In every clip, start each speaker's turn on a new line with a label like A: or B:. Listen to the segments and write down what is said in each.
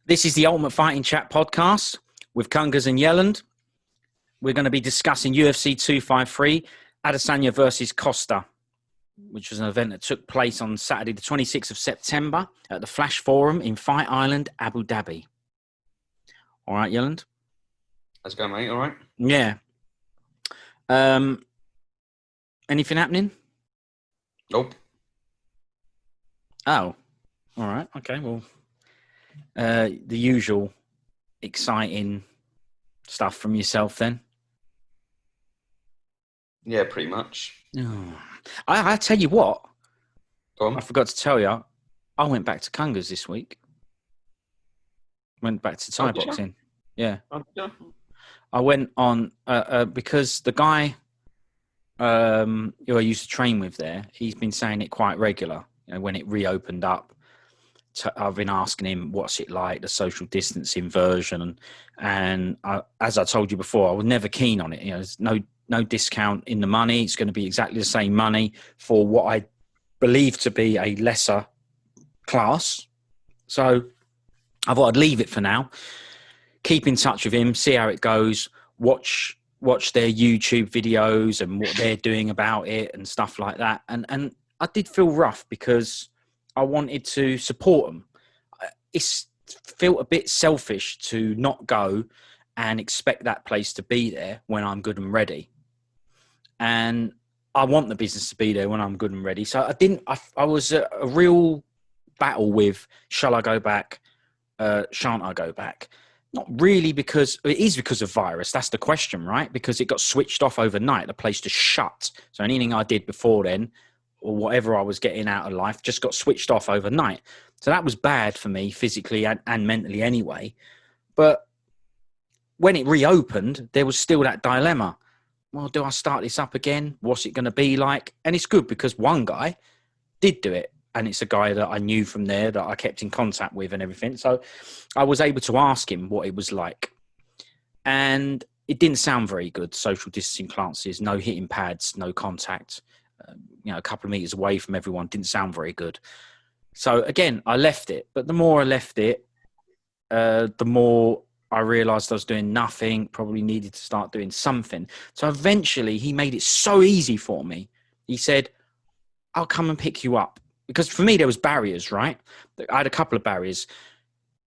A: This is the Ultimate Fighting Chat podcast with Kungas and Yelland. We're going to be discussing UFC 253, Adesanya versus Costa, which was an event that took place on Saturday, the 26th of September at the Flash Forum in Fight Island, Abu Dhabi. All right, Yelland?
B: How's it going, mate? All right?
A: Yeah. Anything happening?
B: Nope.
A: Oh, all right. Okay, well, the usual exciting stuff from yourself then?
B: Yeah, pretty much.
A: Oh. I tell you what,
B: Go on.
A: I forgot to tell you, I went back to Kungas this week. Went back to Thai boxing. Yeah. I went on because the guy who I used to train with there, he's been saying it quite regular. You know, when it reopened up, I've been asking him what's it like, the social distancing version, and as I told you before, I was never keen on it. You know, there's no discount in the money. It's going to be exactly the same money for what I believe to be a lesser class. So I thought I'd leave it for now. Keep in touch with him, see how it goes. Watch their YouTube videos and what they're doing about it and stuff like that. And I did feel rough because I wanted to support them. It's felt a bit selfish to not go and expect that place to be there when I'm good and ready. And I want the business to be there when I'm good and ready. So I was a real battle with, shall I go back? Shan't I go back? Not really, because it is because of virus. That's the question, right? Because it got switched off overnight. The place just shut. So anything I did before then, or whatever I was getting out of life, just got switched off overnight. So that was bad for me physically and mentally anyway. But when it reopened, there was still that dilemma. Well, do I start this up again? What's it going to be like? And it's good because one guy did do it. And it's a guy that I knew from there that I kept in contact with and everything. So I was able to ask him what it was like. And it didn't sound very good. Social distancing classes, no hitting pads, no contact. A couple of meters away from everyone didn't sound very good. So again, I left it. But the more I left it, the more I realized I was doing nothing, probably needed to start doing something. So eventually he made it so easy for me. He said, I'll come and pick you up. Because for me, there was barriers, right? I had a couple of barriers.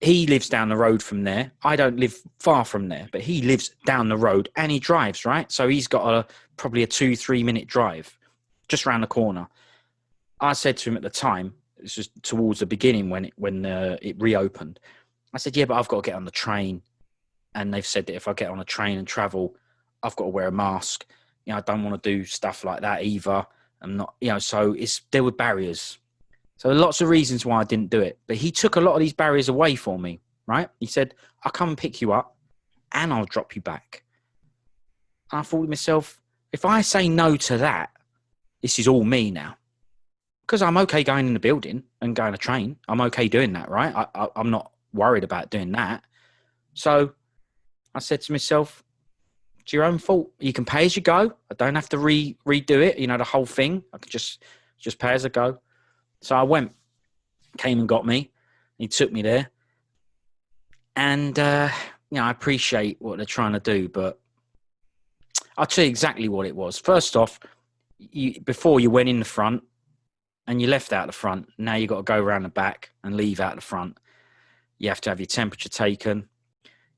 A: He lives down the road from there. I don't live far from there, but he lives down the road and he drives, right? So he's got probably a 2-3 minute drive just around the corner. I said to him at the time, it's just towards the beginning when it reopened. I said, yeah, but I've got to get on the train. And they've said that if I get on a train and travel, I've got to wear a mask. I don't want to do stuff like that either. I'm not, so there were barriers. So lots of reasons why I didn't do it. But he took a lot of these barriers away for me, right? He said, I'll come and pick you up and I'll drop you back. And I thought to myself, if I say no to that, this is all me now. Because I'm okay going in the building and going to train. I'm okay doing that, right? I'm not worried about doing that. So I said to myself, it's your own fault. You can pay as you go. I don't have to redo it, the whole thing. I could just pay as I go. So I went, came and got me. He took me there. And, I appreciate what they're trying to do, but I'll tell you exactly what it was. First off, before you went in the front and you left out the front, now you've got to go around the back and leave out the front. You have to have your temperature taken.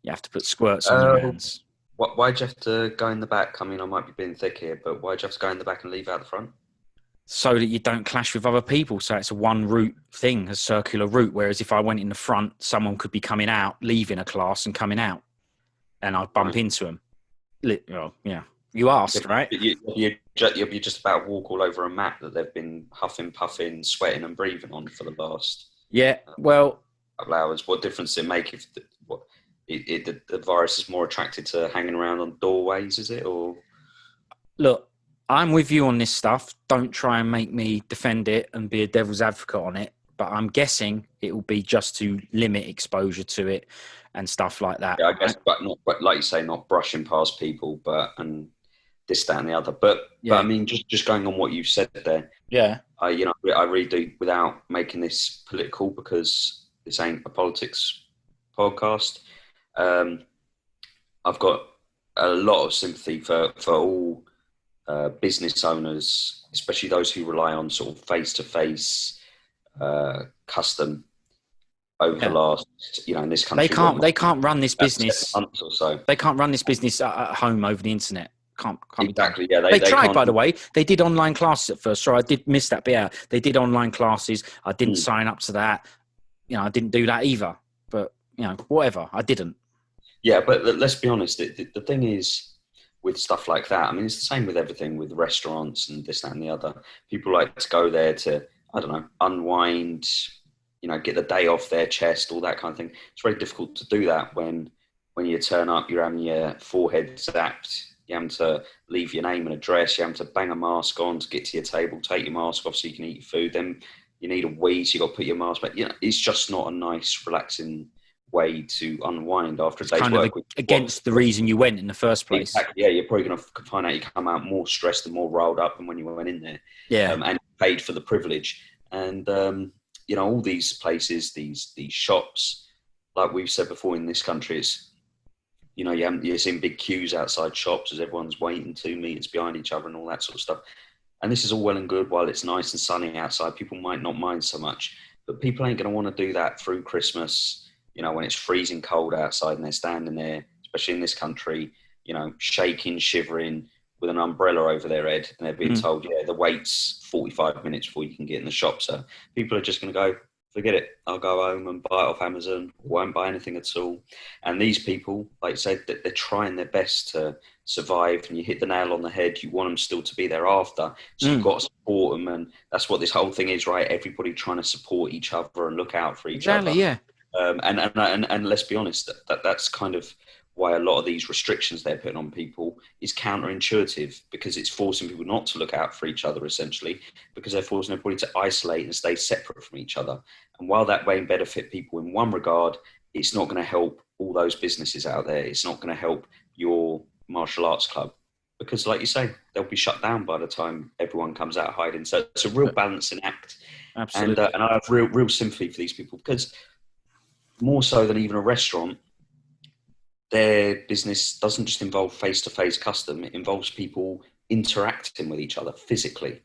A: You have to put squirts on your hands.
B: Why'd you have to go in the back? I mean, I might be being thick here, but why'd you have to go in the back and leave out the front?
A: So that you don't clash with other people. So it's a one route thing, a circular route. Whereas if I went in the front, someone could be coming out, leaving a class and coming out. And I'd bump into them. Yeah. You asked, right?
B: You'll be just about walk all over a mat that they've been huffing, puffing, sweating and breathing on for the last couple hours. What difference does it make if the virus is more attracted to hanging around on doorways, is it? Or
A: look, I'm with you on this stuff. Don't try and make me defend it and be a devil's advocate on it. But I'm guessing it will be just to limit exposure to it and stuff like that.
B: Yeah, I guess, but like you say, not brushing past people, and this, that, and the other. But I mean, just going on what you said there.
A: Yeah.
B: I really do, without making this political, because this ain't a politics podcast. I've got a lot of sympathy for all business owners, especially those who rely on sort of face-to-face custom over the last, in this country.
A: They can't run this business.
B: 7 months or so.
A: They can't run this business at home over the internet. Can't
B: exactly.
A: Be done.
B: Yeah,
A: they tried, by the way. They did online classes at first. Sorry, I did miss that bit out. They did online classes. I didn't sign up to that. I didn't do that either. But whatever. I didn't.
B: Yeah, but let's be honest. The thing is, with stuff like that, I mean, it's the same with everything, with restaurants and this, that, and the other. People like to go there to, I don't know, unwind, get the day off their chest, all that kind of thing. It's very difficult to do that when you turn up, you're having your forehead zapped, you're having to leave your name and address, you're having to bang a mask on to get to your table, take your mask off so you can eat your food. Then you need a wee, so you got to put your mask back. It's just not a nice, relaxing way to unwind after a day's
A: kind
B: work.
A: Of against the reason you went in the first place.
B: Exactly. Yeah, you're probably going to find out you come out more stressed and more riled up than when you went in there.
A: Yeah.
B: And paid for the privilege. And all these places, these shops, like we've said before in this country, it's you're seeing big queues outside shops as everyone's waiting 2 meters behind each other and all that sort of stuff. And this is all well and good while it's nice and sunny outside. People might not mind so much, but people ain't going to want to do that through Christmas. When it's freezing cold outside and they're standing there, especially in this country, shaking, shivering with an umbrella over their head, and they're being told, the wait's 45 minutes before you can get in the shop. So people are just going to go, forget it. I'll go home and buy it off Amazon. Won't buy anything at all. And these people, like I said, they're trying their best to survive, and you hit the nail on the head. You want them still to be there after. So you've got to support them. And that's what this whole thing is, right? Everybody trying to support each other and look out for each other.
A: Yeah.
B: And let's be honest, that's kind of why a lot of these restrictions they're putting on people is counterintuitive, because it's forcing people not to look out for each other, essentially, because they're forcing everybody to isolate and stay separate from each other. And while that may benefit people in one regard, it's not going to help all those businesses out there. It's not going to help your martial arts club, because, like you say, they'll be shut down by the time everyone comes out of hiding. So it's a real balancing act.
A: Absolutely.
B: And I have real sympathy for these people, because more so than even a restaurant, their business doesn't just involve face-to-face custom. It involves people interacting with each other physically.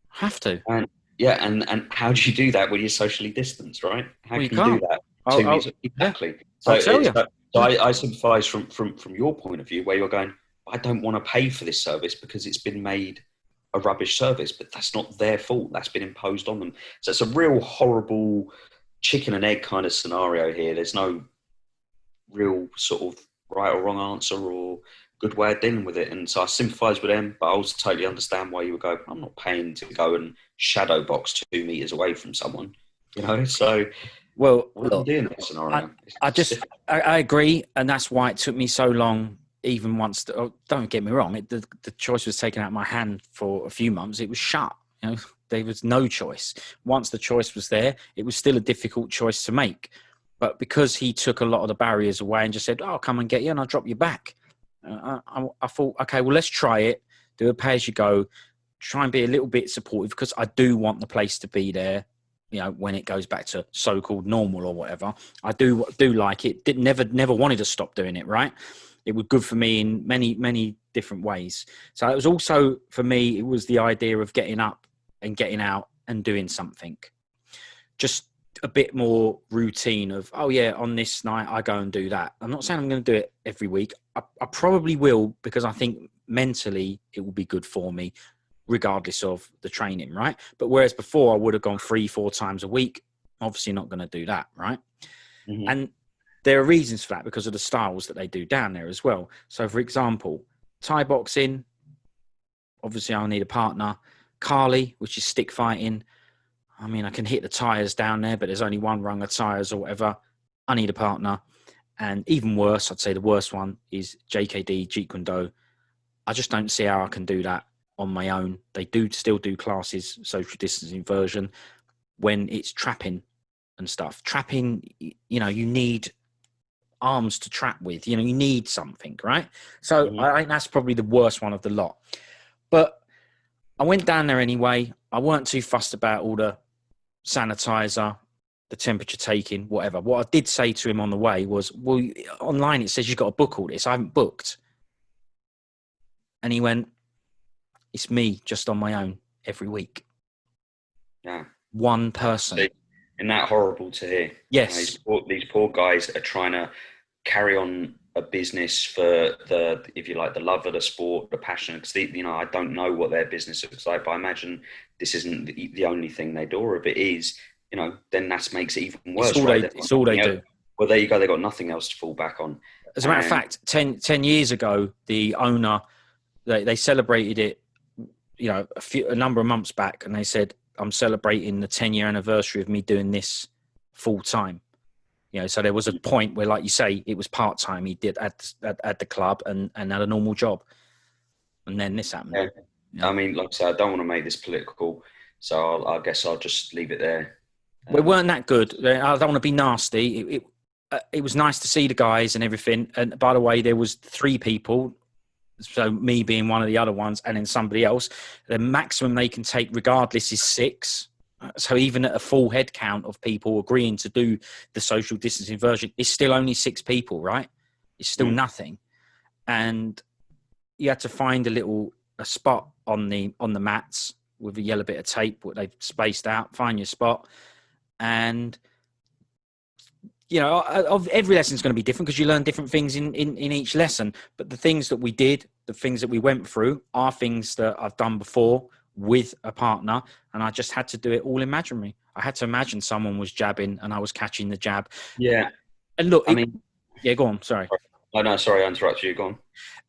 A: Have to.
B: And how do you do that when you're socially distanced, right? How can you do that? Exactly.
A: Yeah.
B: So I sympathise from your point of view, where you're going, I don't want to pay for this service because it's been made a rubbish service, but that's not their fault. That's been imposed on them. So it's a real horrible chicken and egg kind of scenario here. There's no real sort of right or wrong answer or good way of dealing with it. And so I sympathise with them, but I also totally understand why you would go, I'm not paying to go and shadow box 2 meters away from someone, So,
A: well,
B: what do you do in that scenario?
A: I agree. And that's why it took me so long, even once, don't get me wrong, the choice was taken out of my hand for a few months. It was shut, there was no choice. Once the choice was there, it was still a difficult choice to make. But because he took a lot of the barriers away and just said, I'll come and get you and I'll drop you back. I thought, okay, well, let's try it. Do a pay-as-you-go. Try and be a little bit supportive, because I do want the place to be there, when it goes back to so-called normal or whatever. I do like it. Never wanted to stop doing it, right? It was good for me in many, many different ways. So it was also, for me, it was the idea of getting up and getting out and doing something. Just a bit more routine of, on this night I go and do that. I'm not saying I'm going to do it every week. I probably will, because I think mentally it will be good for me regardless of the training, right? But whereas before I would have gone 3-4 times a week, obviously not going to do that, right? Mm-hmm. And there are reasons for that, because of the styles that they do down there as well. So for example, Thai boxing, obviously I'll need a partner. Kali, which is stick fighting, I mean, I can hit the tires down there, but there's only one rung of tires or whatever. I need a partner. And even worse, I'd say the worst one is JKD, Jeet Kune Do. I just don't see how I can do that on my own. They do still do classes, social distancing version, when it's trapping and stuff. Trapping, you need arms to trap with. You need something, right? So I think that's probably the worst one of the lot. But I went down there anyway. I weren't too fussed about all the sanitizer. the temperature taking, whatever. What I did say to him on the way was, well, online it says you've got to book all this. I haven't booked. And he went, it's me just on my own every week.
B: Yeah.
A: One person.
B: Isn't that horrible to hear?
A: Yes.
B: These poor guys are trying to carry on a business for if you like, the love of the sport, the passion. Because I don't know what their business looks like, but I imagine this isn't the only thing they do. Or if it is, then that makes it even worse.
A: It's all they do.
B: Well, there you go. They've got nothing else to fall back on.
A: As a matter of fact, 10 years ago, the owner, they celebrated it, a number of months back, and they said, I'm celebrating the 10-year anniversary of me doing this full time. So there was a point where, like you say, it was part time. He did at the club and had a normal job, and then this happened.
B: Yeah. Yeah. I mean, like I said, I don't want to make this political, so I guess I'll just leave it there.
A: We weren't that good. I don't want to be nasty. It was nice to see the guys and everything. And by the way, there was 3 people. So me being one of the other ones, and then somebody else. The maximum they can take, regardless, is 6. So even at a full head count of people agreeing to do the social distancing version, it's still only 6 people, right? It's still nothing. And you had to find a spot on the mats with a yellow bit of tape, what they've spaced out. Find your spot, and every lesson is going to be different because you learn different things in each lesson. But the things that we did, the things that we went through, are things that I've done before with a partner, and I just had to do it all imaginary. I had to imagine someone was jabbing and I was catching the jab.
B: Yeah.
A: And look, go on. Sorry.
B: Oh no, sorry, I interrupted you. Go on.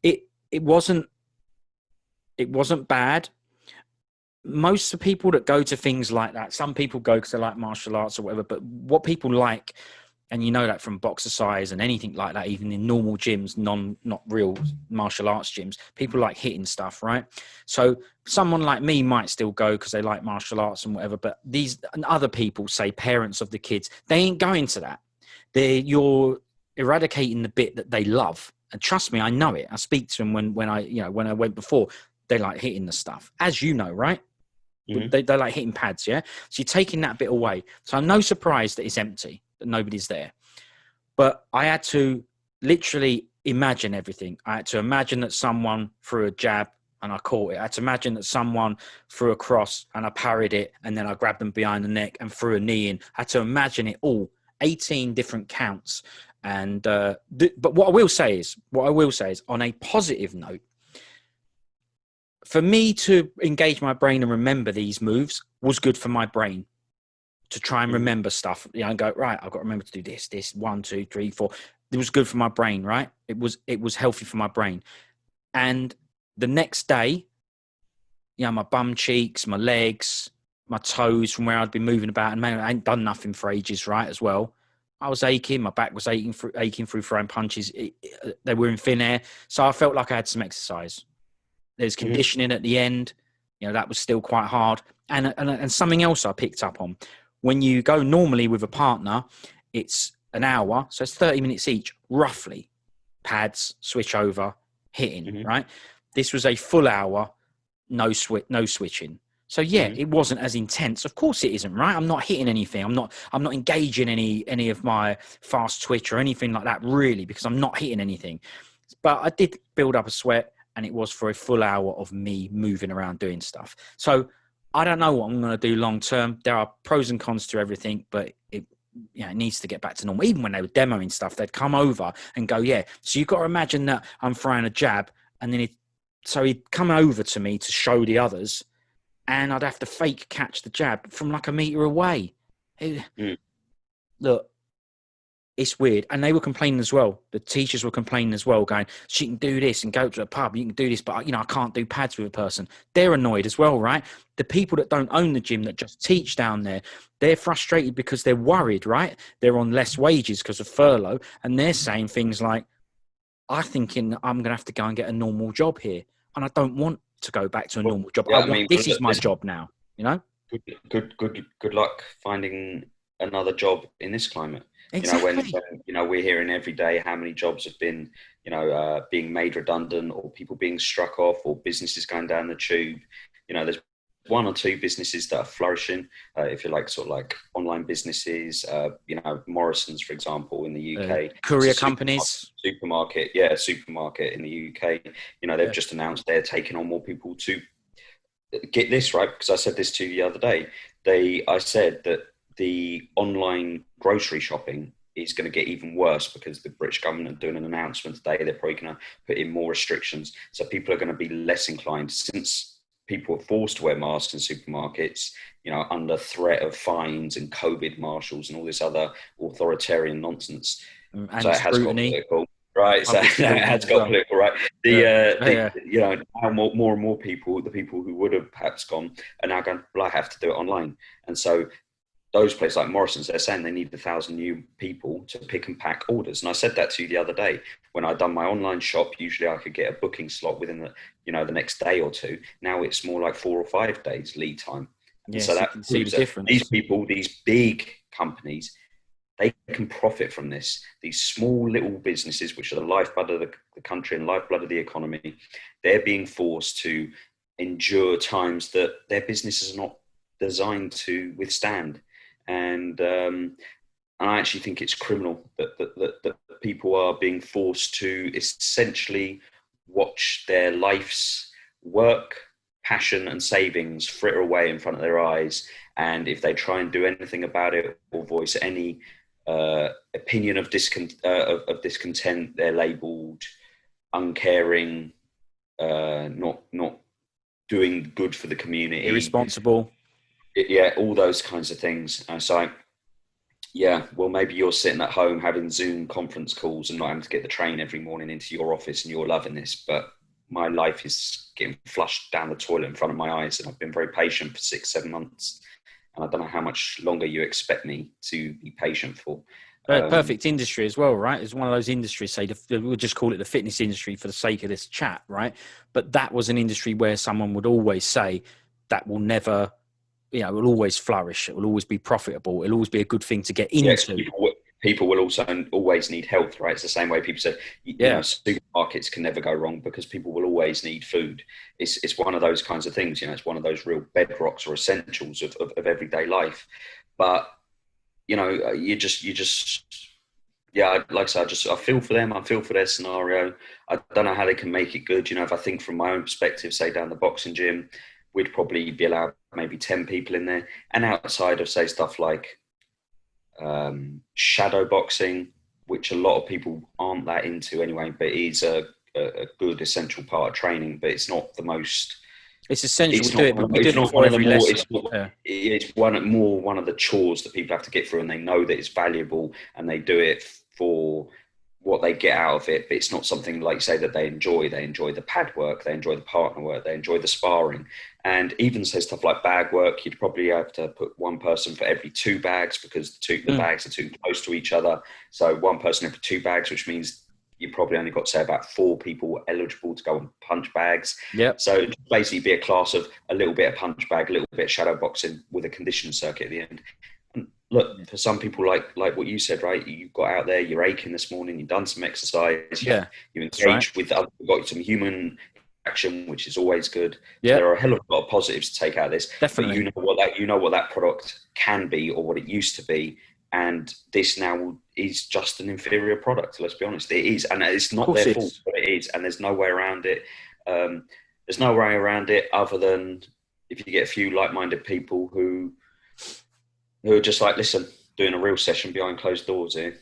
A: It wasn't bad. Most of the people that go to things like that, some people go because they like martial arts or whatever, but what people like, and you know that from boxercise and anything like that, even in normal gyms, not real martial arts gyms, people like hitting stuff, right? So someone like me might still go because they like martial arts and whatever, but these and other people, say parents of the kids, they ain't going to that. You're eradicating the bit that they love. And trust me, I know it. I speak to them when I went before, they like hitting the stuff, as you know, right? Mm-hmm. They like hitting pads, yeah? So you're taking that bit away. So I'm no surprise that it's empty, that nobody's there. But I had to literally imagine everything. I had to imagine that someone threw a jab and I caught it. I had to imagine that someone threw a cross and I parried it, and then I grabbed them behind the neck and threw a knee in. I had to imagine it all, 18 different counts. And but what I will say is, on a positive note, for me to engage my brain and remember these moves was good for my brain to try and remember stuff. And go, right, I've got to remember to do this, 1, 2, 3, 4. It was good for my brain, right? It was healthy for my brain. And the next day, my bum cheeks, my legs, my toes from where I'd been moving about, and man, I ain't done nothing for ages, right, as well. I was aching. My back was aching through throwing punches. They were in thin air. So I felt like I had some exercise. There's conditioning at the end. That was still quite hard. And something else I picked up on. When you go normally with a partner, it's an hour. So it's 30 minutes each, roughly. Pads, switch over, hitting, right? This was a full hour, no switching. So it wasn't as intense. Of course it isn't, right? I'm not hitting anything. I'm not engaging any of my fast twitch or anything like that, really, because I'm not hitting anything. But I did build up a sweat, and it was for a full hour of me moving around doing stuff. So I don't know what I'm going to do long term. There are pros and cons to everything, but it needs to get back to normal. Even when they were demoing stuff, they'd come over and go, So you've got to imagine that I'm throwing a jab, and then he'd come over to me to show the others, and I'd have to fake catch the jab from like a meter away. Look, it's weird. And they were complaining as well. The teachers were complaining as well, going, she can do this and go to a pub. You can do this, but, I can't do pads with a person. They're annoyed as well, right? The people that don't own the gym, that just teach down there, they're frustrated because they're worried, right? They're on less wages because of furlough. And they're saying things like, I'm thinking I'm going to have to go and get a normal job here. And I don't want to go back to a normal job. This is my job now,
B: Good luck finding another job in this climate.
A: Exactly.
B: When we're hearing every day how many jobs have been, being made redundant, or people being struck off, or businesses going down the tube. There's one or two businesses that are flourishing, if you like, sort of like online businesses, Morrison's, for example, in the UK.
A: Courier companies.
B: Supermarket in the UK. They've just announced they're taking on more people to get this, right? Because I said this to you the other day. I said that the online grocery shopping is going to get even worse because the British government are doing an announcement today. They're probably going to put in more restrictions. So people are going to be less inclined, since people are forced to wear masks in supermarkets, under threat of fines and COVID marshals and all this other authoritarian nonsense.
A: And
B: so it has got political, right? So it has got political, right? Now more and more people, the people who would have perhaps gone, are now going, well, I have to do it online. And so those places like Morrison's, they're saying they need 1,000 new people to pick and pack orders. And I said that to you the other day. When I'd done my online shop, usually I could get a booking slot within the next day or two. Now it's more like 4 or 5 days lead time.
A: Yes, so that you can see the difference.
B: These people, these big companies, they can profit from this. These small little businesses, which are the lifeblood of the country and lifeblood of the economy, they're being forced to endure times that their businesses are not designed to withstand. And I actually think it's criminal that people are being forced to essentially watch their life's work, passion and savings fritter away in front of their eyes. And if they try and do anything about it or voice any opinion of discontent, they're labelled uncaring, not doing good for the community,
A: irresponsible.
B: All those kinds of things. So, well, maybe you're sitting at home having Zoom conference calls and not having to get the train every morning into your office and you're loving this. But my life is getting flushed down the toilet in front of my eyes, and I've been very patient for 6-7 months. And I don't know how much longer you expect me to be patient for.
A: Perfect industry as well, right? It's one of those industries, say, we'll just call it the fitness industry for the sake of this chat, right? But that was an industry where someone would always say that will never, it will always flourish. It will always be profitable. It'll always be a good thing to get into.
B: People will also always need health, right? It's the same way people say, supermarkets can never go wrong because people will always need food. It's one of those kinds of things, it's one of those real bedrocks or essentials of everyday life. But, like I said, I feel for them. I feel for their scenario. I don't know how they can make it good. If I think from my own perspective, say down the boxing gym, we'd probably be allowed maybe 10 people in there. And outside of, say, stuff like shadow boxing, which a lot of people aren't that into anyway, but is a good essential part of training, but it's not the most.
A: It's essential. We do it, but we do it for every lesson.
B: It's one of the chores that people have to get through, and they know that it's valuable, and they do it for what they get out of it. But it's not something, like, say, that they enjoy. They enjoy the pad work, they enjoy the partner work, they enjoy the sparring. And even say stuff like bag work, you'd probably have to put one person for every 2 bags because the bags are too close to each other. So one person every 2 bags, which means you probably only got, say, about 4 people eligible to go and punch bags.
A: Yep.
B: So it'd basically be a class of a little bit of punch bag, a little bit of shadow boxing with a conditioning circuit at the end. And look, for some people, like what you said, right? You got out there, you're aching this morning, you've done some exercise, you engaged with other, got some human action, which is always good.
A: Yeah.
B: There are a hell of a lot of positives to take out of this.
A: Definitely.
B: But you know what that product can be, or what it used to be. And this now is just an inferior product. Let's be honest. It is. And it's not their fault, but it is. And there's no way around it. There's no way around it other than if you get a few like-minded people who are just like, listen, doing a real session behind closed doors here.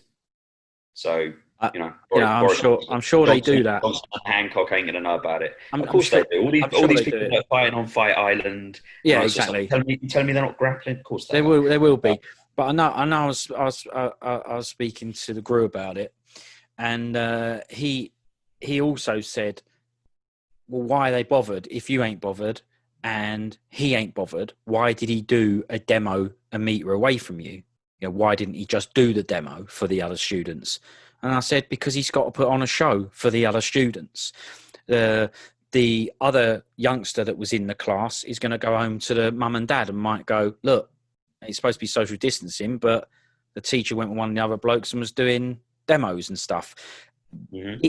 B: So,
A: I'm sure they do that.
B: Hancock ain't going to know about it. Of course they do. All these people that are fighting on Fight Island.
A: Yeah, exactly.
B: Tell me they're not grappling. Of course
A: they will. They will be. But I know. I was speaking to the Gru about it, and he also said, "Well, why are they bothered? If you ain't bothered and he ain't bothered, why did he do a demo a metre away from you? Why didn't he just do the demo for the other students?" And I said, because he's got to put on a show for the other students. The other youngster that was in the class is going to go home to the mum and dad and might go, look, it's supposed to be social distancing, but the teacher went with one of the other blokes and was doing demos and stuff. Mm-hmm.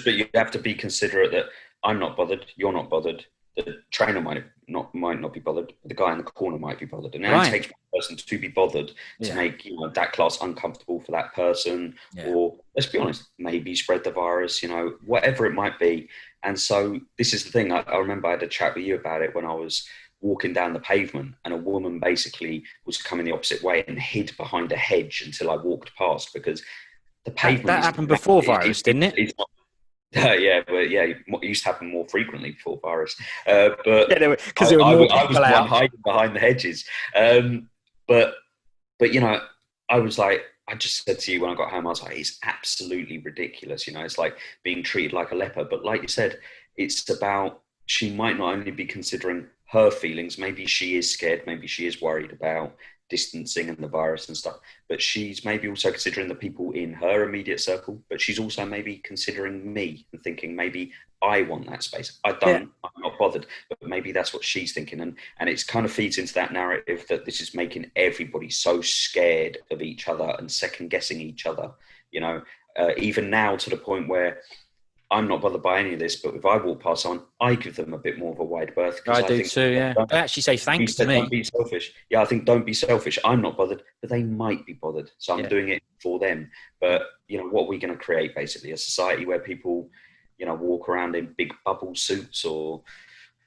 A: But
B: you have to be considerate that I'm not bothered, you're not bothered. the trainer might not be bothered, but the guy in the corner might be bothered. And it only takes one person to be bothered to make that class uncomfortable for that person, or let's be honest, maybe spread the virus, whatever it might be. And so this is the thing. I remember I had a chat with you about it when I was walking down the pavement, and a woman basically was coming the opposite way and hid behind a hedge until I walked past, because the pavement
A: that happened before virus, didn't it?
B: It's not, it used to happen more frequently before virus. But
A: because there were more people
B: I was the one hiding behind the hedges. But I was like, I just said to you when I got home, I was like, it's absolutely ridiculous. It's like being treated like a leper. But like you said, it's about, she might not only be considering her feelings, maybe she is scared, maybe she is worried about distancing and the virus and stuff, but she's maybe also considering the people in her immediate circle, but she's also maybe considering me and thinking, maybe I want that space. I'm not bothered, but maybe that's what she's thinking. And it's kind of feeds into that narrative that this is making everybody so scared of each other and second guessing each other, even now to the point where I'm not bothered by any of this, but if I walk past someone, I give them a bit more of a wide berth.
A: I do too, yeah. They actually say thanks to me.
B: Don't be selfish. Yeah, I think don't be selfish. I'm not bothered, but they might be bothered. So I'm doing it for them. But, what are we going to create, basically? A society where people, walk around in big bubble suits or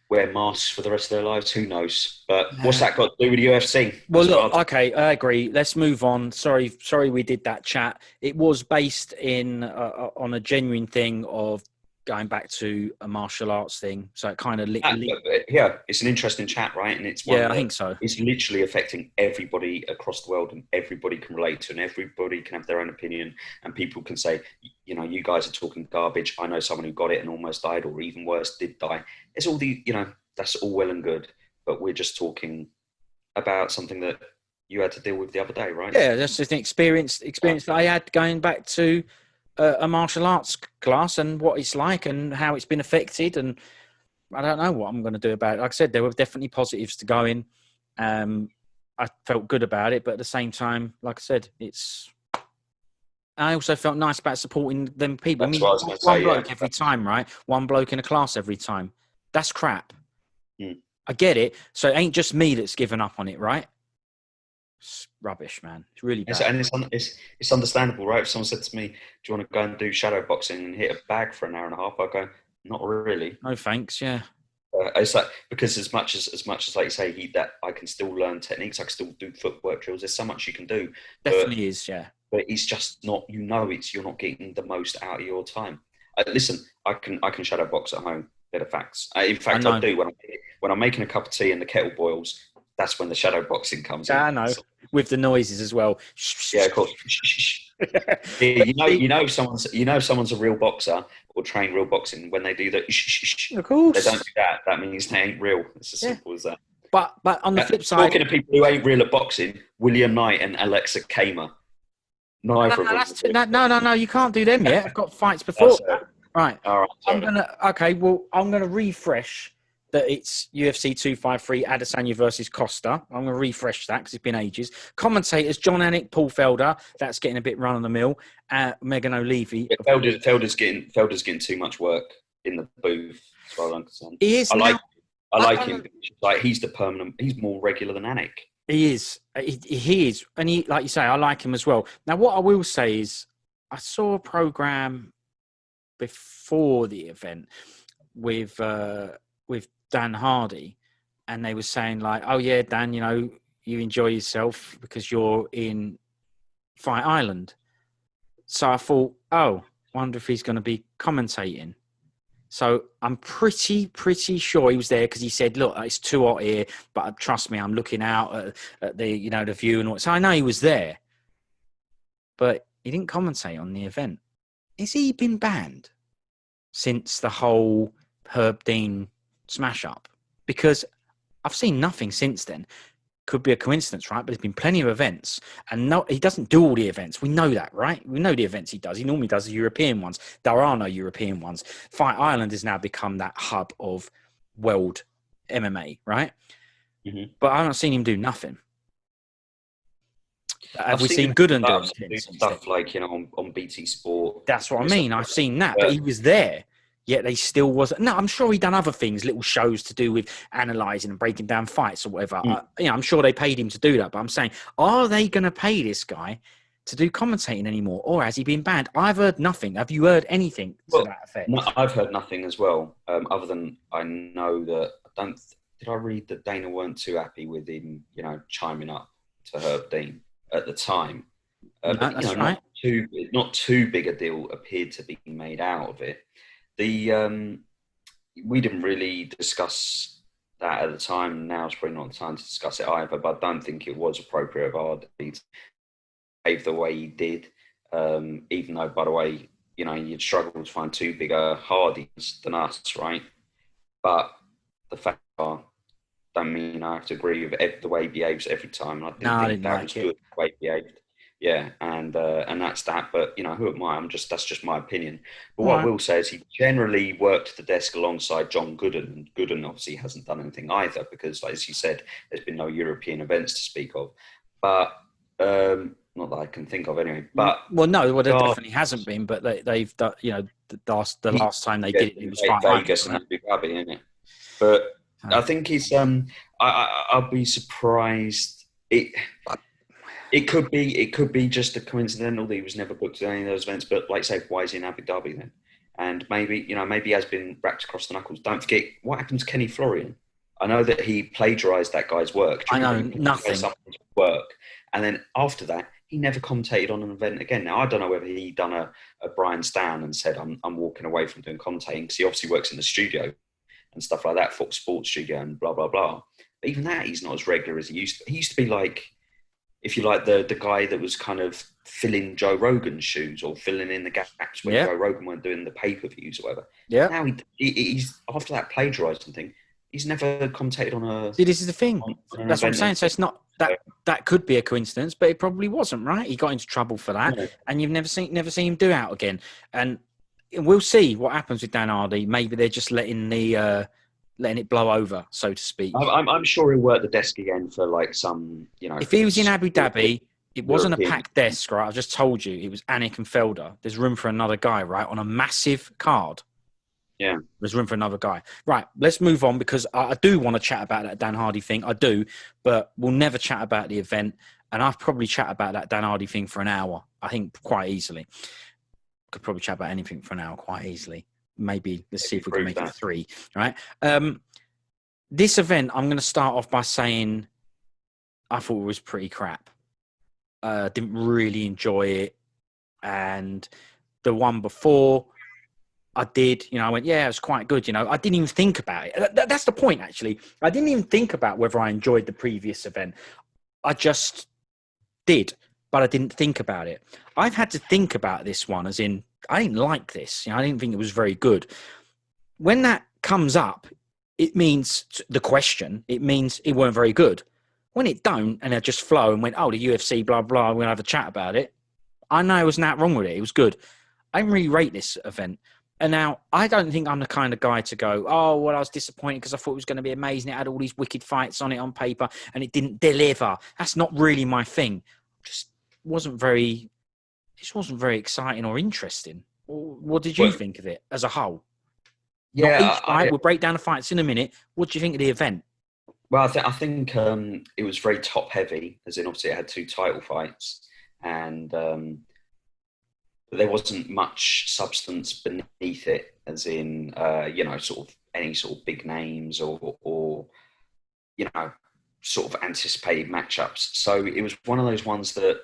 B: wear masks for the rest of their lives? Who knows? But what's that got to do with the UFC?
A: Well, look, okay, I agree. Let's move on. Sorry we did that chat. It was based on a genuine thing of going back to a martial arts thing. So it kind of...
B: it's an interesting chat, right? And it's one
A: I think so.
B: It's literally affecting everybody across the world, and everybody can relate to, and everybody can have their own opinion, and people can say, you guys are talking garbage. I know someone who got it and almost died, or even worse, did die. It's all that's all well and good, but we're just talking about something that you had to deal with the other day, right?
A: Yeah, that's just an experience that I had going back to a martial arts class and what it's like and how it's been affected. And I don't know what I'm going to do about it. Like I said, there were definitely positives to going. I felt good about it, but at the same time, like I said, I also felt nice about supporting them people.
B: That's what I was going to say,
A: one bloke every time, right? One bloke in a class every time. That's crap. I get it. So it ain't just me that's given up on it, right? It's rubbish, man. It's really bad.
B: And it's understandable, right? If someone said to me, do you want to go and do shadow boxing and hit a bag for an hour and a half? I go, not really.
A: No thanks, yeah.
B: It's like, because as much as like you say, that I can still learn techniques, I can still do footwork drills. There's so much you can do.
A: Definitely is, yeah.
B: But it's just not, you're not getting the most out of your time. Listen, I can shadow box at home. They're the facts. In fact, I do when I'm making a cup of tea and the kettle boils. That's when the shadow boxing comes in.
A: I know, with the noises as well.
B: Yeah, of course. Yeah, someone's a real boxer or trained real boxing when they do that.
A: Of course,
B: they don't do that. That means they ain't real. It's as simple as that.
A: But on the flip side,
B: talking to people who ain't real at boxing, William Knight and Aleksa Camur. Neither of them.
A: No, you can't do them yet. I've got fights before that. Right.
B: All right.
A: I'm gonna refresh that it's UFC 253 Adesanya versus Costa. I'm going to refresh that because it's been ages. Commentators, John Anik, Paul Felder. That's getting a bit run of the mill. Megan O'Leary.
B: Yeah, Felder's getting too much work in the booth, as far as I'm concerned.
A: He is.
B: I like him. Like, he's the permanent. He's more regular than Anik.
A: He is. He is. And he, like you say, I like him as well. Now, what I will say is I saw a program before the event with Dan Hardy, and they were saying like, oh yeah, Dan, you enjoy yourself because you're in Fight Island. So I thought, wonder if he's going to be commentating. So I'm pretty sure he was there because he said, look, it's too hot here, but trust me, I'm looking out at the, the view and all. So I know he was there, but he didn't commentate on the event. Has he been banned since the whole Herb Dean smash up? Because I've seen nothing since then. Could be a coincidence, right? But there's been plenty of events, and no, he doesn't do all the events. We know that, right? We know the events he does. He normally does the European ones. There are no European ones. Fight Island has now become that hub of world MMA, right? Mm-hmm. But I've not seen him do nothing. Have we seen Gooden do
B: stuff like on BT Sport?
A: That's what I mean. I've seen that, but he was there. yet they still wasn't. No, I'm sure he done other things, little shows to do with analysing and breaking down fights or whatever. I'm sure they paid him to do that. But I'm saying, are they going to pay this guy to do commentating anymore, or has he been banned? I've heard nothing. Have you heard anything to that effect?
B: No, I've heard nothing as well. Other than I know that Did I read that Dana weren't too happy with him, chiming up to Herb Dean at the time?
A: No, that's right.
B: Not too big a deal appeared to be made out of it. We didn't really discuss that at the time. Now's probably not the time to discuss it either. But I don't think it was appropriate of Hardy to behave the way he did. Even though, by the way, you'd struggle to find two bigger Hardys than us, right? But the fact don't mean I have to agree with the way he behaves every time. I didn't think that was good the way he behaved. Yeah, and that's that. But who am I? That's just my opinion. But what I will say is he generally worked the desk alongside John Gooden, and Gooden obviously hasn't done anything either because, like, as you said, there's been no European events to speak of. But not that I can think of anyway. But
A: there definitely hasn't been. But they've done. The last time they did it was
B: Vegas and Abu Dhabi, isn't it? But I think it's. I'll be surprised. It could be just a coincidental that he was never booked at any of those events. But like I say, why is he in Abu Dhabi then? And maybe he has been wrapped across the knuckles. Don't forget what happened to Kenny Florian. I know that he plagiarised that guy's work.
A: I know nothing.
B: Work, and then after that, he never commentated on an event again. Now I don't know whether he done a Brian Stan and said I'm walking away from doing commentating because he obviously works in the studio and stuff like that, Fox Sports studio and blah blah blah. But even that, he's not as regular as he used to. He used to be like, if you like, the guy that was kind of filling Joe Rogan's shoes or filling in the gaps when Joe Rogan weren't doing the pay-per-views or whatever. Yeah. Now he's after that plagiarising thing, he's never commentated on a.
A: See, this is the thing. That's what I'm saying. So it's not that could be a coincidence, but it probably wasn't, right? He got into trouble for that, and you've never seen him do it out again. And we'll see what happens with Dan Hardy. Maybe they're just letting it blow over, so to speak.
B: I'm sure he'll work the desk again for like some,
A: If he was in Abu Dhabi, it wasn't a packed desk, right? I just told you it was Anik and Felder. There's room for another guy, right, on a massive card.
B: Yeah,
A: there's room for another guy. Right, let's move on because I do want to chat about that Dan Hardy thing. I do, but we'll never chat about the event, and I'll probably chat about that Dan Hardy thing for an hour. I think quite easily. Could probably chat about anything for an hour quite easily. Maybe let's see if we can make it 3. Right. This event, I'm going to start off by saying I thought it was pretty crap. Didn't really enjoy it, and the one before I did. I went, yeah, it was quite good. I didn't even think about it. That's the point, actually. I didn't even think about whether I enjoyed the previous event. I just did, but I didn't think about it. I've had to think about this one as in, I didn't like this. I didn't think it was very good. When that comes up, it means the question, it means it weren't very good. When it don't, and it just flow and went, oh, the UFC, blah, blah, we're going to have a chat about it. I know there was nothing wrong with it. It was good. I didn't really rate this event. And now, I don't think I'm the kind of guy to go, oh, well, I was disappointed because I thought it was going to be amazing. It had all these wicked fights on it on paper, and it didn't deliver. That's not really my thing. It wasn't very exciting or interesting. What did you think of it as a whole?
B: Yeah,
A: not each fight. We'll break down the fights in a minute. What do you think of the event?
B: Well, I think it was very top heavy, as in obviously it had 2 title fights, and there wasn't much substance beneath it, as in sort of any sort of big names or sort of anticipated matchups. So it was one of those ones that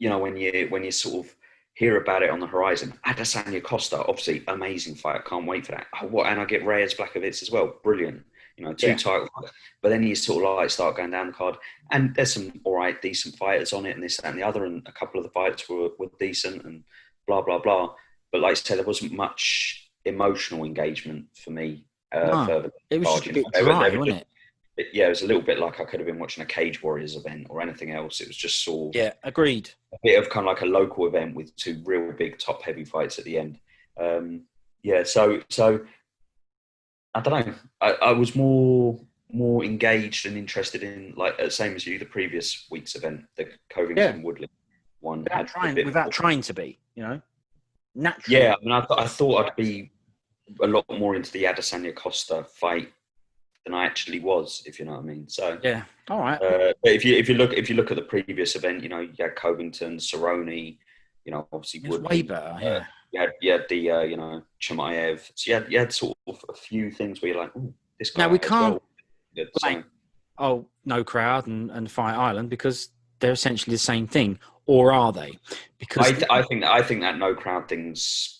B: when you sort of hear about it on the horizon. Adesanya Costa, obviously amazing fight. I can't wait for that. And I get Reyes Blachowicz as well. Brilliant. 2 title fights. But then you sort of like start going down the card, and there's some all right, decent fighters on it, and this, that, and the other, and a couple of the fights were decent, and blah blah blah. But like I said, there wasn't much emotional engagement for me. Further,
A: it was just a bit dry, wasn't it?
B: Yeah, it was a little bit like I could have been watching a Cage Warriors event or anything else. It was just sort of
A: agreed.
B: A bit of kind of like a local event with 2 real big top heavy fights at the end. So I don't know. I was more engaged and interested in, like, same as you, the previous week's event, the Covington Woodley one.
A: Without trying to be, naturally.
B: Yeah, I mean, I thought I'd be a lot more into the Adesanya Costa fight than I actually was, if you know what I mean. So
A: yeah, all right.
B: But if you look at the previous event, you had Covington, Cerrone, obviously
A: It was way better. Yeah.
B: You had the Chimaev. So you had sort of a few things where you're like, oh, this guy.
A: Now we can't
B: so.
A: no crowd and Fight Island because they're essentially the same thing, or are they? Because
B: I think that no crowd thing's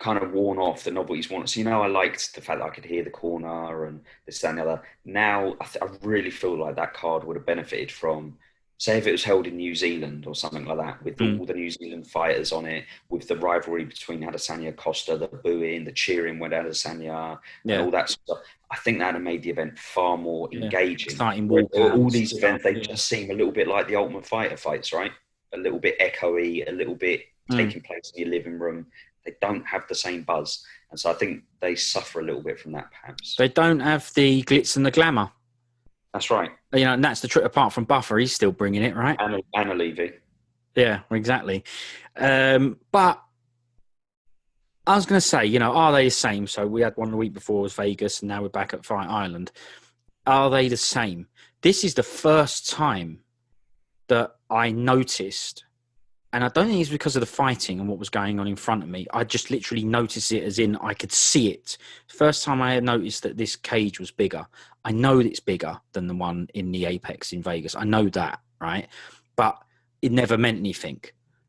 B: kind of worn off. The novelty's worn. So I liked the fact that I could hear the corner and this and the other. Now I really feel like that card would have benefited from, say, if it was held in New Zealand or something like that, with all the New Zealand fighters on it, with the rivalry between Adesanya and Costa, the booing, the cheering when Adesanya, and all that stuff. I think that would have made the event far more engaging.
A: Exciting
B: all these events, they just seem a little bit like the Ultimate Fighter fights, right? A little bit echoey, a little bit taking place in your living room. They don't have the same buzz. And so I think they suffer a little bit from that, perhaps.
A: They don't have the glitz and the glamour.
B: That's right.
A: And that's the trick. Apart from Buffer, he's still bringing it, right?
B: Anna Levy.
A: Yeah, exactly. But I was going to say, are they the same? So we had one the week before was Vegas, and now we're back at Fight Island. Are they the same? This is the first time that I noticed, and I don't think it's because of the fighting and what was going on in front of me. I just literally noticed it as in I could see it. First time I had noticed that this cage was bigger. I know that it's bigger than the one in the Apex in Vegas. I know that, right? But it never meant anything.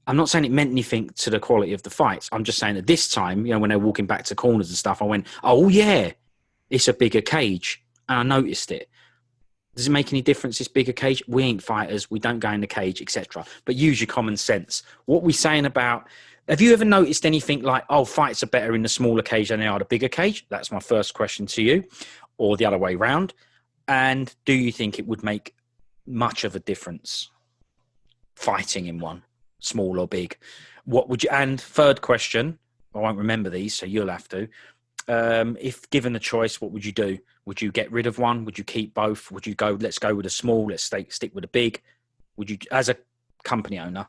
A: I'm not saying it meant anything to the quality of the fights. I'm just saying that this time, when they're walking back to corners and stuff, I went, oh, yeah, it's a bigger cage. And I noticed it. Does it make any difference, this bigger cage? We ain't fighters. We don't go in the cage, etc. But use your common sense. What we saying about... Have you ever noticed anything like, oh, fights are better in the smaller cage than they are the bigger cage? That's my first question to you. Or the other way round. And do you think it would make much of a difference fighting in one, small or big? What would you... And third question, I won't remember these, so you'll have to. If given the choice, what would you do? Would you get rid of one? Would you keep both? Would you go, let's go with a small, let's stick with a big? Would you, as a company owner,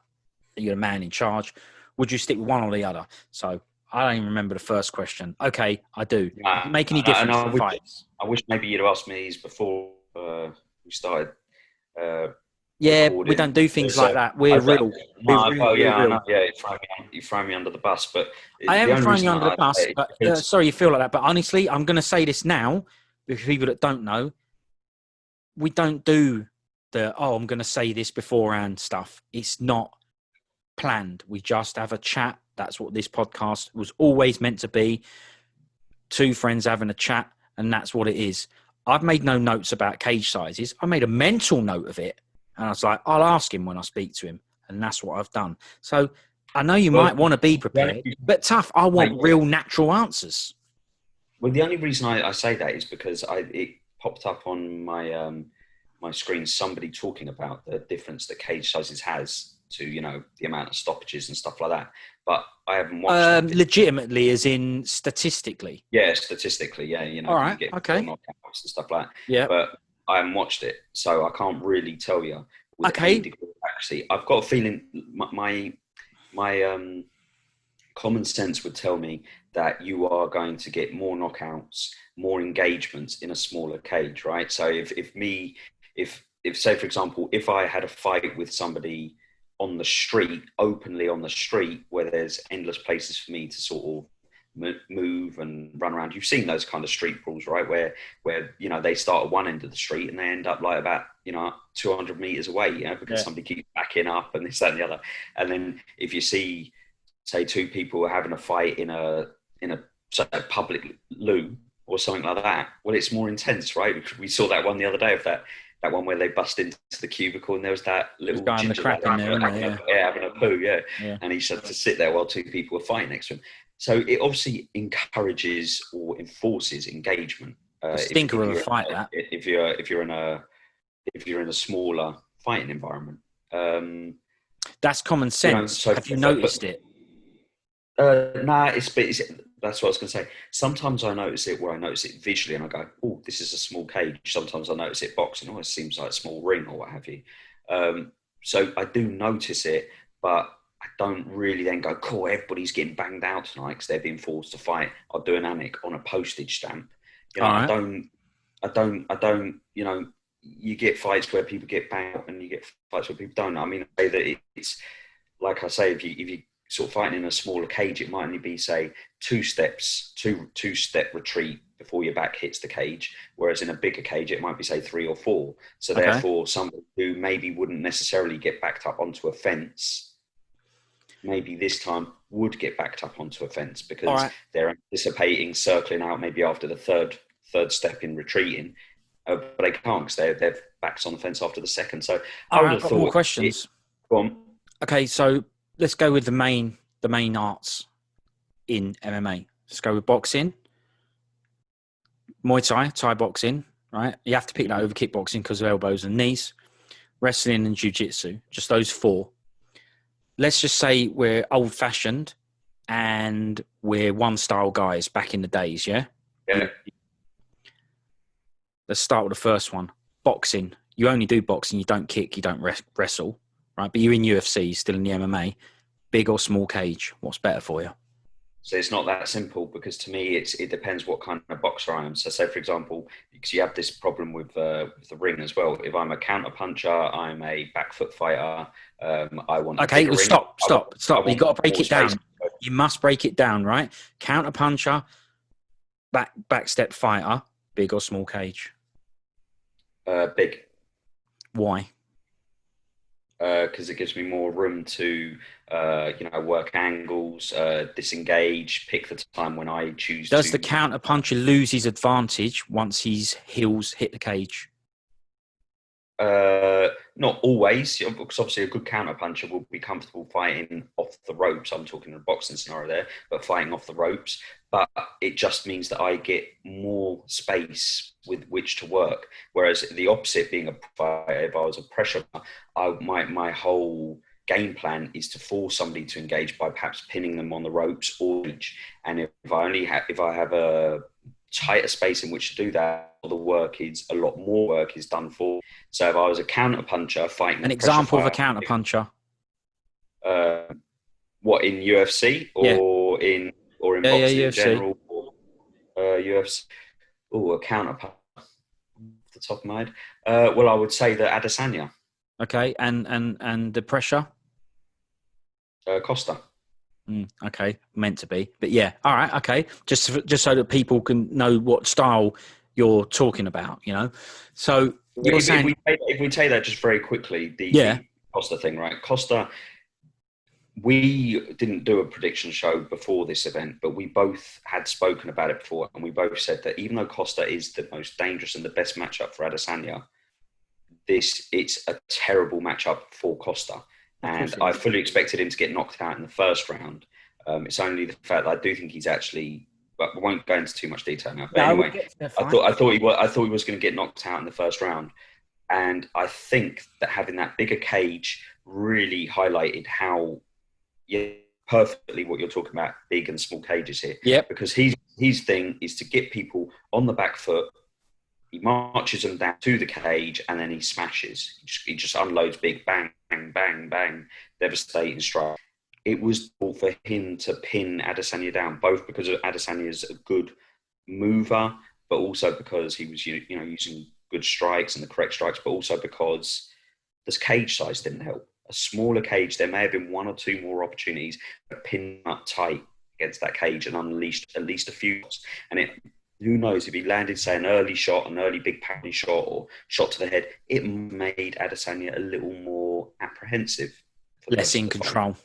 A: you're a man in charge, would you stick with one or the other? So I don't even remember the first question. Okay, I do. Make any difference to fights?
B: I wish maybe you'd asked me these before we started.
A: Recording. We don't do things like that. We're real.
B: You throw me under the bus, but
A: I am throwing you under the bus. But sorry, you feel like that. But honestly, I'm going to say this now, because people that don't know, we don't do I'm going to say this beforehand stuff. It's not planned. We just have a chat. That's what this podcast was always meant to be. Two friends having a chat, and that's what it is. I've made no notes about cage sizes. I made a mental note of it. And I was like, I'll ask him when I speak to him. And that's what I've done. So I know you might want to be prepared, but tough. I want real natural answers.
B: Well, the only reason I say that is because it popped up on my my screen, somebody talking about the difference that cage sizes has to, the amount of stoppages and stuff like that. But I haven't watched
A: legitimately, as in statistically.
B: Yeah, statistically, yeah.
A: All right,
B: you get
A: okay.
B: knockouts and stuff like that.
A: Yeah.
B: But I haven't watched it, so I can't really tell you.
A: Okay.
B: Actually, I've got a feeling my common sense would tell me that you are going to get more knockouts, more engagements in a smaller cage, right? So if say, for example, if I had a fight with somebody on the street, openly on the street, where there's endless places for me to sort of move and run around. You've seen those kind of street brawls, right? Where they start at one end of the street and they end up like about 200 meters away, because somebody keeps backing up and this, that, and the other. And then if you see, say, two people having a fight in a public loo or something like that, well, it's more intense, right? We saw that one the other day of that one where they bust into the cubicle and there was that little
A: guy in the crap in there,
B: having a poo, and he had to sit there while two people were fighting next to him. So it obviously encourages or enforces engagement.
A: The stinker of a fight, that
B: if you're in a smaller fighting environment,
A: that's common sense. Have you noticed it?
B: Nah, that's what I was going to say. Sometimes I notice it where I notice it visually and I go, oh, this is a small cage. Sometimes I notice it boxing. Oh, it seems like a small ring or what have you. So I do notice it, but I don't really then go, cool, everybody's getting banged out tonight because they're being forced to fight. I'll do an Anik on a postage stamp. You know, I don't, you know, you get fights where people get banged out and you get fights where people don't. I mean, I say that it's, like I say, if you sort of fighting in a smaller cage, it might only be, say, two-step retreat before your back hits the cage, whereas in a bigger cage, it might be, say, 3 or 4. So therefore, somebody who maybe wouldn't necessarily get backed up onto a fence, maybe this time would get backed up onto a fence because they're anticipating circling out maybe after the third step in retreating, but they can't because their back's on the fence after the second. So I would have thought
A: more questions.
B: Go on.
A: Okay, so let's go with the main arts in MMA. Let's go with boxing, Muay Thai, Thai boxing, right? You have to pick that over kickboxing because of elbows and knees, wrestling and jiu-jitsu, just those 4. Let's just say we're old-fashioned and we're one-style guys back in the days, yeah?
B: Yeah.
A: Let's start with the first one. Boxing. You only do boxing. You don't kick. You don't wrestle, right? But you're in UFC, you're still in the MMA. Big or small cage? What's better for you?
B: So it's not that simple because to me, it depends what kind of boxer I am. So say, for example, because you have this problem with the ring as well. If I'm a counter puncher, I'm a back foot fighter. I want
A: okay. Well, stop. You got to break it down. You must break it down, right? Counter puncher, back step fighter, big or small cage?
B: Big.
A: Why?
B: Because it gives me more room to, work angles, disengage, pick the time when I choose.
A: Does the counter puncher lose his advantage once his heels hit the cage?
B: Not always, because obviously a good counter puncher will be comfortable fighting off the ropes. I'm talking in a boxing scenario there, but fighting off the ropes. But it just means that I get more space with which to work. Whereas the opposite, being a fighter, if I was a pressure, my whole game plan is to force somebody to engage by perhaps pinning them on the ropes or each. And if I have a tighter space in which to do that, the work is a lot more work is done for. So if I was a counter puncher fighting,
A: an example of a counter puncher,
B: what, in UFC or in boxing in general? UFC. Oh, a counter puncher off the top of my head. Well, I would say that Adesanya.
A: Okay, and the pressure.
B: Costa.
A: Okay, meant to be, but yeah, all right, okay. Just so that people can know what style you're talking about, you know. So you're saying
B: if we take that just very quickly, the Costa thing, right? Costa, we didn't do a prediction show before this event, but we both had spoken about it before, and we both said that even though Costa is the most dangerous and the best matchup for Adesanya, it's a terrible matchup for Costa. And I fully expected him to get knocked out in the first round. It's only the fact that I do think he's actually, but we won't go into too much detail now. But anyway, I thought he was going to get knocked out in the first round. And I think that having that bigger cage really highlighted how perfectly what you're talking about, big and small cages here.
A: Yeah.
B: Because his thing is to get people on the back foot. He marches them down to the cage and then he smashes. He just unloads big bang, bang, bang, bang, devastating strike. It was for him to pin Adesanya down, both because Adesanya is a good mover, but also because he was using good strikes and the correct strikes, but also because this cage size didn't help. A smaller cage, there may have been 1 or 2 more opportunities to pin up tight against that cage and unleashed at least a few shots. And who knows, if he landed, say, an early shot, an early big pounding shot or shot to the head, it made Adesanya a little more apprehensive.
A: Less in control.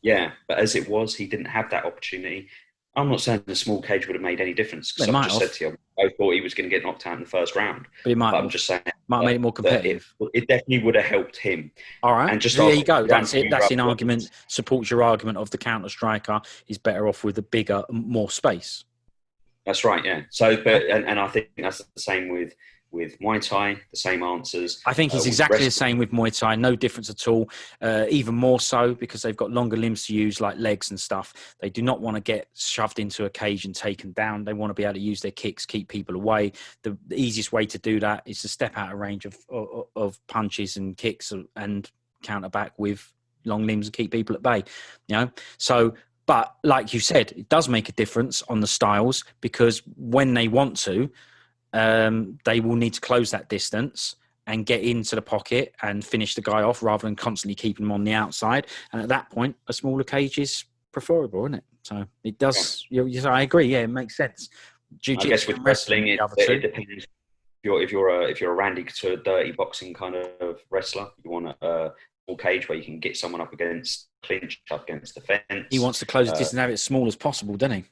B: Yeah, but as it was, he didn't have that opportunity. I'm not saying the small cage would have made any difference, because I just said to you, I thought he was going to get knocked out in the first round.
A: But I'm
B: just saying,
A: might have made it more competitive.
B: It definitely would have helped him.
A: All right, and just there you go. That's it. That's an argument. Supports your argument of the counter striker is better off with a bigger, more space.
B: That's right, yeah. So, and I think that's the same with Muay Thai, the same answers.
A: I think he's exactly the same with Muay Thai, no difference at all. Even more so because they've got longer limbs to use, like legs and stuff. They do not want to get shoved into a cage and taken down. They want to be able to use their kicks, keep people away. The easiest way to do that is to step out of range of punches and kicks and counter back with long limbs and keep people at bay, you know. So, but like you said, it does make a difference on the styles, because when they want to, they will need to close that distance and get into the pocket and finish the guy off rather than constantly keeping him on the outside. And at that point, a smaller cage is preferable, isn't it? So it does. Yeah. I agree. Yeah, it makes sense.
B: I guess with wrestling, it depends. If you're a Randy Couture dirty boxing kind of wrestler, you want a small cage where you can get someone up against, clinch up against the fence.
A: He wants to close the distance and have it as small as possible, doesn't he?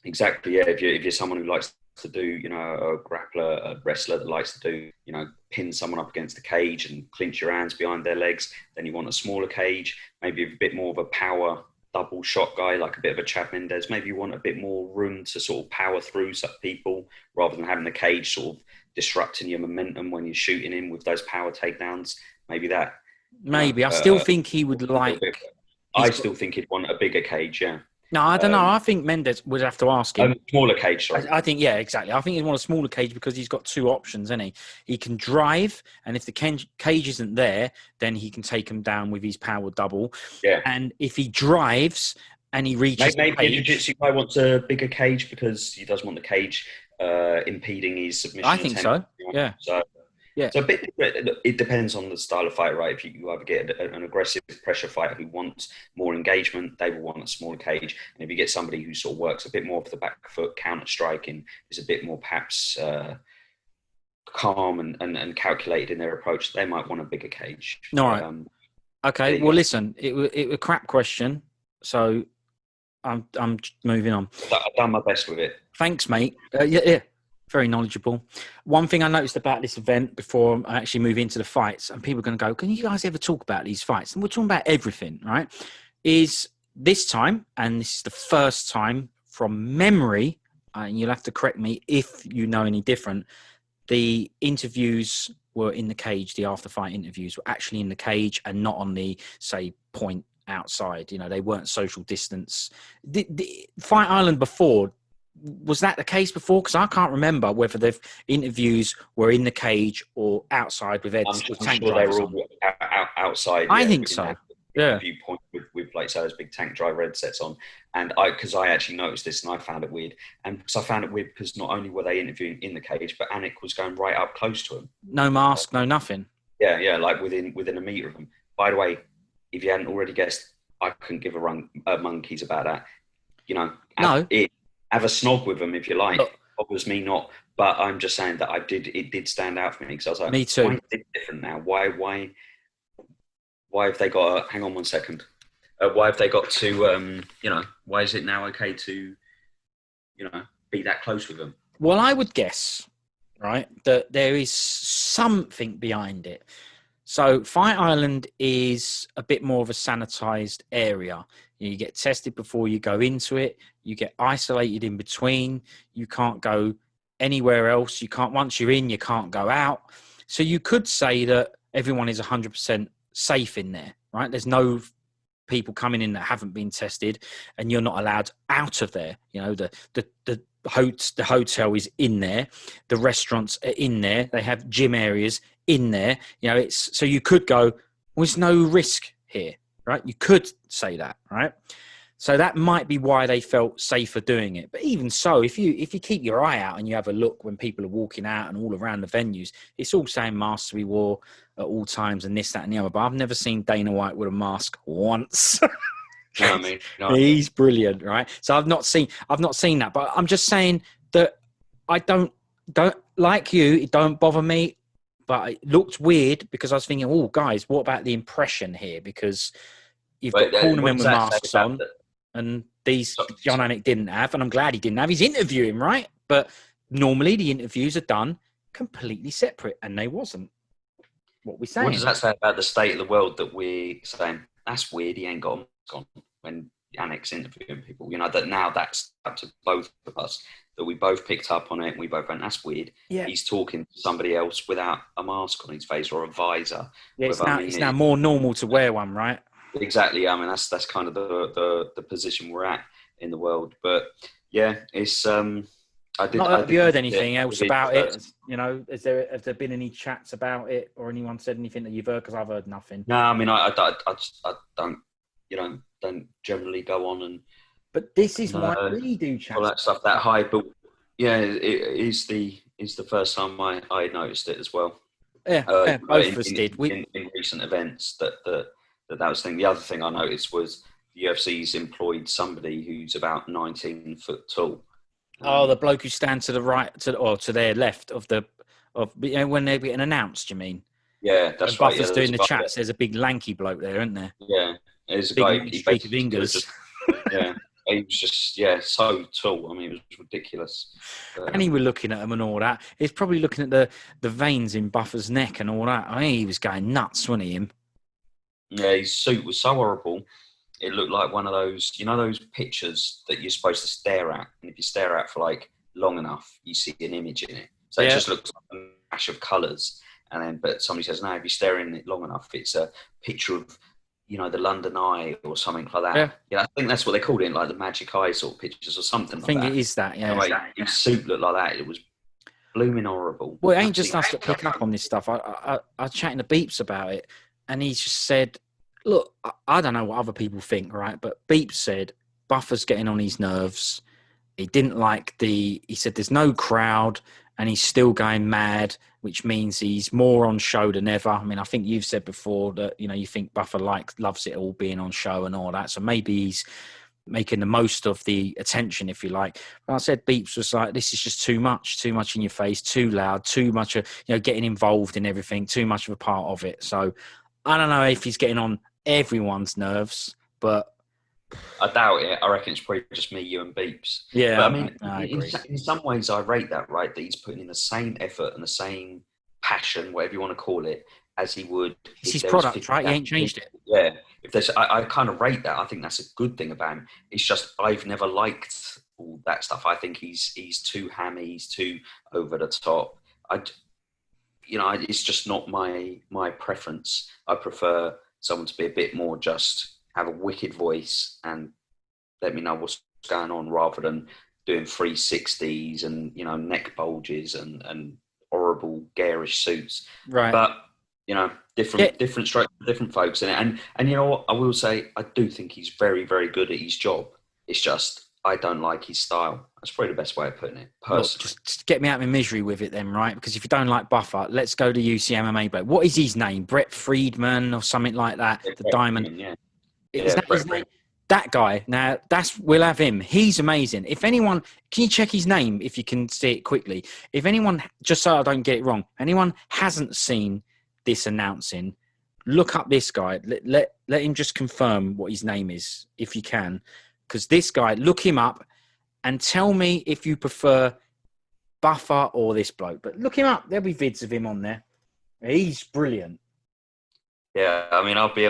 B: Exactly. Yeah. If you're someone who likes to do, you know, a grappler, a wrestler that likes to do, you know, pin someone up against the cage and clinch your hands behind their legs, then you want a smaller cage, maybe a bit more of a power double shot guy, like a bit of a Chad Mendes. Maybe you want a bit more room to sort of power through some people rather than having the cage sort of disrupting your momentum when you're shooting in with those power takedowns. Maybe that.
A: Maybe. I still think he would like...
B: I still think he'd want a bigger cage, yeah.
A: No, I don't know. I think Mendes would have to ask him.
B: Smaller cage, sorry.
A: I think, yeah, exactly. I think he'd want a smaller cage because he's got two options, isn't he? He can drive, and if the cage isn't there, then he can take him down with his power double.
B: Yeah.
A: And if he drives and he reaches
B: maybe the jiu-jitsu guy wants a bigger cage because he does want the cage impeding his submission.
A: I think so, yeah.
B: Yeah. So a bit different. It depends on the style of fight, right? If you either get an aggressive pressure fighter who wants more engagement, they will want a smaller cage. And if you get somebody who sort of works a bit more of the back foot, counter striking, is a bit more perhaps calm and calculated in their approach, they might want a bigger cage.
A: All right. Okay. Well, listen, it was a crap question, so I'm moving on.
B: I've done my best with it.
A: Thanks, mate. Yeah. Very knowledgeable. One thing I noticed about this event before I actually move into the fights, and people are going to go, can you guys ever talk about these fights? And we're talking about everything, right? Is this time, and this is the first time from memory, and you'll have to correct me if you know any different, the interviews were in the cage, the after-fight interviews were actually in the cage and not on the, say, point outside. You know, they weren't social distance. The Fight Island before, was that the case before? Because I can't remember whether the interviews were in the cage or outside with Ed's.
B: I'm sure they were all outside.
A: I think so. Yeah.
B: Viewpoint with like so those big tank driver headsets on, and because I actually noticed this and I found it weird, and because I found it weird because not only were they interviewing in the cage, but Anik was going right up close to him.
A: No mask, no nothing.
B: Yeah, like within a meter of him. By the way, if you hadn't already guessed, I couldn't give a monkeys about that. You know, have a snog with them if you like. Bothers me not, but I'm just saying that it did stand out for me because I was like,
A: me too.
B: Why is it different now? Why have they got? Hang on one second. Why have they got to? Why is it now okay to, be that close with them?
A: Well, I would guess, right, that there is something behind it. So Fight Island is a bit more of a sanitized area. You get tested before you go into it. You get isolated in between. You can't go anywhere else. You can't, once you're in, you can't go out. So you could say that everyone is 100% safe in there, right? There's no people coming in that haven't been tested, and you're not allowed out of there. You know, the hotel is in there. The restaurants are in there. They have gym areas in there. You know, so you could go, well, there's no risk here. Right? You could say that, right? So that might be why they felt safer doing it. But even so, if you keep your eye out and you have a look when people are walking out and all around the venues, it's all saying masks to be wore at all times and this, that, and the other. But I've never seen Dana White with a mask once. He's brilliant, right? So I've not seen that. But I'm just saying that I don't like you. It don't bother me. But it looked weird because I was thinking, oh, guys, what about the impression here? Because you've got cornermen with masks on, and John Anik didn't have, and I'm glad he didn't have. He's interviewing, right? But normally the interviews are done completely separate, and they wasn't. What we saying?
B: What does that say about the state of the world that we're saying, that's weird, he ain't got a mask on when Anik's interviewing people? You know, that now that's up to both of us. That we both picked up on it and we both went, that's weird. Yeah. He's talking to somebody else without a mask on his face or a visor.
A: Yeah, it's now more normal to wear one, right?
B: Exactly. I mean, that's kind of the position we're at in the world. But yeah, it's
A: Have you heard anything else about it? You know, have there been any chats about it, or anyone said anything that you've heard? Because I've heard nothing.
B: No, I mean, I don't, don't generally go on and.
A: But this is why we do chat.
B: All that stuff, that high, but yeah, it is the first time I noticed it as well.
A: Yeah, both of us did.
B: In recent events that was the thing. The other thing I noticed was the UFC's employed somebody who's about 19 foot tall.
A: The bloke who stands to the right, to their left of when they're getting announced. You mean?
B: Yeah, that's right.
A: Buffer's doing the chats. There's a big lanky bloke there, isn't there?
B: Yeah, there's a
A: big
B: guy.
A: streak of fingers.
B: Yeah. He was just, so tall. I mean, it was ridiculous.
A: And he was looking at him and all that. He's probably looking at the veins in Buffer's neck and all that. I mean, he was going nuts, wasn't he, him?
B: Yeah, his suit was so horrible. It looked like one of those, those pictures that you're supposed to stare at. And if you stare at for, long enough, you see an image in it. So it just looks like a mash of colours. But somebody says, no, if you stare in it long enough, it's a picture of... the London Eye or something like that. Yeah, I think that's what they called it, like the magic eye sort of pictures or something.
A: I think it is that. Yeah,
B: his suit looked like that. It was blooming horrible.
A: Well, it ain't just us that pick up on this stuff. I was chatting to Beeps about it, and he just said, "Look, I don't know what other people think, right? But Beeps said Buffer's getting on his nerves. He didn't like he said there's no crowd, and he's still going mad, which means he's more on show than ever. I mean, I think you've said before that, you think Buffer loves it all being on show and all that. So maybe he's making the most of the attention, if you like. But I said Beeps was like, this is just too much in your face, too loud, too much, getting involved in everything, too much of a part of it. So I don't know if he's getting on everyone's nerves, but...
B: I doubt it. I reckon it's probably just me, you and Beeps.
A: Yeah.
B: But I mean, in some ways I rate that, right? That he's putting in the same effort and the same passion, whatever you want to call it, as he would.
A: It's his product, right? He ain't changed it.
B: Yeah. I kind of rate that. I think that's a good thing about him. It's just, I've never liked all that stuff. I think he's too hammy. He's too over the top. It's just not my preference. I prefer someone to be a bit more just... have a wicked voice and let me know what's going on, rather than doing 360s and neck bulges and horrible garish suits.
A: Right.
B: But different strokes, different folks in it. And you know what? I will say I do think he's very, very good at his job. It's just I don't like his style. That's probably the best way of putting it. Personally.
A: Look, just get me out of my misery with it then, right? Because if you don't like Buffer, let's go to UCMMA. But what is his name? Brett Friedman or something like that?
B: Yeah,
A: the Diamond.
B: Friedman, yeah.
A: Is that his name? That guy. Now, we'll have him. He's amazing. If anyone, can you check his name if you can see it quickly? If anyone, just so I don't get it wrong, anyone hasn't seen this announcing, look up this guy. Let him just confirm what his name is, if you can. Because this guy, look him up and tell me if you prefer Buffer or this bloke. But look him up. There'll be vids of him on there. He's brilliant.
B: Yeah, I mean, I'll be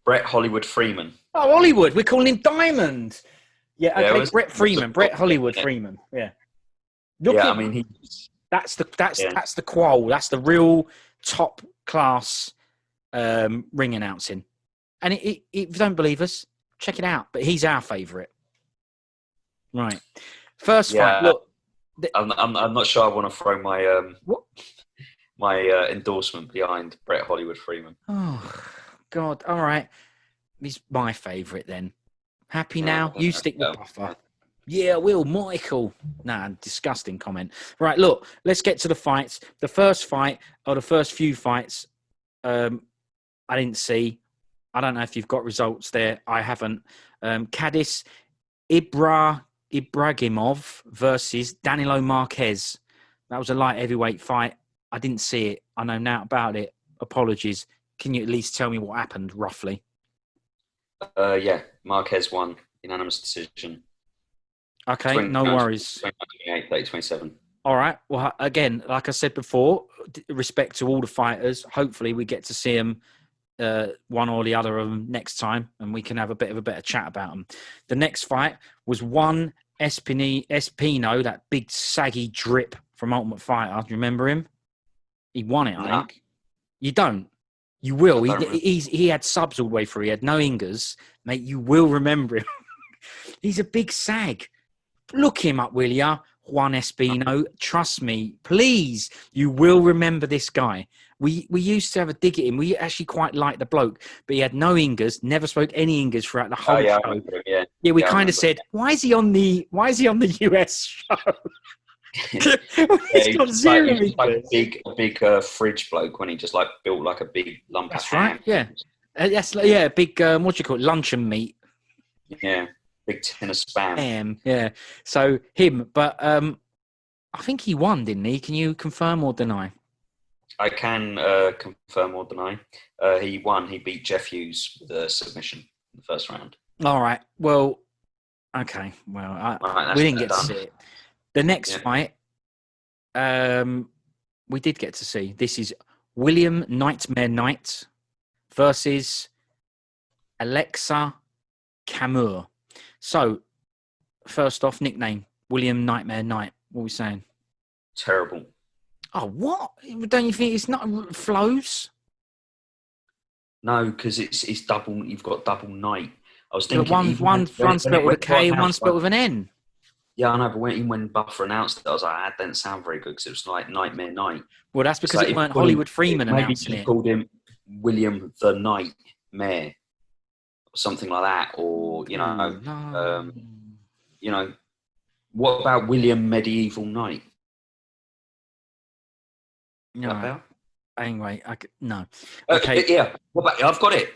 B: Brett Hollywood Freeman.
A: Oh, Hollywood. We're calling him Diamond. Yeah, okay. Brett Freeman. Brett Hollywood Freeman. Yeah.
B: I mean,
A: that's the qual. That's the real top class ring announcing. And if you don't believe us, check it out. But he's our favourite. Right. First fight. Look,
B: I'm not sure I want to throw my endorsement behind Brett Hollywood Freeman.
A: Oh God! All right. He's my favourite then. Happy now? You stick with Buffer. Yeah, I will. Michael. Nah, disgusting comment. Right, look, let's get to the fights. The first fight, or the first few fights, I didn't see. I don't know if you've got results there. I haven't. Khadis Ibragimov versus Danilo Marques. That was a light heavyweight fight. I didn't see it. I know now about it. Apologies. Can you at least tell me what happened, roughly?
B: Yeah, Marques won. Unanimous decision.
A: Okay, no worries.
B: 28-27.
A: All right. Well, again, like I said before, respect to all the fighters. Hopefully we get to see them, one or the other of them next time, and we can have a bit of a better chat about them. The next fight was Juan Espino, that big saggy drip from Ultimate Fighter. Do you remember him? He won it, I think. You don't? You will. He had subs all the way through. He had no ingers. Mate, you will remember him. He's a big sag. Look him up, will ya? Juan Espino. Trust me, please, you will remember this guy. We used to have a dig at him. We actually quite liked the bloke, but he had no Ingers, never spoke any Ingers throughout the whole show.
B: I remember him,
A: yeah, we kind of said, why is he on the US show? He's got zero Ingers.
B: Like a big fridge bloke when he just like built like a big lump of ham.
A: Right, yeah. That's a big what do you call it? Luncheon meat.
B: Yeah, big tin of spam.
A: Yeah. So him, but I think he won, didn't he? Can you confirm or deny?
B: I can confirm or deny. He won. He beat Jeff Hughes with a submission in the first round.
A: All right. Well, okay. Well, we didn't get to see it. The next fight, we did get to see. This is William Nightmare Knight versus Aleksa Camur. So, first off, nickname, William Nightmare Knight. What are we saying?
B: Terrible.
A: Oh, what? Don't you think it's not flows?
B: No, because it's double. You've got double night. I was thinking
A: one spelled with a K and one spelled with an N.
B: Yeah, I know, but when Buffer announced it, I was like, that didn't sound very good because it was like Nightmare Night.
A: Well, that's because it weren't Hollywood Freeman announcing it.
B: Maybe called him William the Nightmare or something like that, or what about William Medieval Knight?
A: No. Anyway, no.
B: Okay. Yeah. I've got it.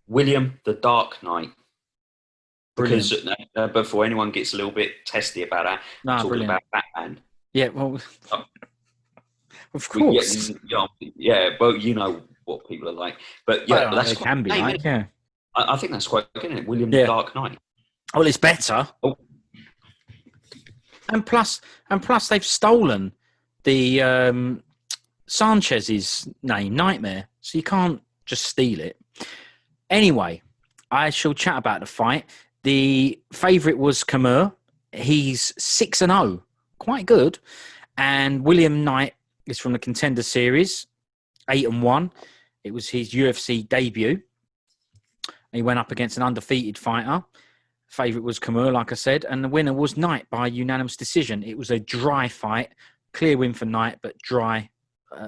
B: William the Dark Knight. Because before anyone gets a little bit testy about that, talking about Batman.
A: Yeah, well, of course.
B: Well, you know what people are like. But yeah,
A: that's quite, can be like, yeah.
B: I think that's quite good, isn't it? William the Dark Knight.
A: Well, it's better. Oh. And plus, they've stolen the Sanchez's name, Nightmare. So you can't just steal it. Anyway, I shall chat about the fight. The favourite was Camur. He's 6-0, quite good. And William Knight is from the Contender Series, 8-1. It was his UFC debut. He went up against an undefeated fighter. Favourite was Camur, like I said, and the winner was Knight by unanimous decision. It was a dry fight, clear win for Knight, but dry.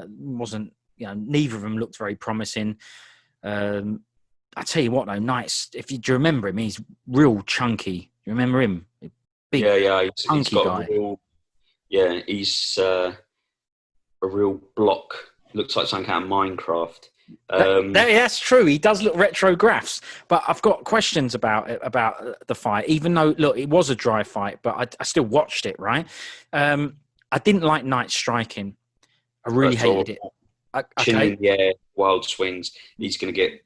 A: Wasn't, neither of them looked very promising. I tell you what, though, Knight's, do you remember him? He's real chunky. You remember him? Big, chunky guy.
B: He's a real block. Looks like something out of Minecraft.
A: That's true. He does look retro graphs. But I've got questions about the fight. Even though, look, it was a dry fight, but I still watched it, right? I didn't like Knight's striking. I really hated it.
B: Chin in the air, wild swings. He's gonna get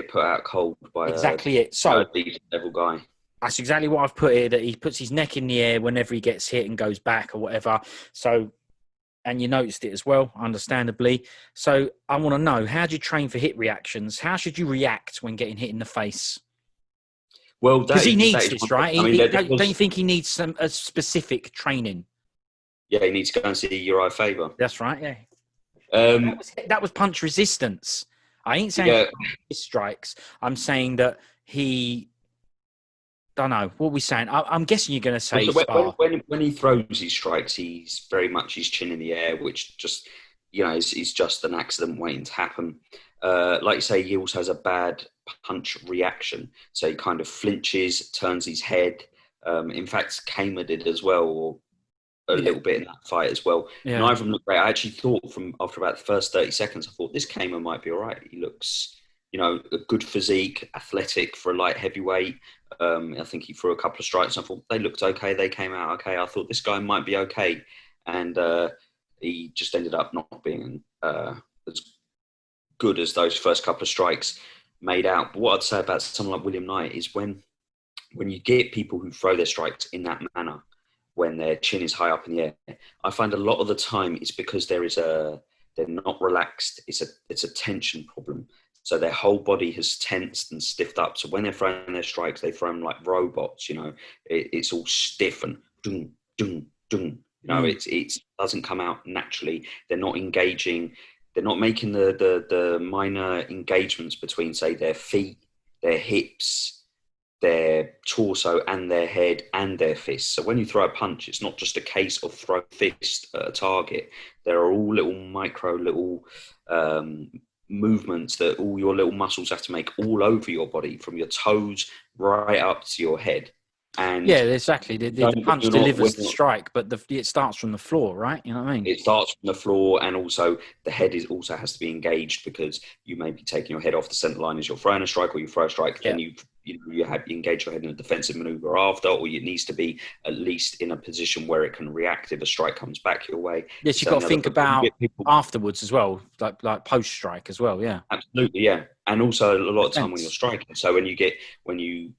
B: put out cold by
A: exactly it. So
B: a decent level guy.
A: That's exactly what I've put here. That he puts his neck in the air whenever he gets hit and goes back or whatever. So, and you noticed it as well, understandably. So I want to know, how do you train for hit reactions? How should you react when getting hit in the face?
B: Well,
A: because he needs this, right? Don't you think he needs a specific training?
B: Yeah, he needs to go and see Uriah Faber.
A: That's right. Yeah. That was punch resistance. I ain't saying his strikes. I'm saying that he. Don't know what we're saying. I'm guessing you're going to say
B: when he throws his strikes, he's very much his chin in the air, which just is just an accident waiting to happen. Like you say, he also has a bad punch reaction, so he kind of flinches, turns his head. In fact, Camur did as well, or a little bit in that fight as well. Yeah. Neither of them looked great. I actually thought after about the first 30 seconds, I thought this Camur might be all right. He looks, a good physique, athletic for a light heavyweight. I think he threw a couple of strikes. I thought they looked okay. They came out okay. I thought this guy might be okay. And he just ended up not being as good as those first couple of strikes made out. But what I'd say about someone like William Knight is when you get people who throw their strikes in that manner, when their chin is high up in the air, I find a lot of the time it's because they're not relaxed. It's a tension problem. So their whole body has tensed and stiffed up. So when they're throwing their strikes, they throw them like robots. It's all stiff and dung, dung, dung. It doesn't come out naturally. They're not engaging. They're not making the minor engagements between, say, their feet, their hips, their torso and their head and their fists. So when you throw a punch, it's not just a case of throw a fist at a target. There are all little movements that all your little muscles have to make all over your body, from your toes right up to your head. And
A: yeah, exactly. The punch delivers the strike, but it starts from the floor, right? You know what I mean?
B: It starts from the floor, and also the head also has to be engaged, because you may be taking your head off the center line as you're throwing a strike, or you throw a strike, then you engage your head in a defensive maneuver after, or it needs to be at least in a position where it can react if a strike comes back your way.
A: Yes, you've got to think about afterwards as well, like post strike as well. Yeah,
B: absolutely, yeah. And also a lot of time when you're striking. So when you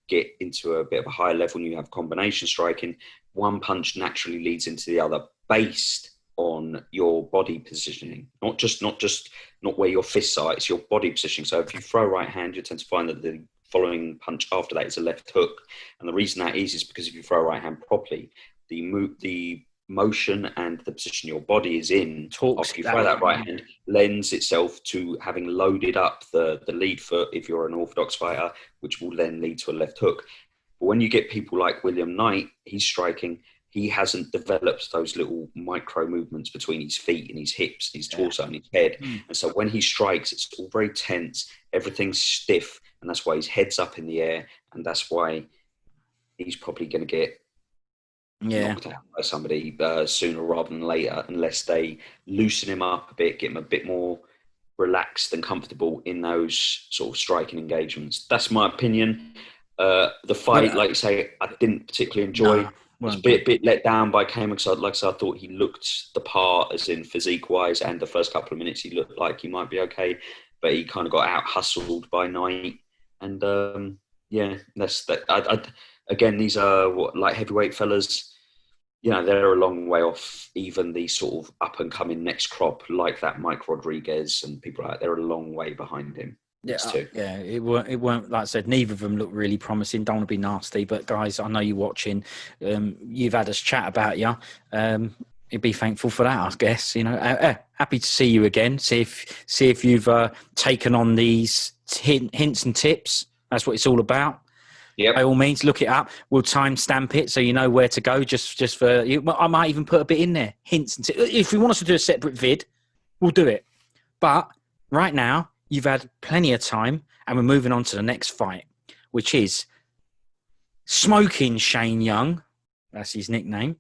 B: get into a bit of a higher level and you have combination striking, one punch naturally leads into the other based on your body positioning, not where your fists are. It's your body positioning. So if you throw right hand, you tend to find that the following punch after that is a left hook. And the reason that is because if you throw right hand properly, the motion and the position your body is in after you throw that right hand lends itself to having loaded up the lead foot if you're an orthodox fighter, which will then lead to a left hook. But when you get people like William Knight, he's striking, he hasn't developed those little micro movements between his feet and his hips, his torso and his head. And so when he strikes, it's all very tense, everything's stiff, and that's why his head's up in the air, and that's why he's probably going to get knocked out by somebody sooner rather than later, unless they loosen him up a bit, get him a bit more relaxed and comfortable in those sort of striking engagements. That's my opinion. The fight, like you say, I didn't particularly enjoy. I was a bit let down by Camur, because like I said, I thought he looked the part, as in physique-wise, and the first couple of minutes he looked like he might be okay, but he kind of got out-hustled by Knight. And that's that. Again, these are like heavyweight fellas. You know, they're a long way off even the sort of up-and-coming next crop, like that Mike Rodriguez and people like that. They're a long way behind him.
A: It weren't, like I said, neither of them look really promising. Don't want to be nasty, but guys, I know you're watching. You've had us chat about you. You'd be thankful for that, I guess. You know, happy to see you again. See if you've taken on these hints and tips. That's what it's all about. Yeah. By all means, look it up. We'll timestamp it so you know where to go. Just for you, I might even put a bit in there, hints and tips. If you want us to do a separate vid, we'll do it. But right now, you've had plenty of time, and we're moving on to the next fight, which is Smoking Shane Young. That's his nickname.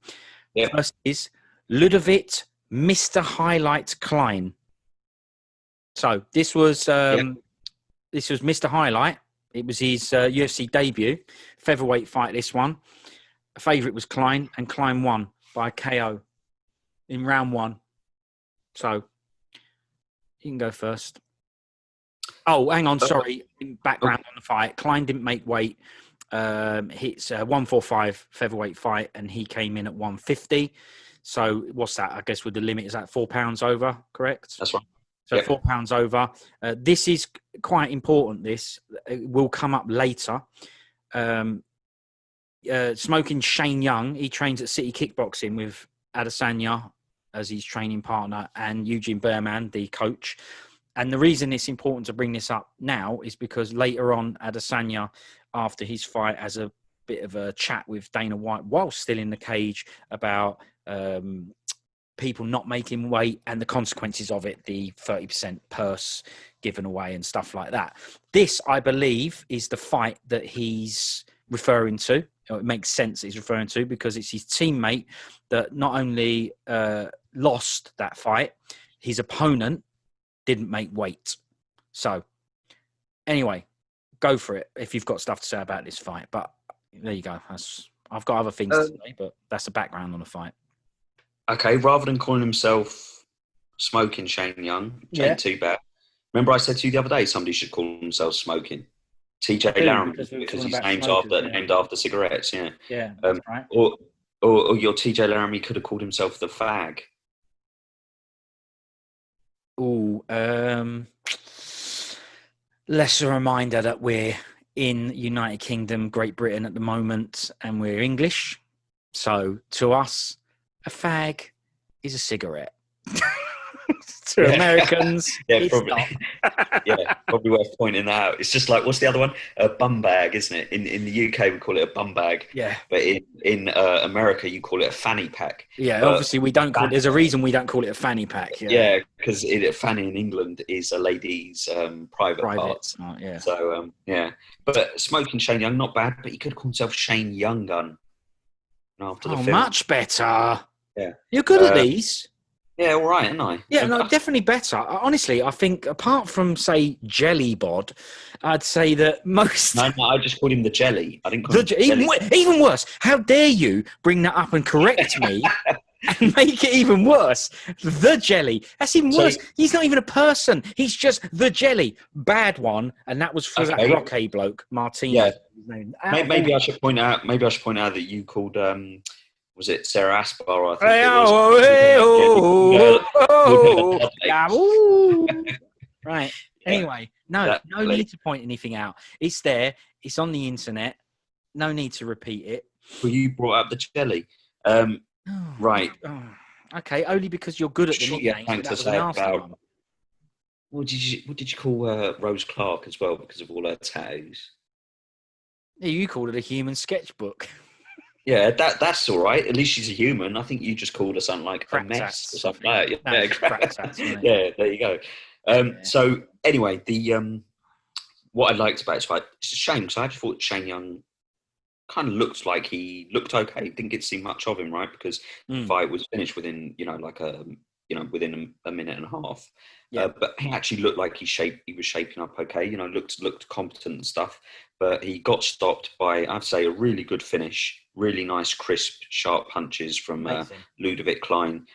A: Yep. First is Ludovit, Mr. Highlight Klein. So this was Mr. Highlight. It was his UFC debut, featherweight fight. This one, a favourite was Klein, and Klein won by KO in round 1. So you can go first. Oh, hang on, sorry. Background on the fight. Klein didn't make weight. It's a 145 featherweight fight, and he came in at 150. So what's that? I guess with the limit, is that 4 pounds over, correct?
B: That's right.
A: So 4 pounds over. This is quite important. This will come up later. Smoking Shane Young, he trains at City Kickboxing with Adesanya as his training partner and Eugene Berman, the coach. And the reason it's important to bring this up now is because later on, Adesanya, after his fight, has a bit of a chat with Dana White while still in the cage about people not making weight and the consequences of it, the 30% purse given away and stuff like that. This, I believe, is the fight that he's referring to. It makes sense he's referring to, because it's his teammate that not only lost that fight, his opponent didn't make weight. So anyway, go for it if you've got stuff to say about this fight. But there you go. I've got other things to say, but that's the background on the fight.
B: Okay, rather than calling himself Smoking Shane Young, Shane too bad. Remember I said to you the other day, somebody should call themselves Smoking. TJ Laramie, because his name's named after cigarettes. Yeah,
A: yeah, that's right.
B: Or your TJ Laramie could have called himself the Fag.
A: Oh, lesser reminder that we're in United Kingdom, Great Britain at the moment, and we're English. So to us, a fag is a cigarette. To Americans,
B: yeah, probably. Yeah, probably worth pointing out. It's just like, what's the other one? A bum bag, isn't it? In the UK, we call it a bum bag.
A: Yeah.
B: But in America, you call it a fanny pack.
A: Yeah,
B: but
A: obviously we don't call it. There's a reason we don't call it a fanny pack.
B: Yeah, because a fanny in England is a lady's private part.
A: Yeah.
B: So, yeah. But smoking Shane Young, not bad, but he could call himself Shane Young Gun after the film.
A: Much better.
B: Yeah.
A: You're good at these.
B: Yeah, all right, aren't I?
A: Yeah, no, definitely better. Honestly, I think apart from, say, Jelly Bod, I'd say that most...
B: No, I just called him the Jelly. I didn't call him Jelly.
A: Even worse, how dare you bring that up and correct me and make it even worse? The Jelly. That's even worse. He's not even a person. He's just the Jelly. Bad one, and that was for that Roque bloke, Martinez.
B: Yeah. Maybe I should point out that you called... was it Sarah Aspar? I
A: think Right. Anyway, no need to point anything out. It's there. It's on the internet. No need to repeat it.
B: Well, you brought up the Jelly. Right.
A: Okay, only because you're good at the nicknames.
B: What did you call Rose Clark as well because of all her tattoos?
A: Yeah, you called it a human sketchbook.
B: Yeah, that's all right. At least she's a human. I think you just called her something like a mess or something like that. Yeah, there you go. So anyway, what I liked about it, it's a shame because I just thought Shane Young kind of looked like he looked okay. Didn't get to see much of him, right? Because the fight was finished within, within a minute and a half.
A: Yeah.
B: But he actually looked like he was shaping up okay. Looked competent and stuff. But he got stopped by, I'd say, a really good finish. Really nice, crisp, sharp punches from Ludovit Klein.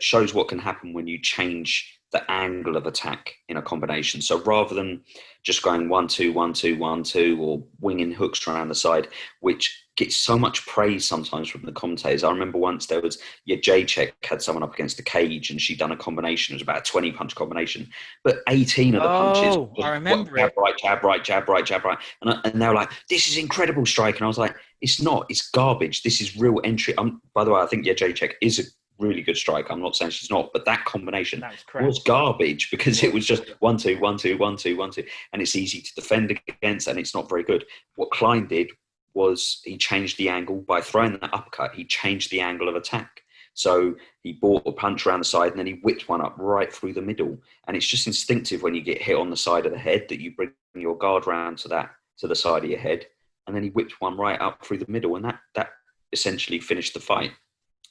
B: Shows what can happen when you change the angle of attack in a combination. So rather than just going 1-2, 1-2, 1-2, or winging hooks around the side, which gets so much praise sometimes from the commentators. I remember once there was, Jacek had someone up against the cage and she'd done a combination. It was about a 20-punch combination. But 18 of the punches,
A: I remember it.
B: Jab right. And they were like, this is incredible strike. And I was like, it's not. It's garbage. This is real entry. By the way, I think Jacek is a really good striker. I'm not saying she's not, but that combination was garbage because it was just 1-2, 1-2, 1-2, 1-2, and it's easy to defend against, and it's not very good. What Klein did was he changed the angle by throwing that uppercut. He changed the angle of attack. So he brought a punch around the side and then he whipped one up right through the middle. And it's just instinctive when you get hit on the side of the head that you bring your guard round to the side of your head. And then he whipped one right up through the middle, and that essentially finished the fight.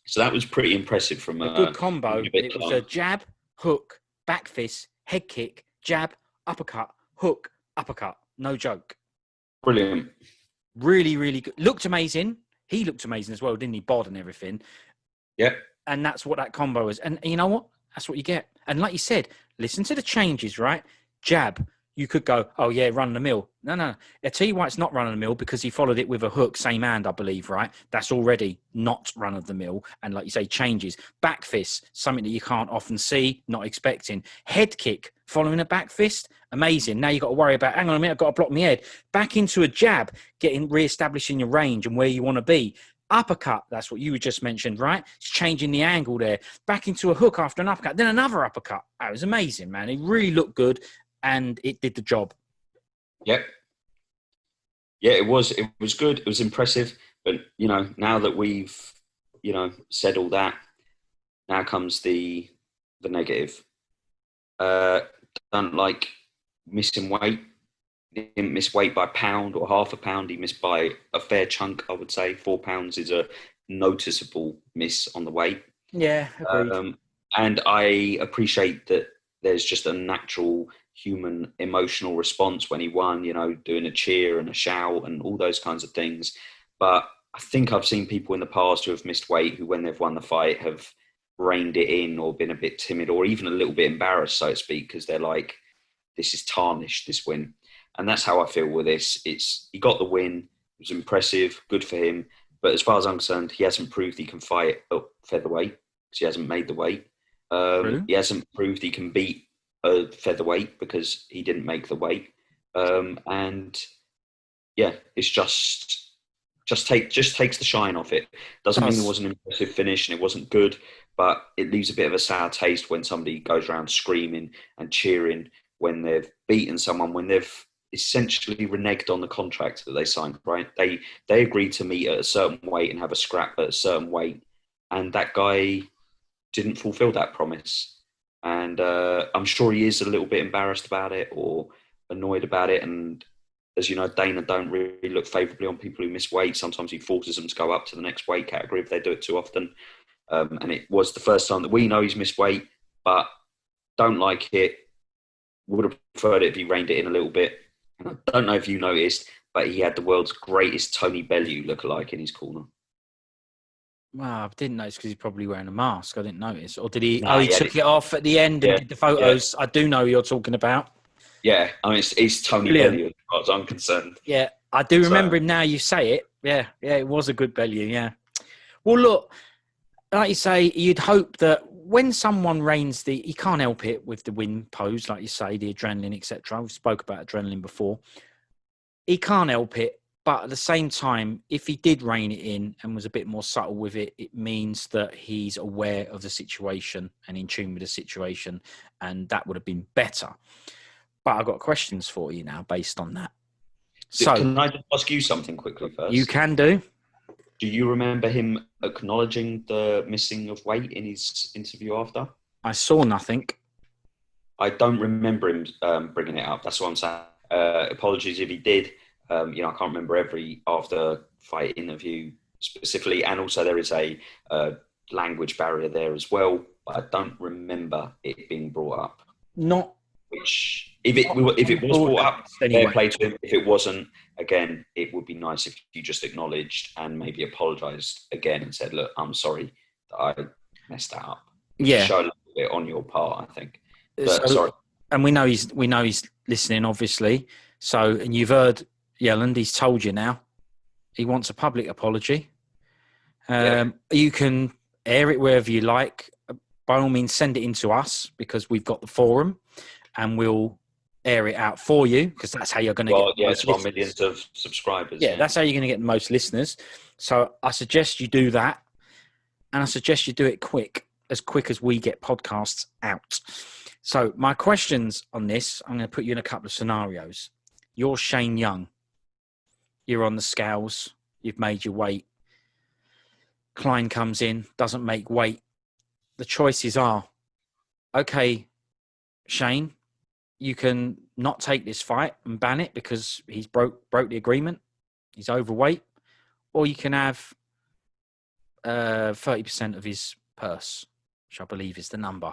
B: So that was pretty impressive from
A: a good combo. It was a jab, hook, back fist, head kick, jab, uppercut, hook, uppercut. No joke.
B: Brilliant.
A: Really, really good. Looked amazing. He looked amazing as well, didn't he? Bod and everything.
B: Yeah.
A: And that's what that combo is. And you know what? That's what you get. And like you said, listen to the changes, right? Jab. You could go, oh, yeah, run the mill. No. I tell you why it's not run of the mill, because he followed it with a hook, same hand, I believe, right? That's already not run of the mill. And like you say, changes. Back fist, something that you can't often see, not expecting. Head kick, following a back fist, amazing. Now you've got to worry about, hang on a minute, I've got to block my head. Back into a jab, re-establishing your range and where you want to be. Uppercut, that's what you just mentioned, right? It's changing the angle there. Back into a hook after an uppercut, then another uppercut. That was amazing, man. It really looked good. And it did the job.
B: Yep. Yeah, it was good. It was impressive. But, now that we've, said all that, now comes the negative. Don't like missing weight. He didn't miss weight by a pound or half a pound. He missed by a fair chunk, I would say. 4 pounds is a noticeable miss on the weight.
A: Yeah, agreed.
B: And I appreciate that there's just a natural human emotional response when he won, doing a cheer and a shout and all those kinds of things. But I think I've seen people in the past who have missed weight who, when they've won the fight, have reined it in or been a bit timid or even a little bit embarrassed, so to speak, because they're like, this is tarnished, this win. And that's how I feel with this. He got the win. It was impressive, good for him. But as far as I'm concerned, he hasn't proved he can fight up featherweight because he hasn't made the weight. He hasn't proved he can beat a featherweight because he didn't make the weight. And yeah, it's just just takes the shine off it. Doesn't mean it wasn't an impressive finish and it wasn't good, but it leaves a bit of a sour taste when somebody goes around screaming and cheering when they've beaten someone, when they've essentially reneged on the contract that they signed, right? They agreed to meet at a certain weight and have a scrap at a certain weight, and that guy didn't fulfill that promise. And I'm sure he is a little bit embarrassed about it or annoyed about it. And as you know, Dana don't really look favourably on people who miss weight. Sometimes he forces them to go up to the next weight category if they do it too often. And it was the first time that we know he's missed weight, but don't like it. Would have preferred it if he reined it in a little bit. And I don't know if you noticed, but he had the world's greatest Tony Bellew lookalike in his corner.
A: Well, I didn't notice because he's probably wearing a mask. I didn't notice. Or did he? He took it off at the end and did the photos. Yeah. I do know who you're talking about.
B: Yeah, I mean, it's Tony Bellew as far as I'm concerned.
A: Yeah, I do remember him now you say it. Yeah, it was a good Bellew, yeah. Well, look, like you say, you'd hope that when someone reigns he can't help it with the win pose, like you say, the adrenaline, etc. We spoke about adrenaline before. He can't help it, but at the same time, if he did rein it in and was a bit more subtle with it, it means that he's aware of the situation and in tune with the situation, and that would have been better. But I've got questions for you now based on that. So,
B: can I just ask you something quickly first?
A: You can do.
B: Do you remember him acknowledging the missing of weight in his interview after?
A: I saw nothing.
B: I don't remember him bringing it up. That's what I'm saying. Apologies if he did. I can't remember every after-fight interview specifically. And also there is a language barrier there as well. But I don't remember it being brought up. Which, if it was brought up, fair play to him. If it wasn't, again, it would be nice if you just acknowledged and maybe apologised again and said, "Look, I'm sorry that I messed that up."
A: Yeah,
B: show a little bit on your part, I think. Sorry,
A: and we know he's listening, obviously. So, and you've heard Yelland. He's told you now. He wants a public apology. You can air it wherever you like. By all means, send it in to us because we've got the forum. And we'll air it out for you because that's how you're going to get.
B: It's 1 million of subscribers.
A: Yeah, that's how you're going to get the most listeners. So I suggest you do that, and I suggest you do it quick as we get podcasts out. So my questions on this, I'm going to put you in a couple of scenarios. You're Shane Young. You're on the scales. You've made your weight. Klein comes in, doesn't make weight. The choices are, okay, Shane, you can not take this fight and ban it because he's broke the agreement. He's overweight. Or you can have 30% of his purse, which I believe is the number,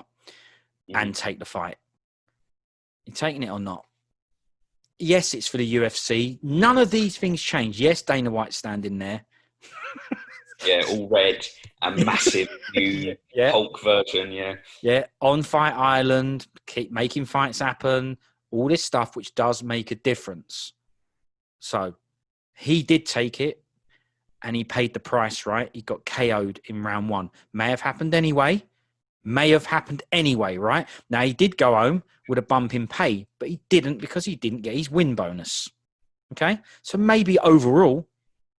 A: and take the fight. You taking it or not? Yes, it's for the UFC. None of these things change. Yes, Dana White's standing there.
B: Yeah, all red and massive new Hulk version,
A: Yeah, on Fight Island, keep making fights happen, all this stuff which does make a difference. So he did take it and he paid the price, right? He got KO'd in round 1. May have happened anyway, right? Now, he did go home with a bump in pay, but he didn't because he didn't get his win bonus. Okay? So maybe overall,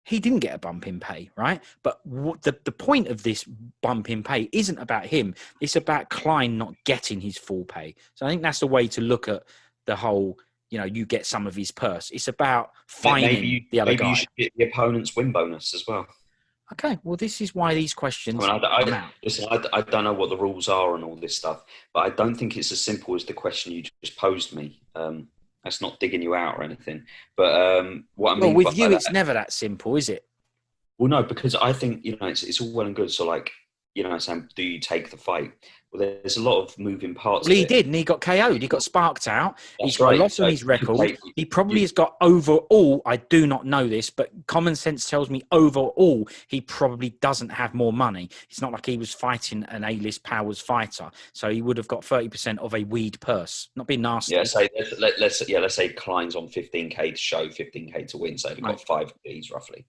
A: he didn't get a bump in pay, right? But the point of this bump in pay isn't about him. It's about Klein not getting his full pay. So I think that's the way to look at the whole, you get some of his purse. It's about finding the other guy.
B: Maybe you should get the opponent's win bonus as well.
A: Okay, well, this is why these questions
B: Listen, I don't know what the rules are and all this stuff, but I don't think it's as simple as the question you just posed me. That's not digging you out or anything. But what I mean...
A: Well, with you, it's never that simple, is it?
B: Well, no, because I think, it's all well and good. So, like, saying, do you take the fight? Well, there's a lot of moving parts.
A: Well, he did, and he got KO'd. He got sparked out. He's got a lot on his record. He probably has got overall, I do not know this, but common sense tells me overall, he probably doesn't have more money. It's not like he was fighting an A-list powers fighter. So he would have got 30% of a weed purse. Not being nasty.
B: Yeah, let's say Klein's on 15K to show, 15K to win. So they've got 5 Gs roughly.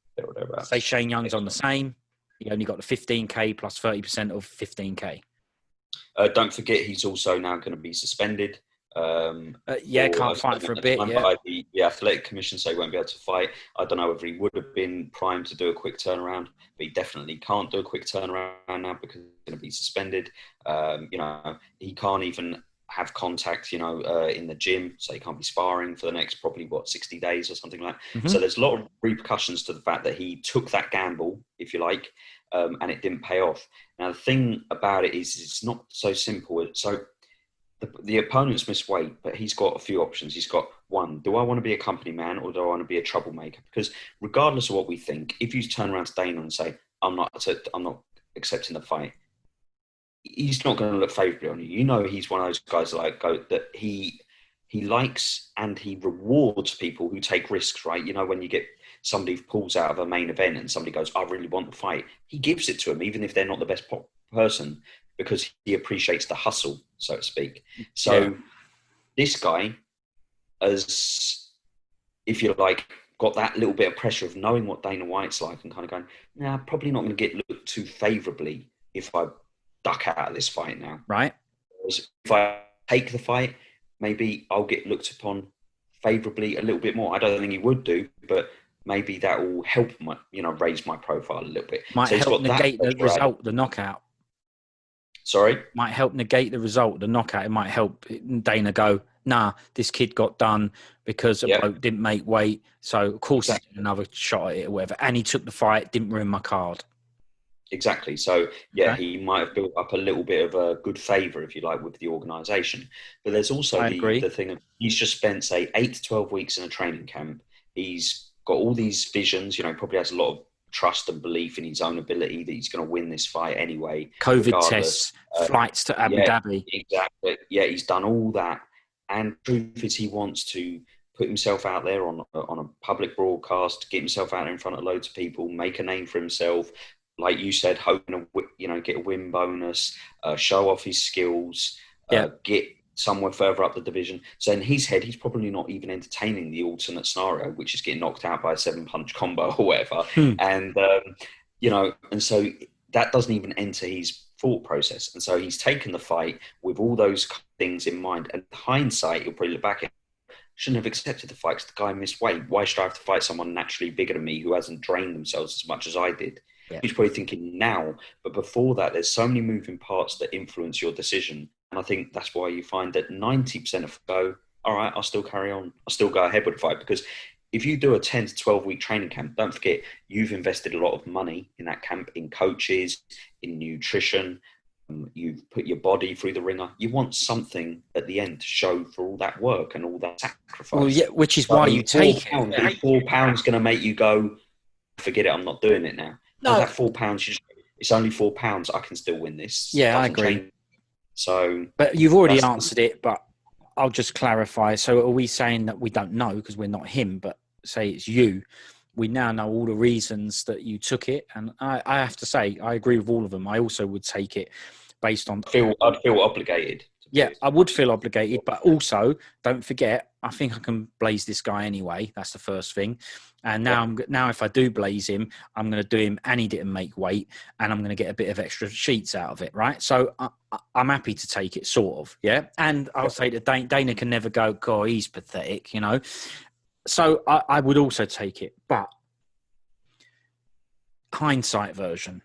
A: Say Shane Young's on the same. He only got the 15K plus 30% of 15K.
B: Don't forget, he's also now going to be suspended
A: Can't fight for a bit.
B: By the Athletic Commission, so he won't be able to fight. I don't know whether he would have been primed to do a quick turnaround, but he definitely can't do a quick turnaround now because he's going to be suspended. He can't even have contact, in the gym, so he can't be sparring for the next probably 60 days or something like that. Mm-hmm. So there's a lot of repercussions to the fact that he took that gamble, if you like, and it didn't pay off. Now the thing about it is it's not so simple. So the opponent's missed weight, but he's got a few options. He's got one: do I want to be a company man or do I want to be a troublemaker? Because regardless of what we think, if you turn around to Dana and say, I'm not accepting the fight, he's not going to look favourably on you. He's one of those guys that he likes and he rewards people who take risks, right? When you get somebody who pulls out of a main event and somebody goes, I really want the fight, he gives it to them, even if they're not the best person, because he appreciates the hustle, so to speak. So this guy has, if you like, got that little bit of pressure of knowing what Dana White's like and kind of going, nah, probably not going to get looked too favourably if I duck out of this fight now.
A: Right.
B: If I take the fight, maybe I'll get looked upon favourably a little bit more. I don't think he would do, but maybe that will help raise my profile a little bit.
A: Might help negate the result, the knockout.
B: Sorry?
A: Might help negate the result, the knockout. It might help Dana go, nah, this kid got done because a bloke didn't make weight. So, of course, he's another shot at it or whatever. And he took the fight, didn't ruin my card.
B: Exactly. So, he might have built up a little bit of a good favour, if you like, with the organisation. But there's also the thing of he's just spent, say, 8 to 12 weeks in a training camp. He's got all these visions, probably has a lot of trust and belief in his own ability that he's going to win this fight anyway.
A: COVID tests, flights to Abu Dhabi.
B: Exactly. Yeah, he's done all that. And the truth is he wants to put himself out there on a public broadcast, get himself out there in front of loads of people, make a name for himself. Like you said, hoping to get a win bonus, show off his skills, get somewhere further up the division. So in his head, he's probably not even entertaining the alternate scenario, which is getting knocked out by a 7-punch combo or whatever. And, and so that doesn't even enter his thought process. And so he's taken the fight with all those things in mind. And hindsight, he'll probably look back at, shouldn't have accepted the fight because the guy missed weight. Why should I have to fight someone naturally bigger than me who hasn't drained themselves as much as I did? Yeah. He's probably thinking now, but before that, there's so many moving parts that influence your decision. And I think that's why you find that 90% of go, all right, I'll still carry on. I'll still go ahead with the fight. Because if you do a 10 to 12 week training camp, don't forget, you've invested a lot of money in that camp, in coaches, in nutrition. You've put your body through the ringer. You want something at the end to show for all that work and all that sacrifice.
A: Well, yeah, which is why you take it.
B: £4 going to make you go, forget it, I'm not doing it now. No, that £4, it's only £4. I can still win this.
A: Yeah, I agree.
B: Change. So,
A: but you've already answered it. But I'll just clarify. So, are we saying that we don't know because we're not him? But say it's you. We now know all the reasons that you took it, and I have to say I agree with all of them. I also would take it based on.
B: I'd feel obligated.
A: Yeah, I would feel obligated, but also don't forget, I think I can blaze this guy anyway. That's the first thing. And now if I do blaze him, I'm going to do him and he didn't make weight and I'm going to get a bit of extra sheets out of it, right? So I'm happy to take it, sort of, yeah? And I'll say that Dana can never go, God, he's pathetic, So I would also take it, but hindsight version.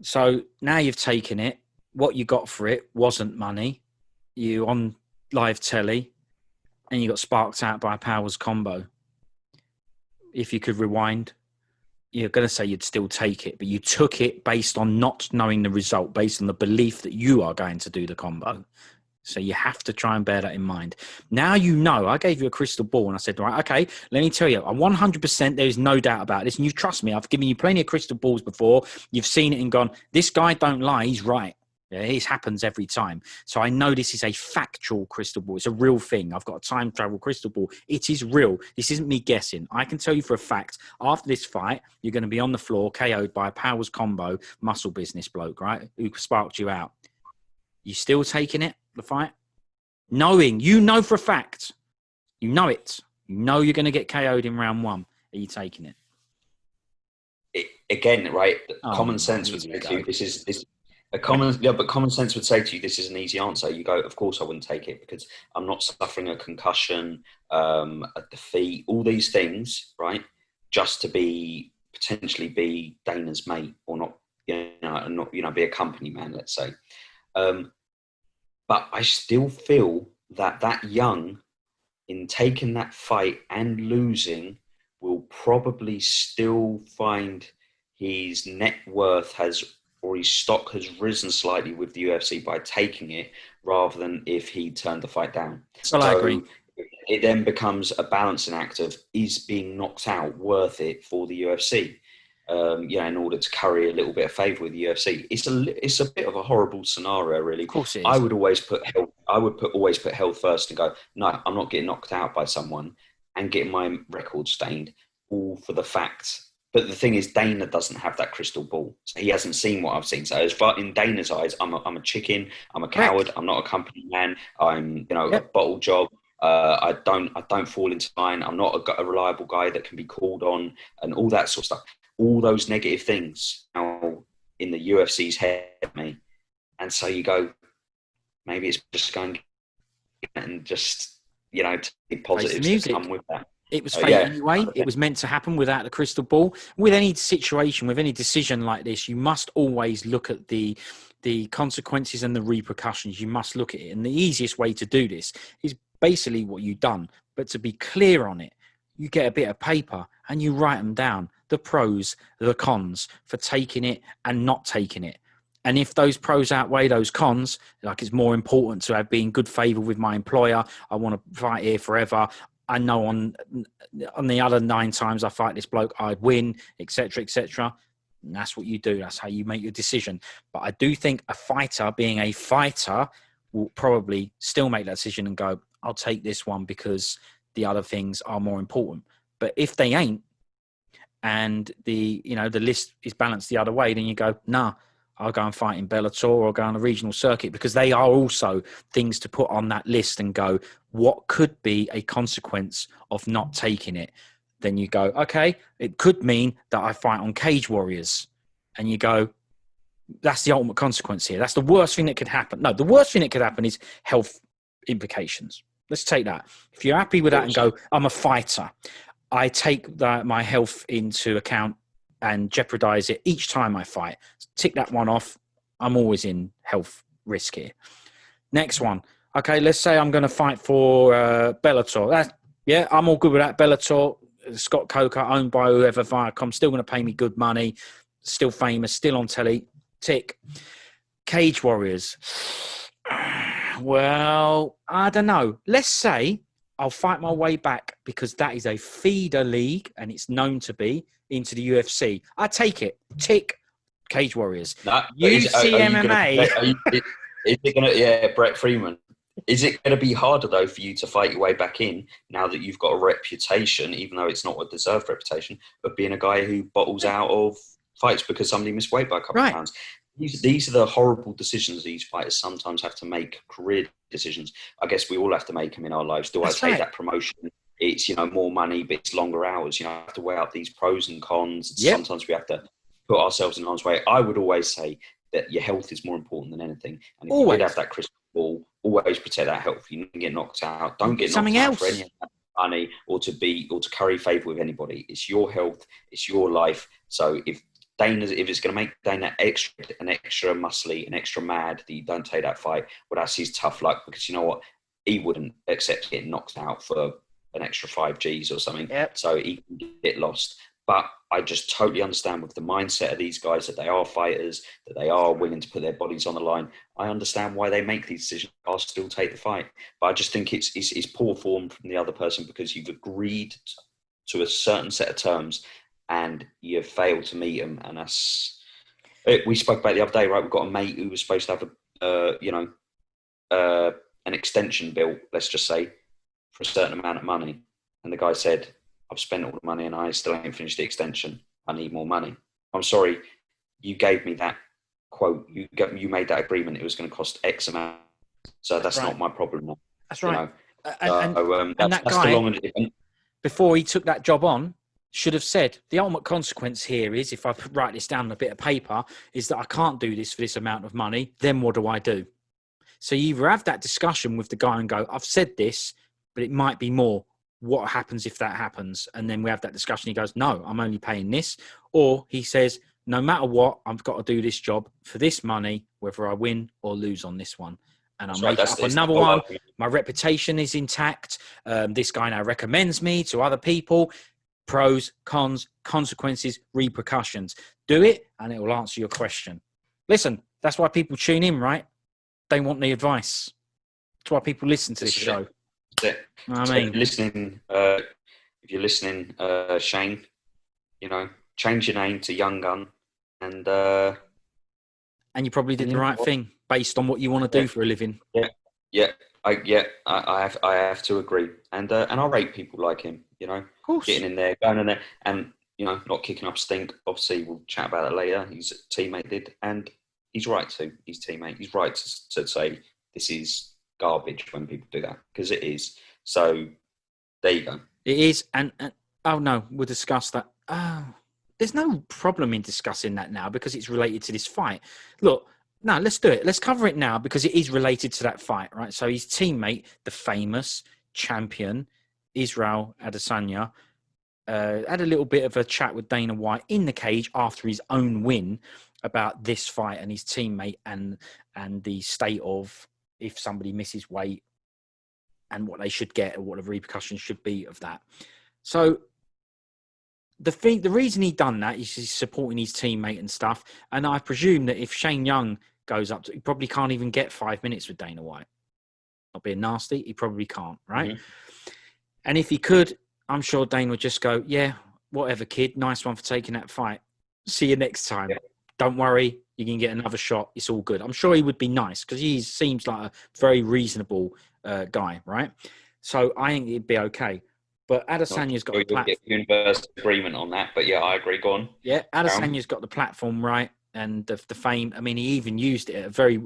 A: So now you've taken it. What you got for it wasn't money. You on live telly and you got sparked out by a powers combo. If you could rewind, you're going to say you'd still take it, but you took it based on not knowing the result, based on the belief that you are going to do the combo. So you have to try and bear that in mind. Now I gave you a crystal ball and I said, right, okay, let me tell you, I'm 100%, there is no doubt about this. And you trust me, I've given you plenty of crystal balls before. You've seen it and gone, this guy don't lie, he's right. Yeah, it happens every time. So I know this is a factual crystal ball. It's a real thing. I've got a time travel crystal ball. It is real. This isn't me guessing. I can tell you for a fact, after this fight, you're going to be on the floor, KO'd by a powers combo, muscle business bloke, right? Who sparked you out. You still taking it, the fight? Knowing, for a fact, you know it. You know you're going to get KO'd in round 1. Are you taking it?
B: Again, right? Common sense would say to you, this But common sense would say to you, this is an easy answer. You go, of course I wouldn't take it because I'm not suffering a concussion, a defeat, all these things, right? Just to potentially be Dana's mate or not, and not, be a company man, let's say. But I still feel that Young, in taking that fight and losing, will probably still find his net worth or his stock has risen slightly with the UFC by taking it, rather than if he turned the fight down.
A: Well, I agree.
B: It then becomes a balancing act of, is being knocked out worth it for the UFC? In order to curry a little bit of favour with the UFC. It's a bit of a horrible scenario, really.
A: Of course it is.
B: I would always put health first and go, no, I'm not getting knocked out by someone and getting my record stained, all for the fact. But the thing is, Dana doesn't have that crystal ball. So he hasn't seen what I've seen. So as far in Dana's eyes, I'm a chicken, I'm a coward, I'm not a company man, I'm a bottle job. I don't fall into line. I'm not a reliable guy that can be called on and all that sort of stuff. All those negative things now in the UFC's head, me. And so you go, maybe it's just going and just, to be positives that come with that.
A: It was fate anyway. It was meant to happen without the crystal ball. With any situation, with any decision like this, you must always look at the consequences and the repercussions. You must look at it. And the easiest way to do this is basically what you've done. But to be clear on it, you get a bit of paper and you write them down. The pros, the cons for taking it and not taking it. And if those pros outweigh those cons, like it's more important to have been in good favour with my employer, I want to fight here forever. I know on the other 9 times I fight this bloke, I'd win, etc., etc. And that's what you do. That's how you make your decision. But I do think a fighter, being a fighter, will probably still make that decision and go, I'll take this one because the other things are more important. But if they ain't, and the list is balanced the other way, then you go, nah, I'll go and fight in Bellator or go on a regional circuit, because they are also things to put on that list and go, what could be a consequence of not taking it? Then you go, okay, it could mean that I fight on Cage Warriors. And you go, that's the ultimate consequence here. That's the worst thing that could happen. No, the worst thing that could happen is health implications. Let's take that. If you're happy with that and go, I'm a fighter, I take my health into account and jeopardize it each time I fight. Tick that one off. I'm always in health risk here. Next one. Okay, let's say I'm going to fight for Bellator. I'm all good with that. Bellator, Scott Coker, owned by whoever, Viacom, still going to pay me good money. Still famous, still on telly. Tick. Cage Warriors. Well, I don't know. Let's say I'll fight my way back because that is a feeder league and it's known to be into the UFC. I take it. Tick. Cage Warriors.
B: No,
A: UFC MMA.
B: Is it going to, Brett Freeman. Is it going to be harder, though, for you to fight your way back in now that you've got a reputation, even though it's not a deserved reputation, of being a guy who bottles out of fights because somebody missed weight by a couple of pounds? These are the horrible decisions these fighters sometimes have to make, career decisions. I guess we all have to make them in our lives. Do I take that promotion? It's, more money, but it's longer hours. I have to weigh up these pros and cons. Yep. Sometimes we have to put ourselves in harm's way. I would always say that your health is more important than anything. And if you did have that crystal ball, always protect that health. You don't get knocked out. Don't get knocked out for any of that money or to curry favour with anybody. It's your health. It's your life. So if it's going to make Dana an extra muscly, an extra mad that you don't take that fight, well, that's his tough luck, because you know what? He wouldn't accept getting knocked out for an extra 5 Gs or something. Yep. So he can get lost. But I just totally understand with the mindset of these guys that they are fighters, that they are willing to put their bodies on the line. I understand why they make these decisions. I'll still take the fight. But I just think it's poor form from the other person, because you've agreed to a certain set of terms and you've failed to meet them. And we spoke about the other day, right? We've got a mate who was supposed to have an extension bill, let's just say, for a certain amount of money. And the guy said, I've spent all the money and I still ain't finished the extension. I need more money. I'm sorry, you gave me that quote. You made that agreement. It was going to cost X amount. So that's not my problem now.
A: That's right. And that guy, before he took that job on, should have said, the ultimate consequence here is, if I write this down on a bit of paper, is that I can't do this for this amount of money. Then what do I do? So you either have that discussion with the guy and go, I've said this, but it might be more. What happens if that happens? And then we have that discussion. He goes, no, I'm only paying this. Or he says, no matter what, I've got to do this job for this money, whether I win or lose on this one. And I'll make up another one. My reputation is intact. This guy now recommends me to other people. Pros, cons, consequences, repercussions. Do it, and it will answer your question. Listen, that's why people tune in, right? They want the advice. That's why people listen to this show.
B: That's it.
A: I mean,
B: if you're listening, Shane, change your name to Young Gun, and
A: you probably did the right thing based on what you want to do for a living.
B: I have to agree, and I rate people like him.
A: Of course,
B: getting in there, going in there, and not kicking up stink. Obviously, we'll chat about that later. His teammate did, and he's right to his teammate. He's right to say this is garbage when people do that, because it is. So there you go.
A: It is, and oh no, we'll discuss that. Oh, there's no problem in discussing that now because it's related to this fight. Look, no, let's do it. Let's cover it now because it is related to that fight, right? So his teammate, the famous champion, Israel Adesanya, had a little bit of a chat with Dana White in the cage after his own win about this fight and his teammate and the state of if somebody misses weight and what they should get or what the repercussions should be of that. So the reason he done that is he's supporting his teammate and stuff. And I presume that if Shane Young goes up, he probably can't even get 5 minutes with Dana White. Not being nasty, he probably can't, right? Mm-hmm. And if he could, I'm sure Dana would just go, yeah, whatever, kid. Nice one for taking that fight. See you next time. Yeah. Don't worry. You can get another shot. It's all good. I'm sure he would be nice because he seems like a very reasonable guy, right? So I think it'd be okay. But Adesanya's got the platform.
B: Universal agreement on that, but yeah, I agree. Go on.
A: Yeah, Adesanya's got the platform, right? And the fame. I mean, he even used it at a very,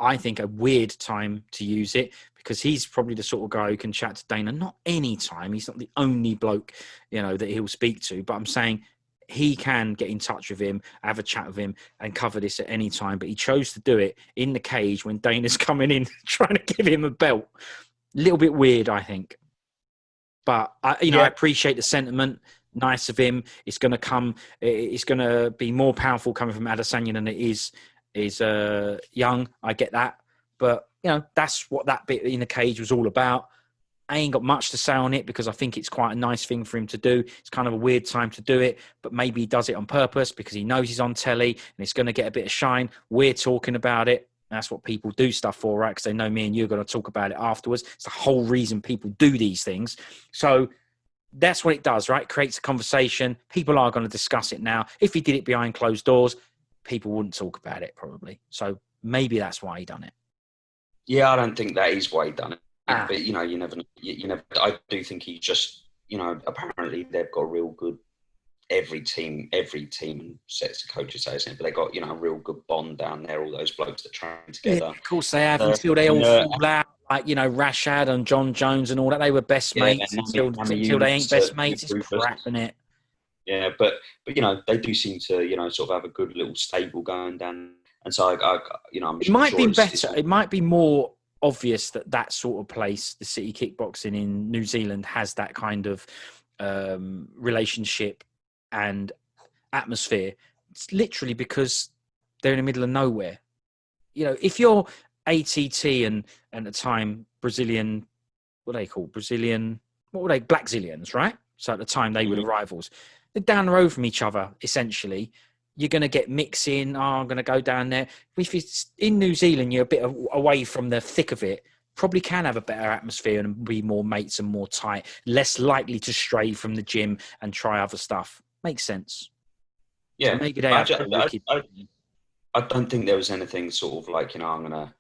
A: I think, a weird time to use it because he's probably the sort of guy who can chat to Dana. Not any time. He's not the only bloke, that he'll speak to. But I'm saying he can get in touch with him, have a chat with him, and cover this at any time. But he chose to do it in the cage when Dana's coming in trying to give him a belt. A little bit weird, I think. But I appreciate the sentiment. Nice of him. It's going to be more powerful coming from Adesanya than it is Young. I get that. But, that's what that bit in the cage was all about. I ain't got much to say on it because I think it's quite a nice thing for him to do. It's kind of a weird time to do it, but maybe he does it on purpose because he knows he's on telly and it's going to get a bit of shine. We're talking about it. That's what people do stuff for, right? Because they know me and you are going to talk about it afterwards. It's the whole reason people do these things. So that's what it does, right? It creates a conversation. People are going to discuss it now. If he did it behind closed doors, people wouldn't talk about it probably. So maybe that's why he done it.
B: Yeah, I don't think that is why he done it. But, you never know. You never. I do think he just, apparently they've got a real good, every team sets of coaches say it, but they got, a real good bond down there, all those blokes that train together.
A: Yeah, of course they have, until they all fall out, like, Rashad and John Jones and all that. They were best mates until they ain't best mates. It's crap, isn't it?
B: Yeah, but they do seem to, sort of have a good little stable going down. And so, I'm
A: it might be better. It might be more obvious that sort of place, the City Kickboxing in New Zealand, has that kind of relationship and atmosphere. It's literally because they're in the middle of nowhere. If you're ATT and at the time Brazilian, what are they called? Blackzilians, right? So at the time they were the rivals. They're down the road from each other, essentially. You're going to get mixing. I'm going to go down there. If it's in New Zealand, you're a bit away from the thick of it. Probably can have a better atmosphere and be more mates and more tight. Less likely to stray from the gym and try other stuff. Makes sense.
B: Yeah,
A: so maybe they
B: I don't think there was anything sort of like, I'm gonna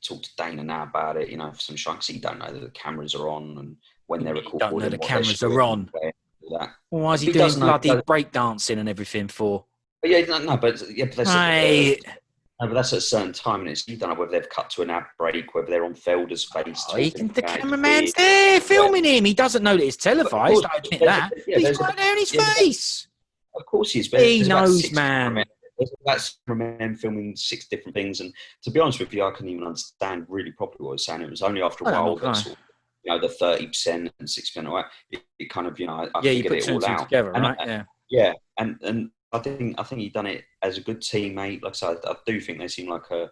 B: talk to Dana now about it. For some shanks, you don't know that the cameras are on and when they're recording.
A: Don't know the cameras are on. Well, why is he doing bloody breakdancing and everything for?
B: But yeah, no, but yeah, but No, but that's at a certain time, and you don't know whether they've cut to an ad break, whether they're on Felder's face.
A: The cameraman's there filming him. He doesn't know that it's televised. I admit that. But he's right there in his face.
B: Of course he is.
A: He knows, man.
B: That's men filming 6 different things, and to be honest with you, I couldn't even understand really properly what he was saying. It was only after a while that sort of, the 30% and 6%, it kind of, I figured it all out.
A: Together, right?
B: Yeah, and I think he done it as a good teammate. Like I said, I do think they seem like a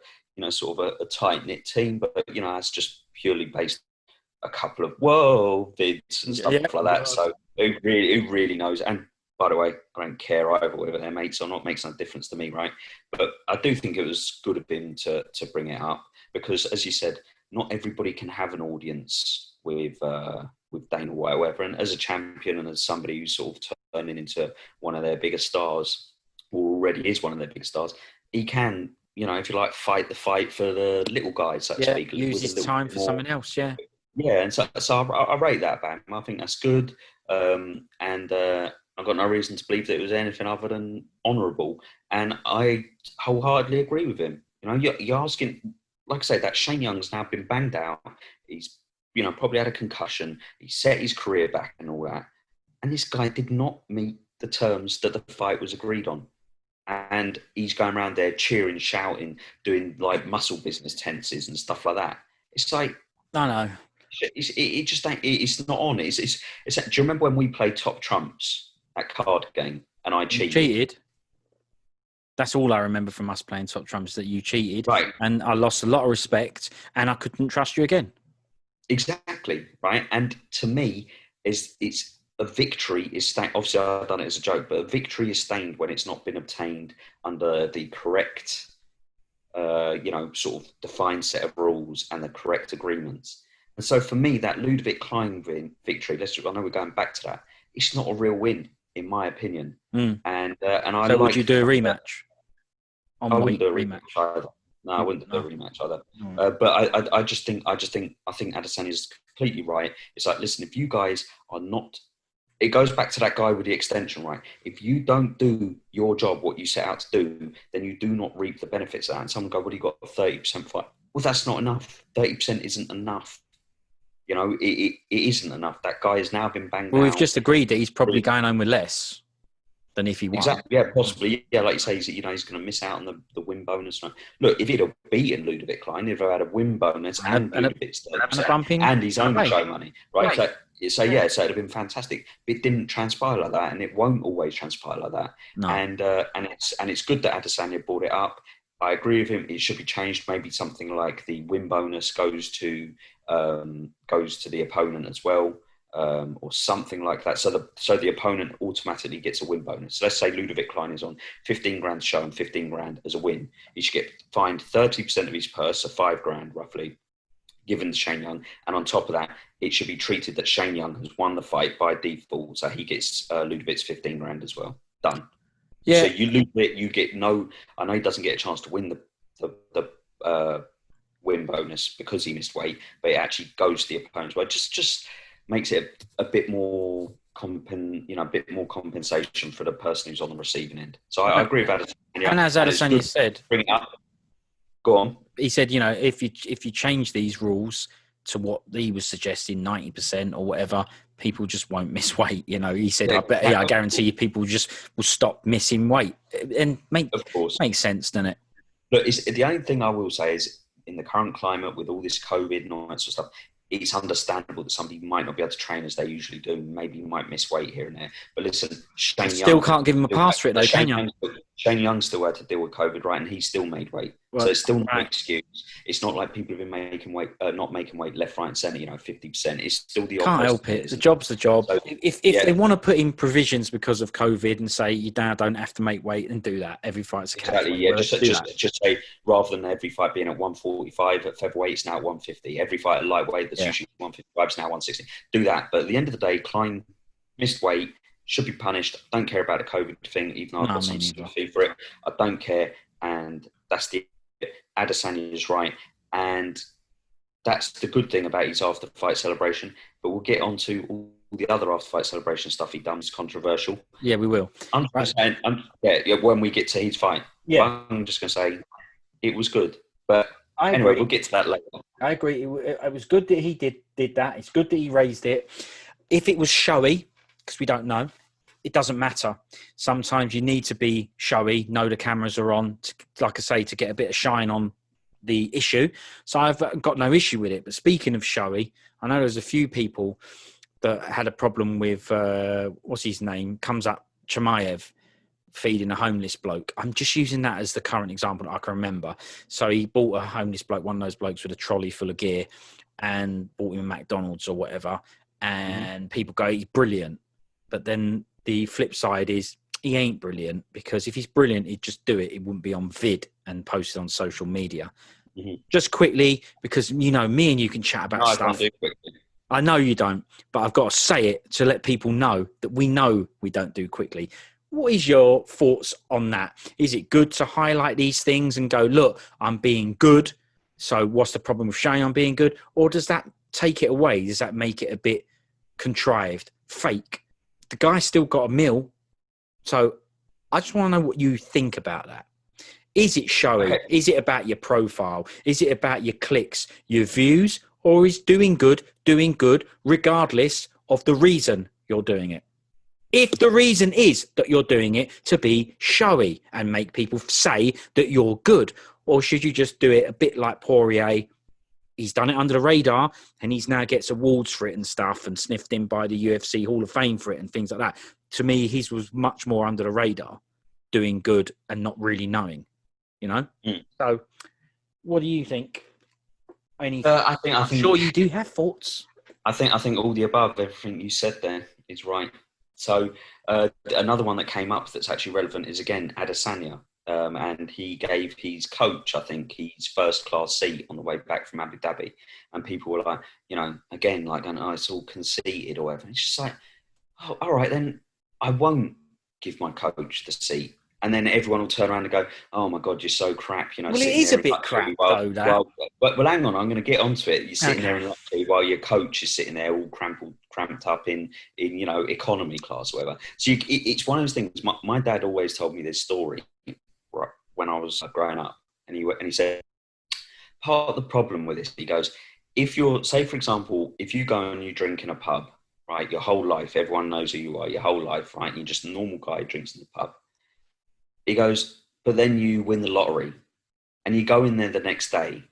B: sort of a tight knit team, but that's just purely based a couple of vids and stuff like that. So who really knows? And by the way, I don't care either whether they're mates or not. Makes no difference to me, right? But I do think it was good of him to bring it up because, as you said, not everybody can have an audience with Dana White or whatever. And as a champion and as somebody who's sort of turning into one of their biggest stars, or already is one of their biggest stars, he can, if you like, fight the fight for the little guys, so to speak.
A: Use his time for someone else, yeah.
B: Yeah, and so I rate that about him. I think that's good. And I've got no reason to believe that it was anything other than honourable. And I wholeheartedly agree with him. You're asking, like I say, that Shane Young's now been banged out. He's, probably had a concussion. He set his career back and all that. And this guy did not meet the terms that the fight was agreed on. And he's going around there cheering, shouting, doing like muscle business tenses and stuff like that. It's like,
A: no.
B: It just ain't. It's not on. It's. Do you remember when we played Top Trumps, that card game, and I cheated?
A: You cheated. That's all I remember from us playing Top Trumps, that you cheated,
B: right? And
A: I lost a lot of respect, and I couldn't trust you again.
B: Exactly, right. And to me, it's a victory is stained. Obviously, I've done it as a joke, but a victory is stained when it's not been obtained under the correct, sort of defined set of rules and the correct agreements. And so for me, that Ludovit Klein victory, I know we're going back to that, it's not a real win, in my opinion.
A: Mm.
B: And
A: so would you do a rematch?
B: I wouldn't do a rematch either. No, I wouldn't do a rematch either. But I think Adesanya is completely right. It's like, listen, if you guys are not, it goes back to that guy with the extension, right? If you don't do your job, what you set out to do, then you do not reap the benefits of that. And someone go, well, you got a 30% fight. Well, that's not enough. 30% isn't enough. It isn't enough. That guy has now been banged out.
A: Well, we've just agreed that he's probably going home with less than if he won.
B: Exactly. Yeah, possibly. Yeah, like you say, he's going to miss out on the win bonus. Look, if he'd have beaten Ludovit Klein, he'd have had a win bonus and Ludovit's and his own show money, right? So it'd have been fantastic. But it didn't transpire like that, and it won't always transpire like that.
A: No.
B: And it's good that Adesanya brought it up. I agree with him. It should be changed. Maybe something like the win bonus goes to the opponent as well, or something like that. So the opponent automatically gets a win bonus. So let's say Ludovit Klein is on 15 grand to show and 15 grand as a win. He should get fined 30% of his purse, so 5 grand roughly, given to Shane Young. And on top of that, it should be treated that Shane Young has won the fight by default, so he gets Ludovit's 15 grand as well. Done.
A: Yeah.
B: So you lose it, you get no. I know he doesn't get a chance to win the win bonus because he missed weight, but it actually goes to the opponent's way. Just makes it a bit more compensation for the person who's on the receiving end. So I agree with Adesanya.
A: And as Adesanya said,
B: bring it up. Go on.
A: He said, if you change these rules to what he was suggesting, 90% or whatever, people just won't miss weight. He said, I guarantee you people just will stop missing weight. And makes sense, doesn't it?
B: Look, the only thing I will say is, in the current climate with all this COVID and all that sort of stuff, it's understandable that somebody might not be able to train as they usually do. Maybe you might miss weight here and there. But listen, Shane Young
A: still can't give him a pass for it, though, can you?
B: Shane Young still had to deal with COVID, right? And he still made weight. Well, so it's still no excuse. It's not like people have been making weight, not making weight left, right, and centre. 50%. It's still the opposite.
A: Can't help it. The job's the job. So, if they want to put in provisions because of COVID and say you don't have to make weight, and do that. Every fight's a
B: exactly. Yeah, just say, rather than every fight being at 145 at featherweight, it's now at 150. Every fight at lightweight that's usually 155 is now 160. Do that. But at the end of the day, Klein missed weight. Should be punished. I don't care about the COVID thing, even though I've got some sympathy for it. I don't care, and that's the Adesanya is right, and that's the good thing about his after-fight celebration. But we'll get on to all the other after-fight celebration stuff he done is controversial.
A: Yeah, we will.
B: I'm saying, when we get to his fight, I'm just going to say it was good. But anyway, we'll get to that later.
A: I agree. It was good that he did that. It's good that he raised it. If it was showy, because we don't know, it doesn't matter. Sometimes you need to be showy, know the cameras are on, like I say, to get a bit of shine on the issue. So I've got no issue with it. But speaking of showy, I know there's a few people that had a problem with, what's his name, comes up, Chimaev, feeding a homeless bloke. I'm just using that as the current example that I can remember. So he bought a homeless bloke, one of those blokes with a trolley full of gear, and bought him a McDonald's or whatever. And people go, he's brilliant. But then the flip side is he ain't brilliant, because if he's brilliant, he'd just do it. It wouldn't be on vid and posted on social media. Just quickly, because, you know, me and you can chat about stuff. I can't do quickly. I know you don't, but I've got to say it to let people know that we know we don't do quickly. What is your thoughts on that? Is it good to highlight these things and go, look, I'm being good, so what's the problem with showing I'm being good? Or does that take it away? Does that make it a bit contrived, fake? The guy's still got a meal. So I just want to know what you think about that. Is it showy? Okay. Is it about your profile? Is it about your clicks, your views? Or is doing good regardless of the reason you're doing it? If the reason is that you're doing it to be showy and make people say that you're good, or should you just do it a bit like Poirier? He's done it under the radar and he's now gets awards for it and stuff and sniffed in by the UFC Hall of Fame for it and things like that. To me, his was much more under the radar, doing good and not really knowing, you know? So what do you think? I'm sure you do have thoughts.
B: I think all the above, everything you said there is right. So another one that came up that's actually relevant is, again, Adesanya. And he gave his coach, I think, his first class seat on the way back from Abu Dhabi. And people were like, you know, again, like, oh, it's all conceited or whatever. It's just like, oh, all right, then I won't give my coach the seat. And then everyone will turn around and go, oh, my God, you're so crap. You know,
A: well, it is a bit crap, though, that.
B: Well, hang on, I'm going to get onto it. You're sitting there in luxury while your coach is sitting there all cramped up in you know, economy class or whatever. So it's one of those things. My dad always told me this story when I was growing up. And he said, part of the problem with this, he goes, if you're, say, for example, if you go and you drink in a pub, right, your whole life, everyone knows who you are, your whole life, right? You're just a normal guy who drinks in the pub. He goes, but then you win the lottery and you go in there the next day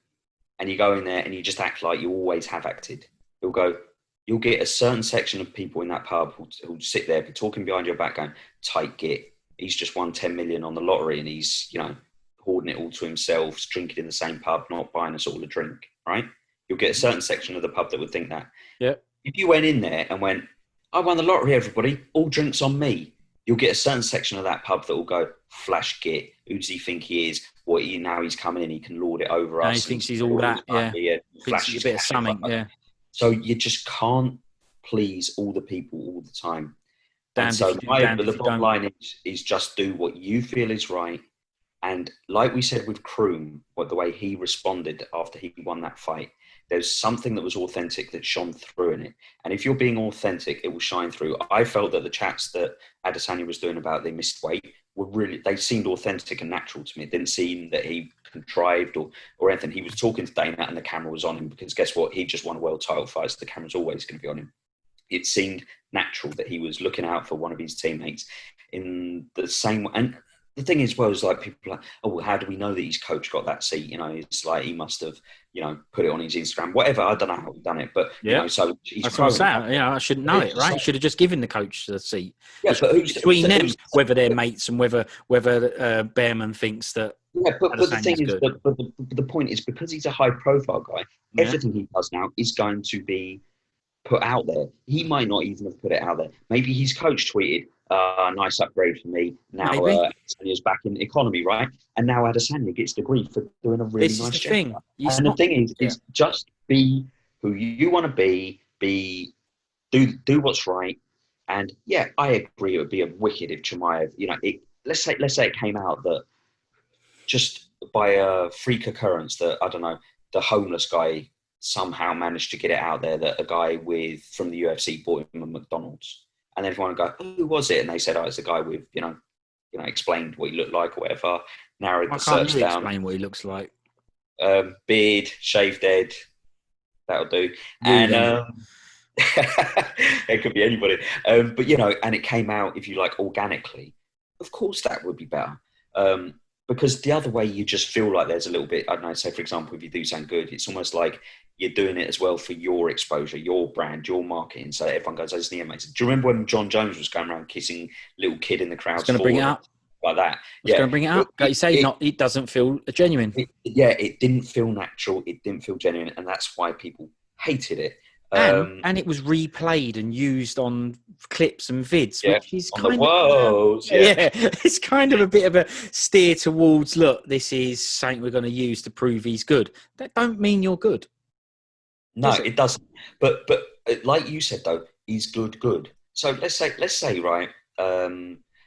B: and you go in there and you just act like you always have acted. You'll get a certain section of people in that pub who'll sit there talking behind your back going, tight git. He's just won 10 million on the lottery and he's, you know, hoarding it all to himself, drinking in the same pub, not buying us all a drink, right? You'll get a certain section of the pub that would think that.
A: Yeah.
B: If you went in there and went, I won the lottery, everybody, all drinks on me, you'll get a certain section of that pub that will go, flash git, who does he think he is? Now he's coming in, he can lord it over us.
A: He thinks he's all that, yeah. Thinks he's a bit of something, yeah.
B: So you just can't please all the people all the time.
A: And
B: so the bottom line is just do what you feel is right. And like we said with Kroom, the way he responded after he won that fight, there's something that was authentic that shone through in it. And if you're being authentic, it will shine through. I felt that the chats that Adesanya was doing about they missed weight they seemed authentic and natural to me. It didn't seem that he contrived or anything. He was talking to Dana and the camera was on him because guess what? He just won a world title fight, so the camera's always going to be on him. It seemed natural that he was looking out for one of his teammates in the same way. And the thing is, well, is like people are like, oh, well, how do we know that his coach got that seat? You know, it's like he must have, you know, put it on his Instagram, whatever. I don't know how he done it, but you know, so he's
A: that's what I'm saying. I shouldn't know it, right? He should have just given the coach the seat.
B: Yeah, but
A: between them, whether they're mates and whether Bearman thinks that.
B: Yeah, but the thing is, but the point is, because he's a high-profile guy, everything he does now is going to be put out there. He might not even have put it out there. Maybe his coach tweeted, nice upgrade for me. Now Adesanya's back in economy, right? And now Adesanya gets the grief for doing a really nice job. And the thing is just be who you want to be, do what's right. And yeah, I agree. It would be a wicked if Chimaev, you know, let's say it came out that just by a freak occurrence that, I don't know, the homeless guy somehow managed to get it out there that a guy from the UFC bought him a McDonald's. And everyone would go, oh, who was it? And they said, oh, it's the guy with, you know, explained what he looked like or whatever, narrowed
A: Why
B: the
A: can't
B: search
A: you
B: down.
A: explain what he looks like?
B: Beard, shaved head, that'll do. It could be anybody. But, and it came out, if you like, organically. Of course, that would be better. Because the other way, you just feel like there's a little bit, I don't know, say, for example, if you do sound good, it's almost like you're doing it as well for your exposure, your brand, your marketing. So everyone goes, isn't he amazing? Do you remember when John Jones was going around kissing little kid in the crowd?
A: I was going to bring it up.
B: Like that.
A: Yeah. Going to bring it up. It doesn't feel genuine.
B: It didn't feel natural. It didn't feel genuine. And that's why people hated it.
A: And it was replayed and used on clips and vids, which is it's kind of a bit of a steer towards, look, this is something we're going to use to prove he's good. That don't mean you're good.
B: No, it doesn't. But like you said though, he's good. So let's say right.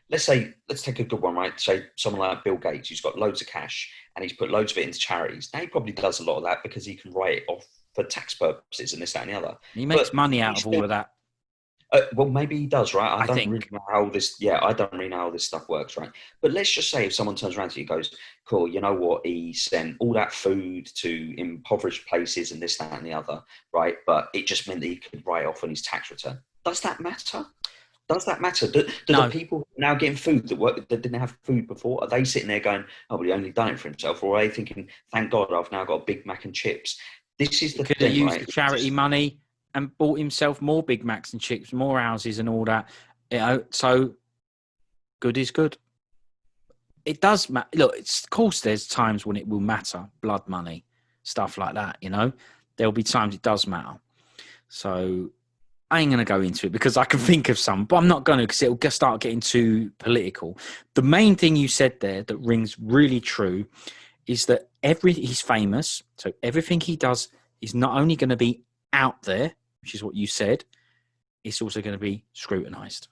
B: Let's take a good one, right? Say someone like Bill Gates, who's got loads of cash and he's put loads of it into charities. Now he probably does a lot of that because he can write it off for tax purposes and this, that, and the other.
A: He makes money out of all of that.
B: Well, maybe he does, right? I don't really know how this stuff works, right? But let's just say if someone turns around to you and goes, cool, you know what? He sent all that food to impoverished places and this, that, and the other, right? But it just meant that he could write off on his tax return. Does that matter? Does that matter? Do the people now getting food that didn't have food before, are they sitting there going, oh, well, he only done it for himself? Or are they thinking, thank God I've now got a Big Mac and chips? This is the thing,
A: could have used the charity money and bought himself more Big Macs and chips, more houses and all that. So good is good. It does matter. Look, of course there's times when it will matter, blood money, stuff like that, There'll be times it does matter. So I ain't going to go into it because I can think of some, but I'm not going to because it'll start getting too political. The main thing you said there that rings really true is that he's famous, so everything he does is not only going to be out there, which is what you said, it's also going to be scrutinized.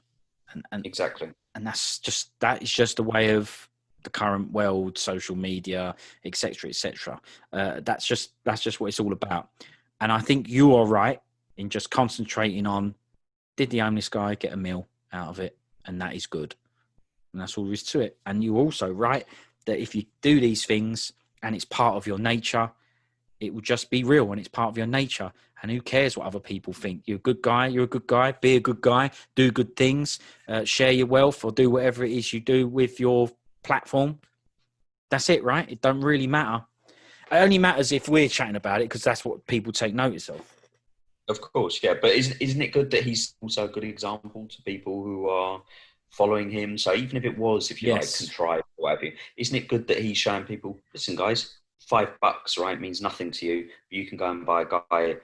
A: And
B: exactly.
A: And that is just a way of the current world, social media, etc., etc. That's just what it's all about. And I think you are right in just concentrating on, did the homeless guy get a meal out of it? And that is good. And that's all there is to it. And you're also right that if you do these things and it's part of your nature, it will just be real and it's part of your nature. And who cares what other people think? You're a good guy. You're a good guy. Be a good guy. Do good things. Share your wealth or do whatever it is you do with your platform. That's it, right? It don't really matter. It only matters if we're chatting about it because that's what people take notice of.
B: Of course, yeah. But isn't it good that he's also a good example to people who are following him? So even if it was, if you like, contrived or whatever, isn't it good that he's showing people, listen, guys, $5, right, means nothing to you. You can go and buy a guy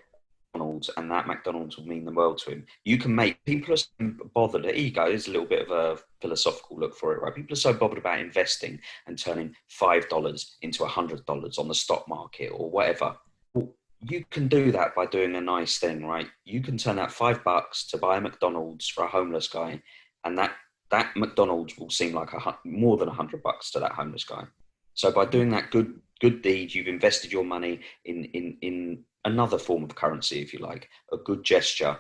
B: McDonald's, and that McDonald's will mean the world to him. You can make people are so bothered. Here you go. There's a little bit of a philosophical look for it, right? People are so bothered about investing and turning $5 into $100 on the stock market or whatever. Well, you can do that by doing a nice thing, right? You can turn that $5 to buy a McDonald's for a homeless guy, and that McDonald's will seem like more than $100 to that homeless guy. So by doing that good deed, you've invested your money in another form of currency, if you like, a good gesture,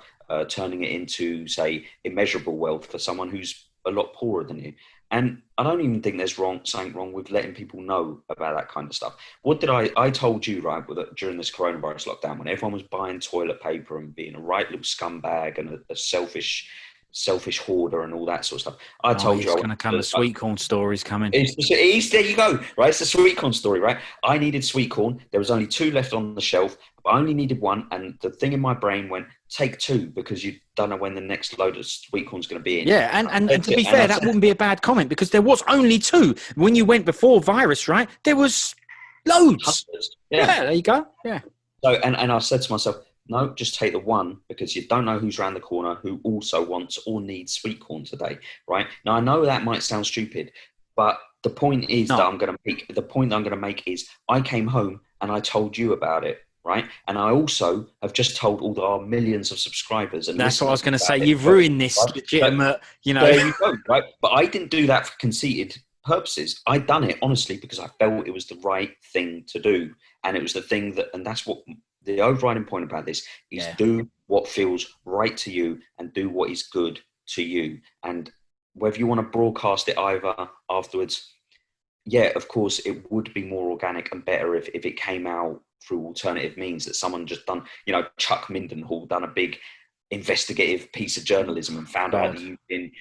B: turning it into, say, immeasurable wealth for someone who's a lot poorer than you. And I don't even think there's something wrong with letting people know about that kind of stuff. What did I told you, right, during this coronavirus lockdown, when everyone was buying toilet paper and being a right little scumbag and a selfish hoarder and all that sort of stuff. I told you.
A: It's going to come. The sweet corn story's coming.
B: There you go, right? It's the sweet corn story, right? I needed sweet corn. There was only 2 left on the shelf. I only needed 1, and the thing in my brain went, take 2 because you don't know when the next load of sweet corn's going to be in.
A: Yeah, and to be fair, that wouldn't be a bad comment because there was only 2 when you went before virus, right? There was loads. Yeah, there you go. Yeah.
B: So and I said to myself, no, just take the 1 because you don't know who's around the corner who also wants or needs sweet corn today, right? Now, I know that might sound stupid, but the point is that I'm going to make is I came home and I told you about it, right? And I also have just told all our millions of subscribers. And
A: that's what I was going to say. You've ruined this legitimate,
B: There you go, right? But I didn't do that for conceited purposes. I done it honestly because I felt it was the right thing to do, and it was the thing and that's what. The overriding point about this is do what feels right to you and do what is good to you. And whether you want to broadcast it either afterwards, yeah, of course, it would be more organic and better if it came out through alternative means, that someone just done, Chuck Mindenhall done a big investigative piece of journalism and found out that you've been,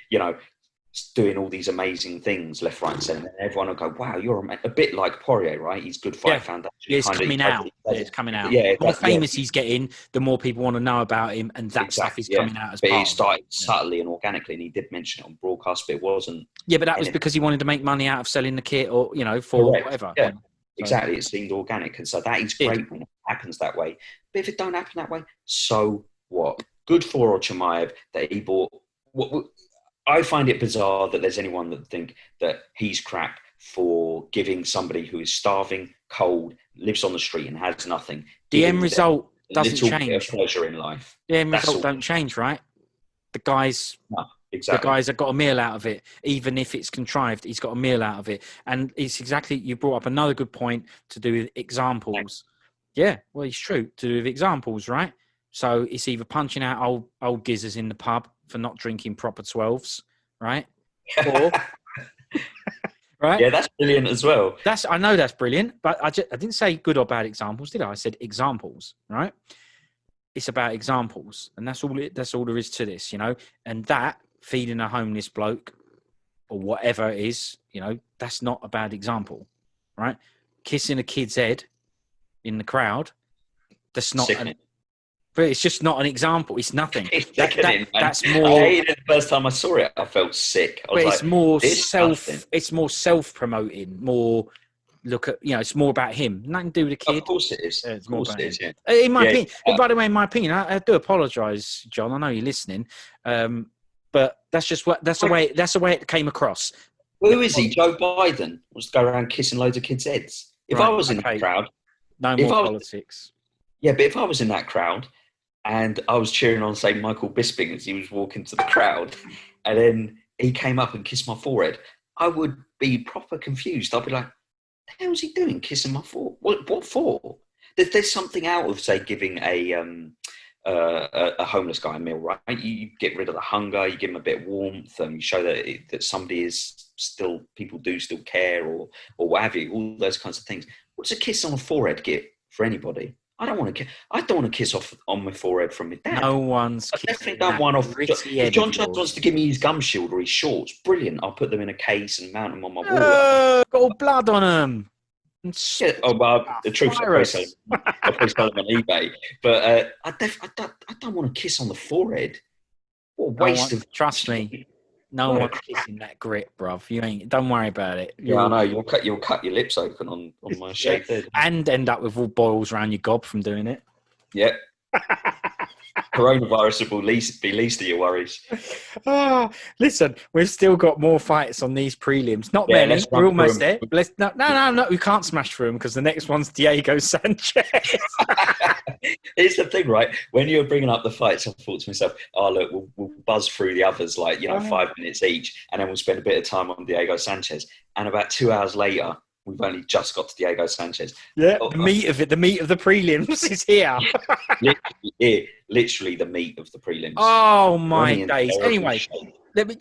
B: doing all these amazing things left, right, and centre. And everyone will go, wow, you're a bit like Poirier, right? He's Good Fight Foundation.
A: Yeah, it's coming out. It's coming out. The more famous he's getting, the more people want to know about him, and that stuff is coming out as
B: but
A: part.
B: But he started subtly and organically, and he did mention it on broadcast, but it wasn't.
A: Yeah, but that was because he wanted to make money out of selling the kit, or for whatever.
B: Yeah, exactly. It seemed organic, and so that is great when it happens that way. But if it don't happen that way, so what? Good for Chimaev that he bought. I find it bizarre that there's anyone that think that he's crap for giving somebody who is starving, cold, lives on the street and has nothing.
A: The end result doesn't change.
B: Bit of pleasure in life.
A: The end result don't change, right? The guys have got a meal out of it, even if it's contrived. He's got a meal out of it, and it's exactly. You brought up another good point to do with examples. Thanks. Yeah, well, it's true to do with examples, right? So it's either punching out old gizzers in the pub for not drinking proper 12s, right? Or right?
B: Yeah, that's brilliant as well.
A: I know that's brilliant, but I didn't say good or bad examples, did I? I said examples, right? It's about examples, and that's all there is to this, And that feeding a homeless bloke or whatever it is, that's not a bad example, right? Kissing a kid's head in the crowd, that's not. But it's just not an example. It's nothing. That's more.
B: I hated it the first time I saw it. I felt sick.
A: It's more self-promoting. More look at it's more about him. Nothing to do with the kid.
B: Of course it is.
A: It's more about him. Yeah. In my opinion. By the way, in my opinion, I do apologise, John. I know you're listening, but that's the way it came across.
B: Who is he? Joe Biden wants to go around kissing loads of kids' heads. If I was in that crowd,
A: no more politics.
B: Yeah, but if I was in that crowd and I was cheering on, say, Michael Bisping as he was walking to the crowd, and then he came up and kissed my forehead, I would be proper confused. I'd be like, the hell's he doing kissing my forehead? What for? There's something out of, say, giving a homeless guy a meal, right? You get rid of the hunger, you give him a bit of warmth, and you show that somebody is still, people do still care or what have you, all those kinds of things. What's a kiss on the forehead get for anybody? I don't want to kiss off on my forehead from my dad.
A: No one's kissing.
B: I definitely don't want off. If John Jones wants to give me his gum shield or his shorts, brilliant. I'll put them in a case and mount them on my wall.
A: Got all blood on them.
B: Yeah, the truth, I'll probably sell them on eBay. But I don't want to kiss on the forehead. What a waste of.
A: Trust me. No one's kissing that grit, bruv. You ain't. Don't worry about it.
B: I know. You'll cut your lips open on my shaved head,
A: and end up with all boils around your gob from doing it.
B: Yeah. Coronavirus will be least of your worries.
A: Listen, we've still got more fights on these prelims. Not many. We're almost there. No. We can't smash through them because the next one's Diego Sanchez.
B: Here's the thing, right? When you were bringing up the fights, I thought to myself, look, we'll buzz through the others, 5 minutes each, and then we'll spend a bit of time on Diego Sanchez. And about 2 hours later, we've only just got to Diego Sanchez.
A: Yeah, the meat of the prelims is here.
B: Literally the meat of the prelims.
A: Oh, my days. Anyway, let me...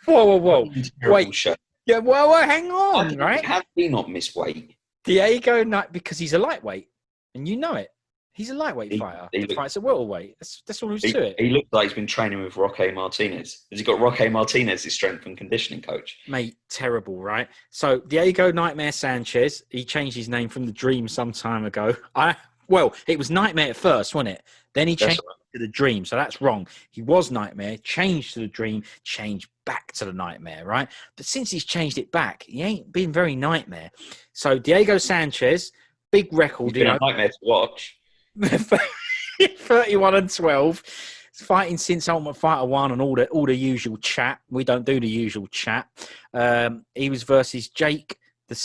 A: Whoa. Wait.
B: Show.
A: Yeah, well, hang on, right?
B: Have he not missed weight?
A: Diego, because he's a lightweight, and you know it. He's a lightweight fighter. He fights at welterweight. That's all there is to it.
B: He looks like he's been training with Roque Martinez. Has he got Roque Martinez, his strength and conditioning coach?
A: Mate, terrible, right? So Diego Nightmare Sanchez, he changed his name from the Dream some time ago. It was Nightmare at first, wasn't it? Then he changed to the Dream, so that's wrong. He was Nightmare, changed to the Dream, changed back to the Nightmare, right? But since he's changed it back, he ain't been very Nightmare. So Diego Sanchez, big record.
B: He's been a nightmare to watch.
A: 31-12, fighting since Ultimate Fighter 1 and all the usual chat. We don't do the usual chat. He was versus Jake, the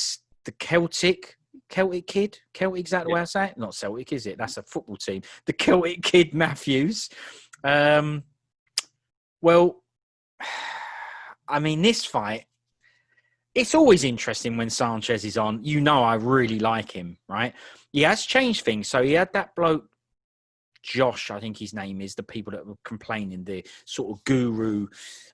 A: Celtic kid. Celtic, is that the way I say it? Not Celtic, is it? That's a football team. The Celtic kid Matthews. Well, I mean, this fight, it's always interesting when Sanchez is on. I really like him, right? He has changed things. So he had that bloke Josh, I think his name is, the people that were complaining, the sort of guru,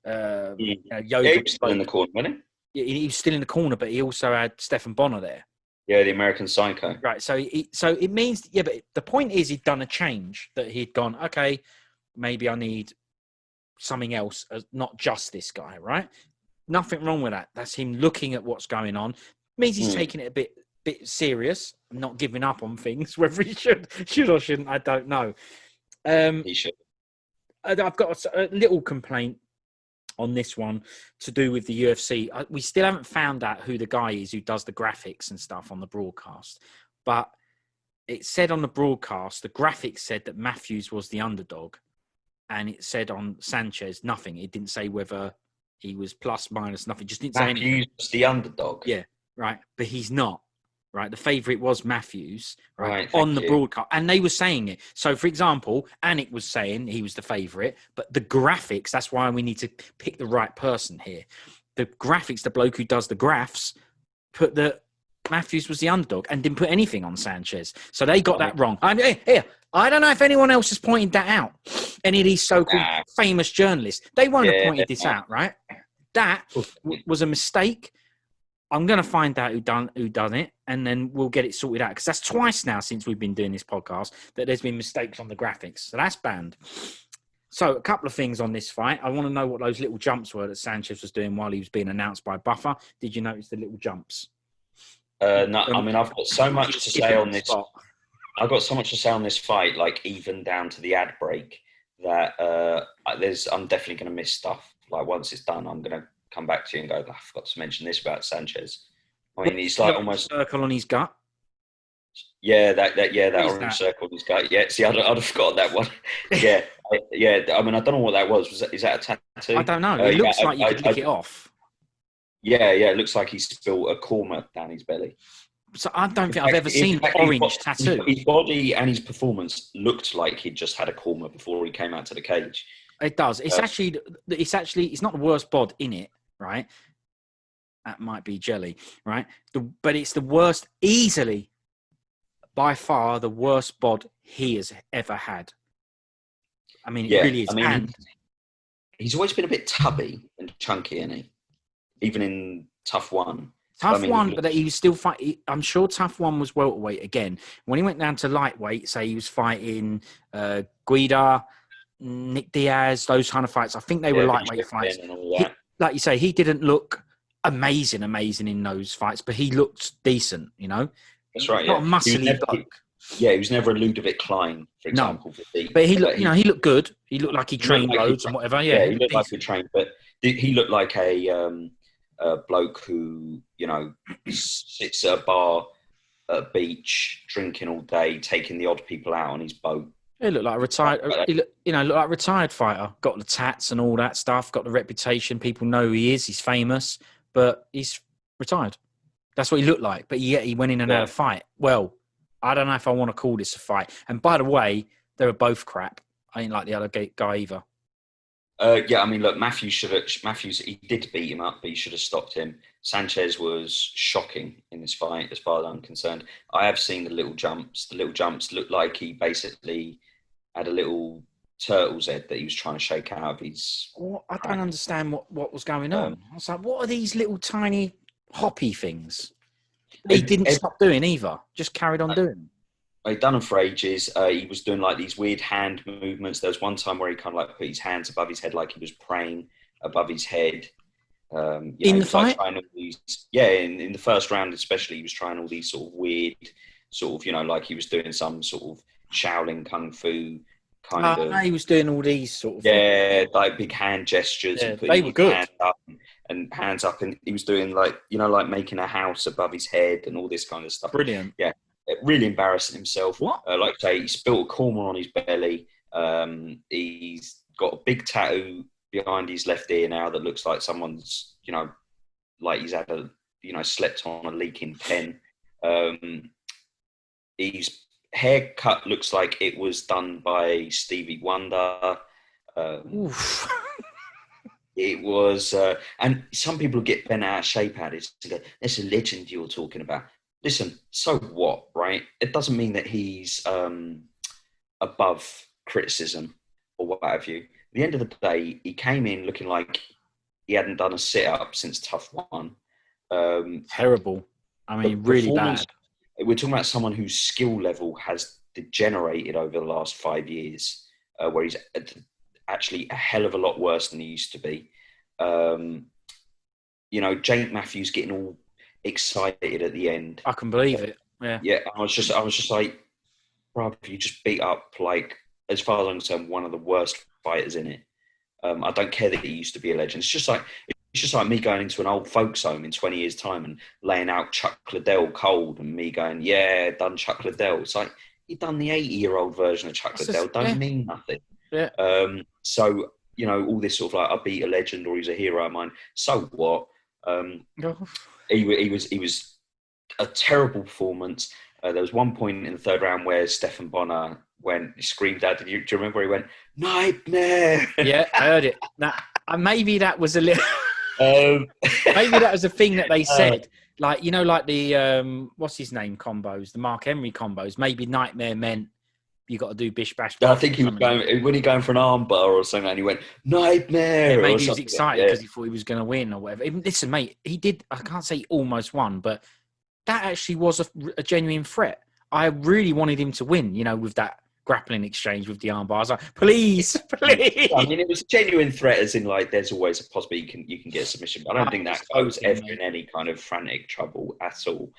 A: yoga.
B: Yeah, he was still in the corner, wasn't
A: he? He was still in the corner, but he also had Stephan Bonner there.
B: Yeah, the American Psycho.
A: Right. So it means, but the point is he'd done a change, that he'd gone, okay, maybe I need something else, not just this guy, right? Nothing wrong with that. That's him looking at what's going on. It means he's taking it a bit serious, not giving up on things. Whether he should or shouldn't, I don't know.
B: He should.
A: I've got a little complaint on this one to do with the UFC. We still haven't found out who the guy is who does the graphics and stuff on the broadcast, but it said on the broadcast, the graphics said that Matthews was the underdog, and it said on Sanchez nothing. It didn't say whether he was plus, minus, nothing. Just didn't say anything.
B: Matthews was the underdog.
A: Yeah, right. But he's not. Right. The favourite was Matthews, right,
B: on
A: the broadcast. And they were saying it. So, for example, Anik was saying he was the favourite, but the graphics, that's why we need to pick the right person here. The graphics, the bloke who does the graphs, put that Matthews was the underdog and didn't put anything on Sanchez. So they got that wrong. I don't know if anyone else has pointed that out. Any of these so-called famous journalists. They won't have pointed this out, right? That was a mistake. I'm going to find out who done it, and then we'll get it sorted out. Because that's twice now since we've been doing this podcast that there's been mistakes on the graphics. So that's banned. So a couple of things on this fight. I want to know what those little jumps were that Sanchez was doing while he was being announced by Buffer. Did you notice the little jumps?
B: No, I mean, I've got so much to say on this. I've got so much to say on this fight, like even down to the ad break, that I'm definitely going to miss stuff. Like once it's done, I'm going to come back to you and go, I forgot to mention this about Sanchez. I mean, he's like almost
A: circle on his gut.
B: Yeah, that orange circle on his gut. Yeah, see, I'd have forgotten that one. yeah. I mean, I don't know what that was. Is that a tattoo?
A: I don't know. It looks like you could lick it off.
B: Yeah. It looks like he spilled a korma down his belly.
A: So I don't think I've ever seen an orange tattoo.
B: His body and his performance looked like he'd just had a korma before he came out to the cage.
A: It does. It's it's not the worst bod in it, right? That might be jelly, right? But it's the worst, easily, by far, the worst bod he has ever had. I mean, it really is.
B: I mean, he's always been a bit tubby and chunky, isn't he? Even in Tough One.
A: But he was still fighting. I'm sure Tough One was welterweight again. When he went down to lightweight, say he was fighting Guida, Nick Diaz, those kind of fights. I think they were lightweight fights. Like you say, he didn't look amazing in those fights, but he looked decent, you know?
B: That's right,
A: Not a muscly bloke.
B: He was never a Ludovit Klein, for example.
A: No. But he looked good. He looked like he trained loads and whatever. Yeah,
B: he looked like he trained, but he looked like a bloke who, sits at a bar at a beach, drinking all day, taking the odd people out on his boat.
A: He looked like a retired, looked like a retired fighter. Got the tats and all that stuff. Got the reputation. People know who he is. He's famous, but he's retired. That's what he looked like. But yet he went in and had a fight. Well, I don't know if I want to call this a fight. And by the way, they were both crap. I didn't like the other guy either.
B: I mean, look, Matthews, he did beat him up, but he should have stopped him. Sanchez was shocking in this fight, as far as I'm concerned. I have seen the little jumps. The little jumps looked like he basically had a little turtle's head that he was trying to shake out of his...
A: I don't understand what was going on. I was like, what are these little tiny hoppy things? He didn't stop doing either. Just carried on doing.
B: He'd done them for ages. He was doing like these weird hand movements. There was one time where he kind of like put his hands above his head like he was praying above his head.
A: In the fight?
B: In the first round especially, he was trying all these sort of weird, like he was doing some sort of Shaolin Kung Fu kind of...
A: he was doing all these sort of...
B: Yeah, like big hand gestures.
A: Yeah, they were good.
B: Hands up, and he was doing like making a house above his head and all this kind of stuff.
A: Brilliant.
B: Yeah. Really embarrassing himself.
A: What?
B: Like I say, he spilled a korma on his belly. He's got a big tattoo behind his left ear now that looks like someone's, like he's had slept on a leaking pen. His haircut looks like it was done by Stevie Wonder. It was, and some people get bent out of shape at it. That's a legend you're talking about. Listen, so what, right? It doesn't mean that he's above criticism or what have you. At the end of the day, he came in looking like he hadn't done a sit-up since Tough One.
A: Terrible. I mean, really bad.
B: We're talking about someone whose skill level has degenerated over the last 5 years, where he's actually a hell of a lot worse than he used to be. Jake Matthews getting all excited at the end.
A: I can believe it. Yeah.
B: Yeah. I was just like, bro, you just beat up, like, as far as I'm concerned, one of the worst fighters in it. I don't care that he used to be a legend. It's just like me going into an old folks home in 20 years' time and laying out Chuck Liddell cold, and me going, yeah, done Chuck Liddell. It's like, he done the 80-year-old version of Chuck Liddell. Don't mean nothing.
A: Yeah.
B: So, all this sort of like, I beat a legend or he's a hero of mine. So what? He was a terrible performance. There was one point in the third round where Stephan Bonner screamed out. Do you remember where he went, "Nightmare"?
A: Yeah, I heard it. Maybe that was a little. Maybe that was a thing that they said, like the what's his name combos, the Mark Henry combos. Maybe Nightmare meant you got to do bish bash.
B: I think he was going for an arm bar or something, and he went Nightmare.
A: Yeah, maybe he was excited because he thought he was going to win or whatever. Listen, mate, he did. I can't say he almost won, but that actually was a genuine threat. I really wanted him to win, with that grappling exchange with the arm bar. I was like, please.
B: I mean, it was a genuine threat, as in, like, there's always a possibility you can get a submission. But I don't think that guy was ever in any kind of frantic trouble at all.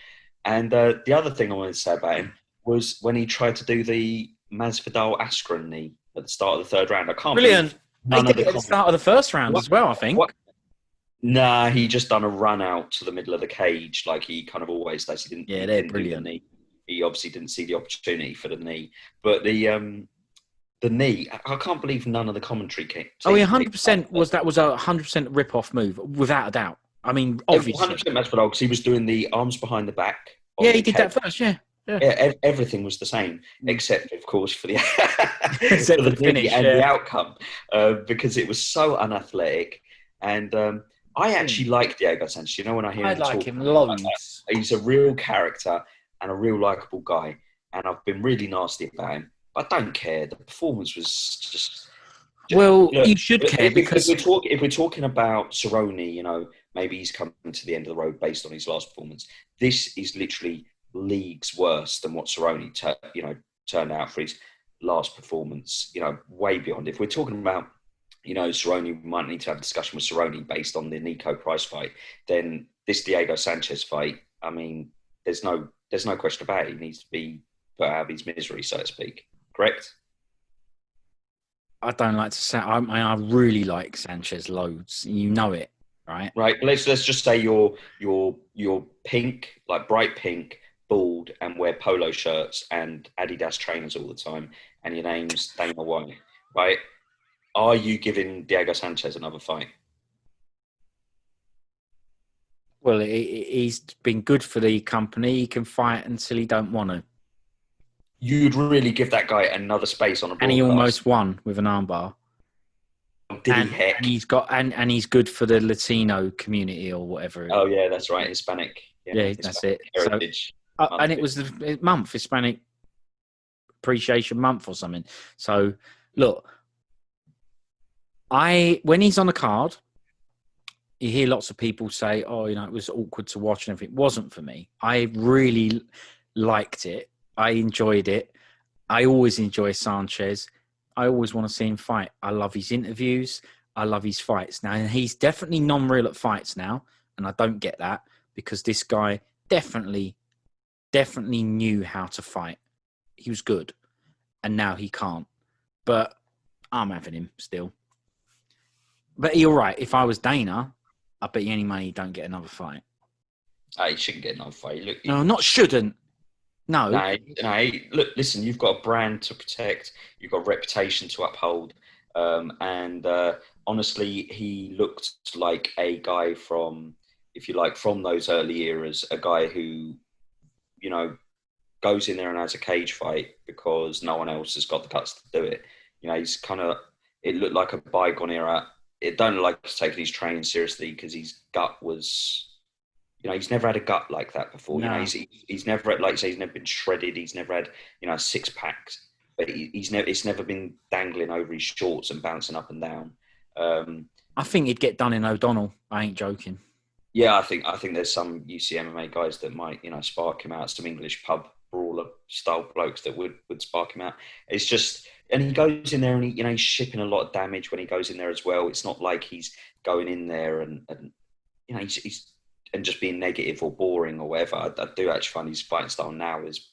B: And the other thing I wanted to say about him was when he tried to do the Masvidal Askren knee at the start of the third round. I can't believe
A: he did it at the start of the first round as well, I think.
B: Nah, he just done a run out to the middle of the cage like he kind of always does. He didn't
A: brilliant.
B: Do the knee. He obviously didn't see the opportunity for the knee. But the knee, I can't believe none of the commentary came.
A: Oh, yeah, 100% was a 100% rip-off move, without a doubt. I mean, obviously.
B: 100% Masvidal, because he was doing the arms behind the back.
A: Yeah, he did that first, yeah.
B: Everything was the same, except, of course, for the
A: except for the finish
B: and the outcome, because it was so unathletic. And I actually like Diego Sanchez. When I hear him talk,
A: him loads.
B: He's a real character and a real likable guy. And I've been really nasty about him. I don't care. The performance was just
A: you should care because
B: if we're talking about Cerrone, maybe he's coming to the end of the road based on his last performance. This is literally leagues worse than what Cerrone turned out for his last performance. Way beyond. If we're talking about Cerrone, we might need to have a discussion with Cerrone based on the Nico Price fight. Then this Diego Sanchez fight, I mean, there's no question about it. He needs to be put out of his misery, so to speak. Correct?
A: I don't like to say. I really like Sanchez loads. You know it, right?
B: Right. Let's just say you're pink, like bright pink, bald, and wear polo shirts and Adidas trainers all the time, and your name's Dana White, right? Are you giving Diego Sanchez another fight?
A: Well, he's been good for the company. He can fight until he don't want to.
B: You'd really give that guy another space on a broadcast.
A: And he almost won with an armbar.
B: Did he heck?
A: And he's got and he's good for the Latino community or whatever.
B: Oh yeah, that's right, Hispanic.
A: Yeah, that's it.
B: Heritage.
A: And it was the month, Hispanic Appreciation Month or something. So look, when he's on the card, you hear lots of people say, "Oh, it was awkward to watch," and if it wasn't for me, I really liked it. I enjoyed it. I always enjoy Sanchez. I always want to see him fight. I love his interviews. I love his fights. Now, he's definitely non-real at fights now, and I don't get that because this guy definitely knew how to fight. He was good, and now he can't. But I'm having him still. But you're right. If I was Dana, I bet you any money he don't get another fight.
B: He shouldn't get another fight.
A: No, not shouldn't. No.
B: Look, listen, you've got a brand to protect. You've got a reputation to uphold. And honestly, he looked like a guy from, if you like, from those early eras, a guy who, goes in there and has a cage fight because no one else has got the guts to do it. He's it looked like a bygone era. It don't look like he's taking his training seriously because his gut was... he's never had a gut like that before.
A: No.
B: He's never, like you say, he's never been shredded. He's never had, 6 packs. but it's never been dangling over his shorts and bouncing up and down.
A: I think he'd get done in O'Donnell. I ain't joking.
B: Yeah, I think there's some UFC MMA guys that might, spark him out. Some English pub brawler style blokes that would spark him out. It's just, and he goes in there and he's shipping a lot of damage when he goes in there as well. It's not like he's going in there and he's and just being negative or boring or whatever. I do actually find his fighting style now is,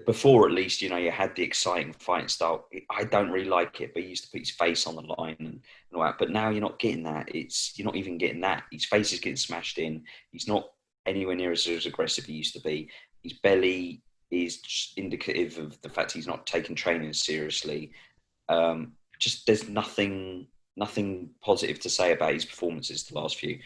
B: before at least, you had the exciting fighting style. I don't really like it, but he used to put his face on the line and all that. But now you're not getting that. You're not even getting that. His face is getting smashed in. He's not anywhere near as aggressive as he used to be. His belly is just indicative of the fact he's not taking training seriously. Just there's nothing positive to say about his performances the last few.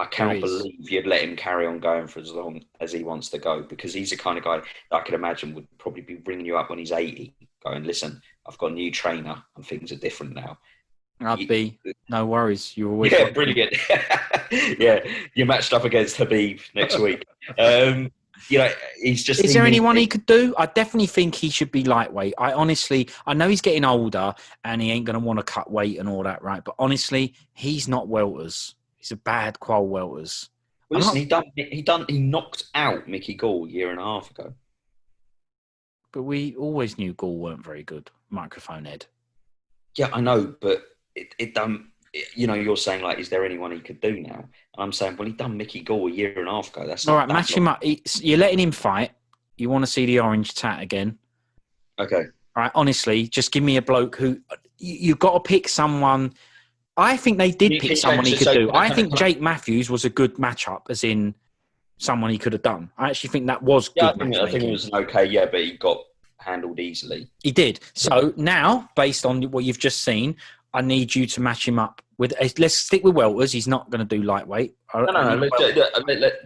B: I cannot believe you'd let him carry on going for as long as he wants to go, because he's the kind of guy that I could imagine would probably be ringing you up when he's 80, going, listen, I've got a new trainer and things are different now.
A: No worries. You're always
B: brilliant. Yeah, you're matched up against Habib next week. He's just...
A: Is there anyone he could do? I definitely think he should be lightweight. I know he's getting older and he ain't going to want to cut weight and all that, right? But honestly, he's not welters. He's a bad qual welters.
B: Well, listen, he knocked out Mickey Gall a year and a half ago.
A: But we always knew Gall weren't very good. Microphone head.
B: Yeah, I know, but you're saying, like, is there anyone he could do now? And I'm saying, well, he done Mickey Gall a year and a half ago. That's
A: all right. Match him up. You're letting him fight. You want to see the orange tat again?
B: Okay.
A: All right. Honestly, just give me a bloke who you've got to pick someone. I think they did pick someone he could do. I think Jake Matthews was a good matchup, as in someone he could have done. I actually think that was good.
B: I think it was okay, but he got handled easily.
A: He did. So now, based on what you've just seen, I need you to match him up with. Let's stick with welters. He's not going to do lightweight.
B: No.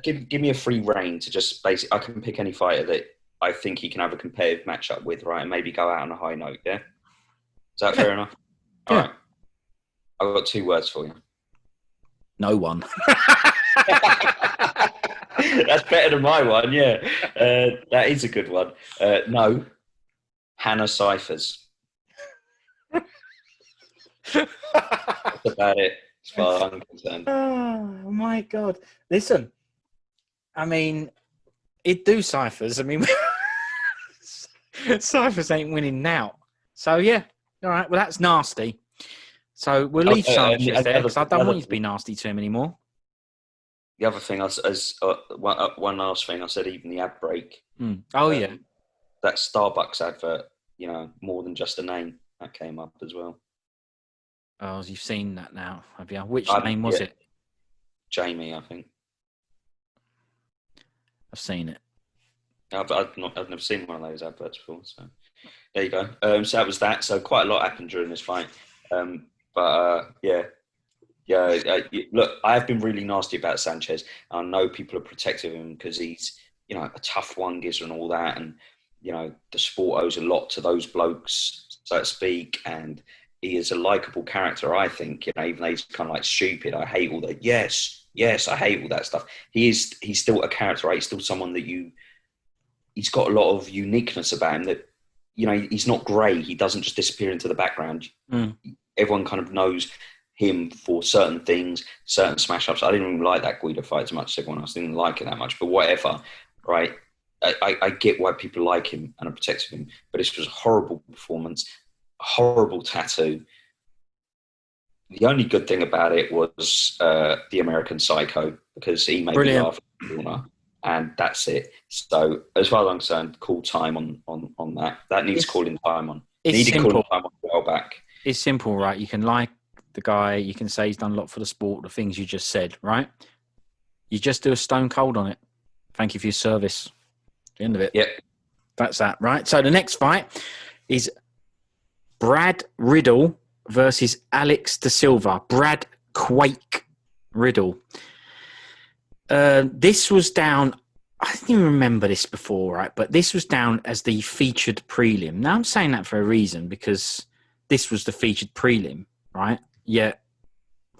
B: Give me a free rein to just basically. I can pick any fighter that I think he can have a competitive matchup with, right, and maybe go out on a high note. Yeah, is that fair enough? All right. I've got 2 words for you.
A: No one.
B: That's better than my one, yeah. That is a good one. No. Hannah Cyphers. That's about it, as far as I'm concerned.
A: Oh, my God. Listen, I mean, it'd do Cyphers. I mean, Cyphers ain't winning now. So, yeah. All right. Well, that's nasty. So we'll leave Sanchez there, because I don't want you to be nasty to him anymore.
B: The other thing, one last thing, I said even the ad break.
A: Oh, yeah.
B: That Starbucks advert, more than just a name, that came up as well.
A: Oh, you've seen that now, have you? Which name was it?
B: Jamie, I think.
A: I've seen it.
B: I've never seen one of those adverts before, so there you go. So that was that. So quite a lot happened during this fight. Look, I have been really nasty about Sanchez. I know people are protective of him because he's, a tough one-gizzer and all that. And, the sport owes a lot to those blokes, so to speak. And he is a likable character, I think, even though he's kind of like stupid. I hate all that. Yes, I hate all that stuff. He's still a character, right? He's still someone that he's got a lot of uniqueness about him that, he's not grey. He doesn't just disappear into the background. Everyone kind of knows him for certain things, certain smash-ups. I didn't even like that Guida fight as much as everyone else. I didn't like it that much, but whatever, right? I get why people like him and are protective of him, but this was a horrible performance, a horrible tattoo. The only good thing about it was the American Psycho, because he made me laugh in the corner, and that's it. So as far as I'm concerned, call time on that. That needs calling time on. Needed calling time on a while back.
A: It's simple, right? You can like the guy, you can say he's done a lot for the sport, the things you just said, right? You just do a stone cold on it. Thank you for your service. The end of it.
B: Yep.
A: That's that, right? So the next fight is Brad Riddell versus Alex da Silva. Brad Quake Riddell. This was down, I didn't even remember this before, right? But this was down as the featured prelim. Now I'm saying that for a reason, because this was the featured prelim, right? Yet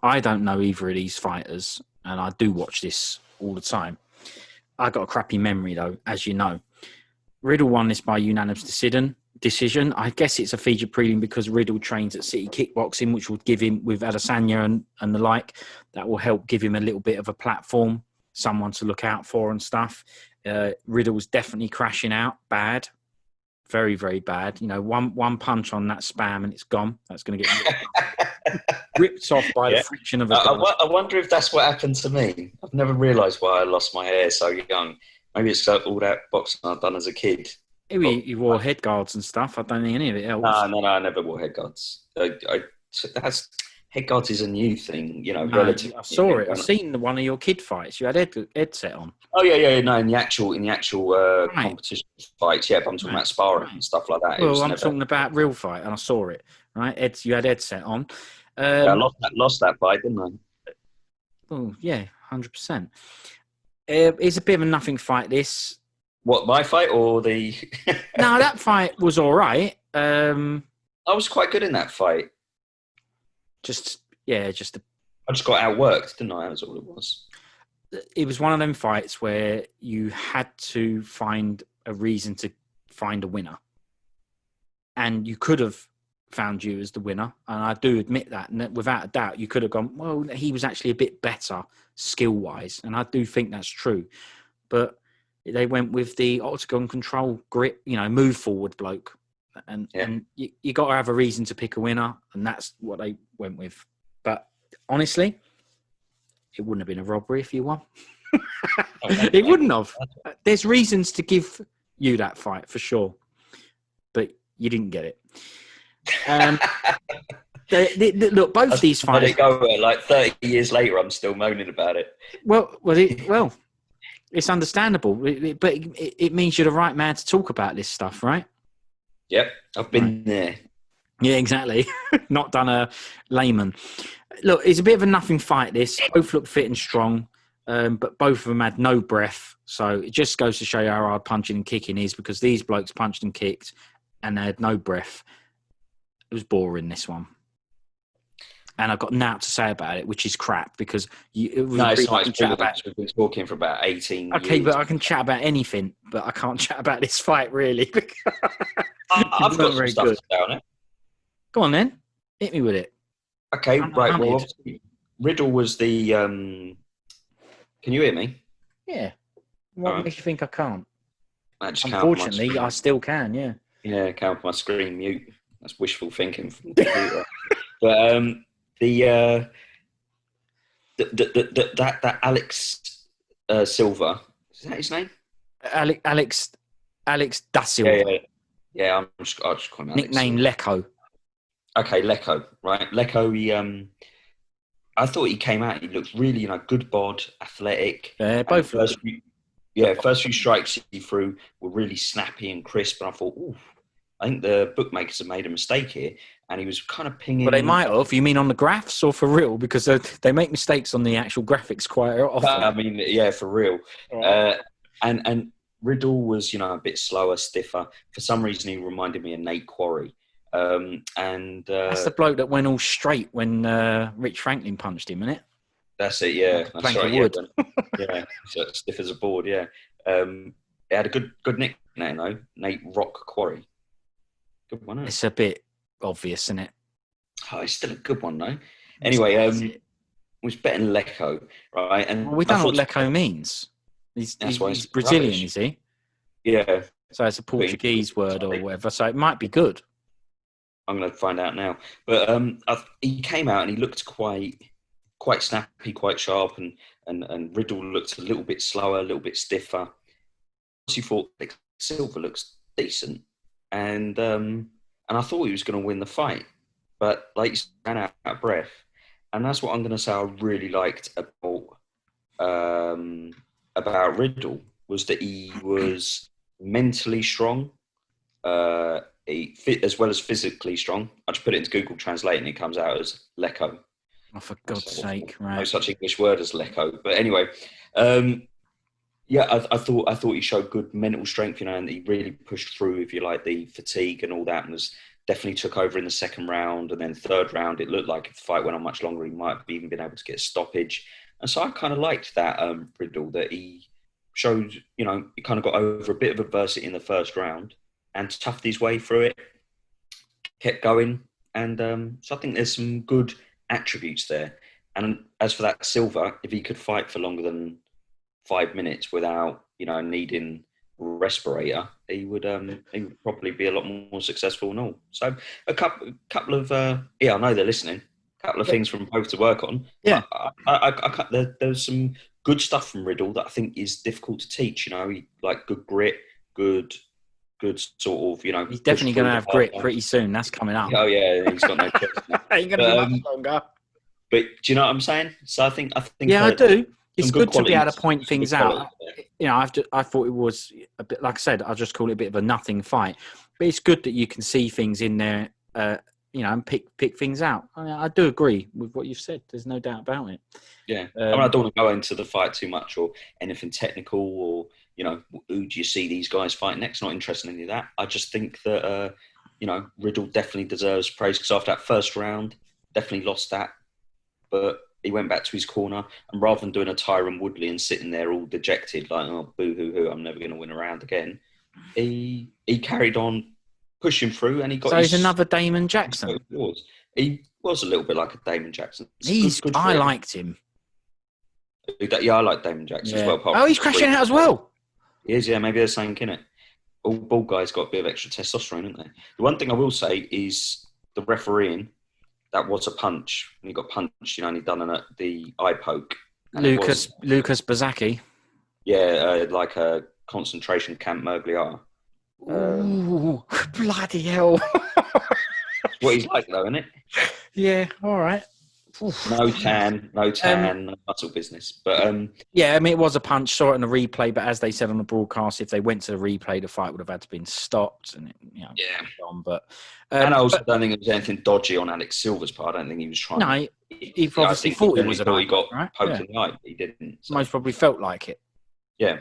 A: I don't know either of these fighters, and I do watch this all the time. I got a crappy memory, though, as you know. Riddell won this by unanimous decision. decision. I guess it's a feature prelim because Riddell trains at City Kickboxing, which will give him, with Adesanya and the like, that will help give him a little bit of a platform, someone to look out for and stuff. Riddell's definitely crashing out bad. Very, very bad. You know, one punch on that spam and it's gone. That's going to get ripped off by the friction of a gun.
B: I wonder if that's what happened to me. I've never realised why I lost my hair so young. Maybe it's all that boxing I've done as a kid.
A: He wore head guards and stuff. I don't think any of it else.
B: No, I never wore head guards. Head guards is a new thing, you know. Relative.
A: I saw it. I've seen one of your kid fights. You had headset on.
B: Oh yeah. No, in the actual competition fights, yeah. But I'm talking about sparring and stuff like that.
A: Well, I'm talking about real fight, and I saw it. Right, you had headset on.
B: I lost that fight, didn't I?
A: Oh yeah, 100%. It's a bit of a nothing fight. This.
B: What, my fight or the?
A: No, that fight was all right.
B: I was quite good in that fight.
A: I just
B: got outworked, didn't I? That was all it was.
A: It was one of them fights where you had to find a reason to find a winner. And you could have found you as the winner. And I do admit that. And without a doubt, you could have gone, well, he was actually a bit better skill-wise. And I do think that's true. But they went with the octagon control grit, you know, move forward bloke. And you got to have a reason to pick a winner, and that's what they went with. But honestly, it wouldn't have been a robbery if you won. It wouldn't have. There's reasons to give you that fight for sure, but you didn't get it. Look, both these fights.
B: Let it go. Like 30 years later, I'm still moaning about it.
A: Well, it's understandable, but it means you're the right man to talk about this stuff, right?
B: Yep, I've been there.
A: Yeah, exactly. Not done a layman. Look, it's a bit of a nothing fight, this. Both look fit and strong, but both of them had no breath. So it just goes to show you how hard punching and kicking is, because these blokes punched and kicked and they had no breath. It was boring, this one. And I've got nothing to say about it, which is crap, because
B: it's not. It's brilliant. We've been talking for about 18 years.
A: Okay, but I can chat about anything, but I can't chat about this fight, really.
B: I've got some stuff to say on it.
A: Go on, then. Hit me with it.
B: Okay, right. Well, obviously, Riddell was the... Can you hear me?
A: Yeah. What makes you think I can't?
B: Unfortunately,
A: I still can, yeah.
B: Yeah, I can't put my screen mute. That's wishful thinking from the computer. But... that Alex Silva, is that his name?
A: Alex da Silva.
B: Yeah. I'll just call him Alex.
A: Nickname Lecco.
B: Okay, Lecco, right? Lecco, he, I thought he came out, he looked really, good bod, athletic.
A: Yeah, both.
B: First few strikes he threw were really snappy and crisp, and I thought, I think the bookmakers have made a mistake here. And he was kind of pinging.
A: Well, they might have. You mean on the graphs or for real? Because they make mistakes on the actual graphics quite often.
B: I mean, yeah, for real. Right. And Riddell was, a bit slower, stiffer. For some reason, he reminded me of Nate Quarry. That's the bloke that went all straight when Rich Franklin punched him, isn't it? That's it, yeah. That's right.
A: Wood.
B: Yeah, so stiff as a board, yeah. It had a good nickname, though. Nate Rock Quarry. Good one,
A: It's a bit obvious, isn't it?
B: Oh, it's still a good one, though. Anyway, was betting Lecco, right? And
A: we don't know what Lecco means. He's Brazilian, rubbish. Is he?
B: Yeah.
A: So it's a Portuguese word or whatever. So it might be good.
B: I'm going to find out now. But he came out and he looked quite snappy, quite sharp, and Riddell looked a little bit slower, a little bit stiffer. He thought Silva looks decent, and I thought he was going to win the fight, but he ran out of breath, and that's what I'm going to say. I really liked about Riddell was that he was mentally strong, as well as physically strong. I just put it into Google Translate and it comes out as Lecco.
A: Oh, for God's sake! Right.
B: No such English word as Lecco, but anyway. Yeah, I thought he showed good mental strength, and he really pushed through, if you like, the fatigue and all that, and definitely took over in the second round. And then third round, it looked like if the fight went on much longer, he might have even been able to get a stoppage. And so I kind of liked that, Riddell, that he showed, he kind of got over a bit of adversity in the first round, and toughed his way through it, kept going. And so I think there's some good attributes there. And as for that Silva, if he could fight for longer than 5 minutes without, needing respirator, he would probably be a lot more successful and all. So a couple of I know they're listening. A couple of things from both to work on.
A: Yeah,
B: there's some good stuff from Riddell that I think is difficult to teach. He like good grit, good sort of,
A: he's definitely going to have grit pretty soon. That's coming up.
B: Oh yeah, he's got no choice.
A: Ain't going to be much longer.
B: But do you know what I'm saying? So I think.
A: Yeah, I do. It's good to be able to point things out. I thought it was a bit, like I said, I'll just call it a bit of a nothing fight. But it's good that you can see things in there, and pick things out. I do agree with what you've said. There's no doubt about it.
B: Yeah. I don't want to go into the fight too much or anything technical or, who do you see these guys fight next? Not interested in any of that. I just think that, Riddell definitely deserves praise because after that first round, definitely lost that. But he went back to his corner, and rather than doing a Tyron Woodley and sitting there all dejected, like, oh, boo-hoo-hoo, I'm never going to win a round again, he carried on pushing through, and he got.
A: So he's another Damon Jackson.
B: He was a little bit like a Damon Jackson.
A: I liked him.
B: Yeah, I like Damon Jackson as well.
A: Oh, he's crashing out as well.
B: He is, yeah. Maybe they're saying, innit? All bald guys got a bit of extra testosterone, haven't they? The one thing I will say is the refereeing. That was a punch. When he got punched, and he done the eye poke.
A: Lucas Bazaki.
B: Yeah, like a concentration camp Murgliar.
A: Ooh, bloody hell.
B: What he's like, though, isn't it?
A: Yeah, all right.
B: No tan, no muscle business. But
A: yeah, I mean, it was a punch. Saw it in the replay, but as they said on the broadcast, if they went to the replay, the fight would have had to been stopped. And
B: yeah.
A: But
B: and I also don't think there was anything dodgy on Alex Silva's part. I don't think he was trying.
A: No, he obviously thought he was an eye.
B: He got poked in the eye, but he didn't.
A: So. Most probably felt like it.
B: Yeah.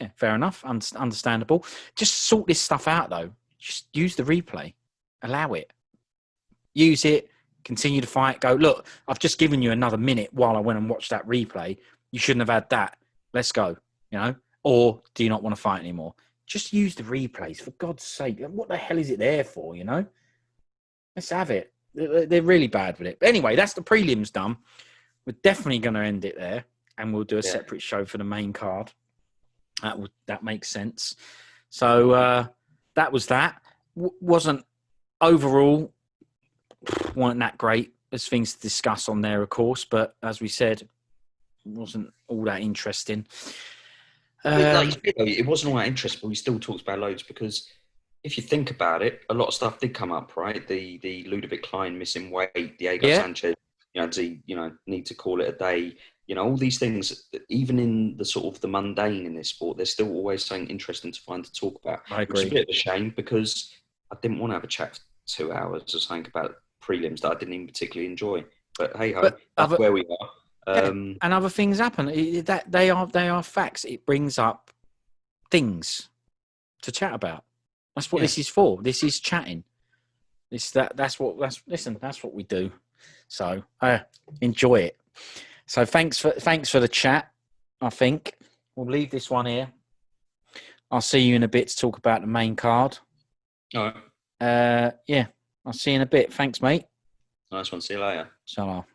A: Yeah, fair enough. Understandable. Just sort this stuff out, though. Just use the replay. Allow it. Use it. Continue to fight. Go, look, I've just given you another minute while I went and watched that replay. You shouldn't have had that. Let's go. Or do you not want to fight anymore? Just use the replays, for God's sake. What the hell is it there for, Let's have it. They're really bad with it. But anyway, that's the prelims done. We're definitely going to end it there, and we'll do a separate show for the main card. That makes sense. So that was that. Wasn't overall, weren't that great. There's things to discuss on there, of course, but as we said, wasn't all that interesting.
B: It wasn't all that interesting, but we still talked about loads because if you think about it, a lot of stuff did come up, right? The Ludovit Klein missing weight, Diego Sanchez, need to call it a day. All these things, even in the sort of the mundane in this sport, there's still always something interesting to find to talk about.
A: I agree.
B: It's a bit of a shame because I didn't want to have a chat for 2 hours or something about prelims that I didn't even particularly enjoy. But hey ho, that's where we are.
A: And other things happen. That they are facts. It brings up things to chat about. That's what this is for. This is chatting. That's what we do. So enjoy it. So thanks for the chat. I think we'll leave this one here. I'll see you in a bit to talk about the main card.
B: All right.
A: I'll see you in a bit. Thanks, mate.
B: Nice one. See you later.
A: Salah.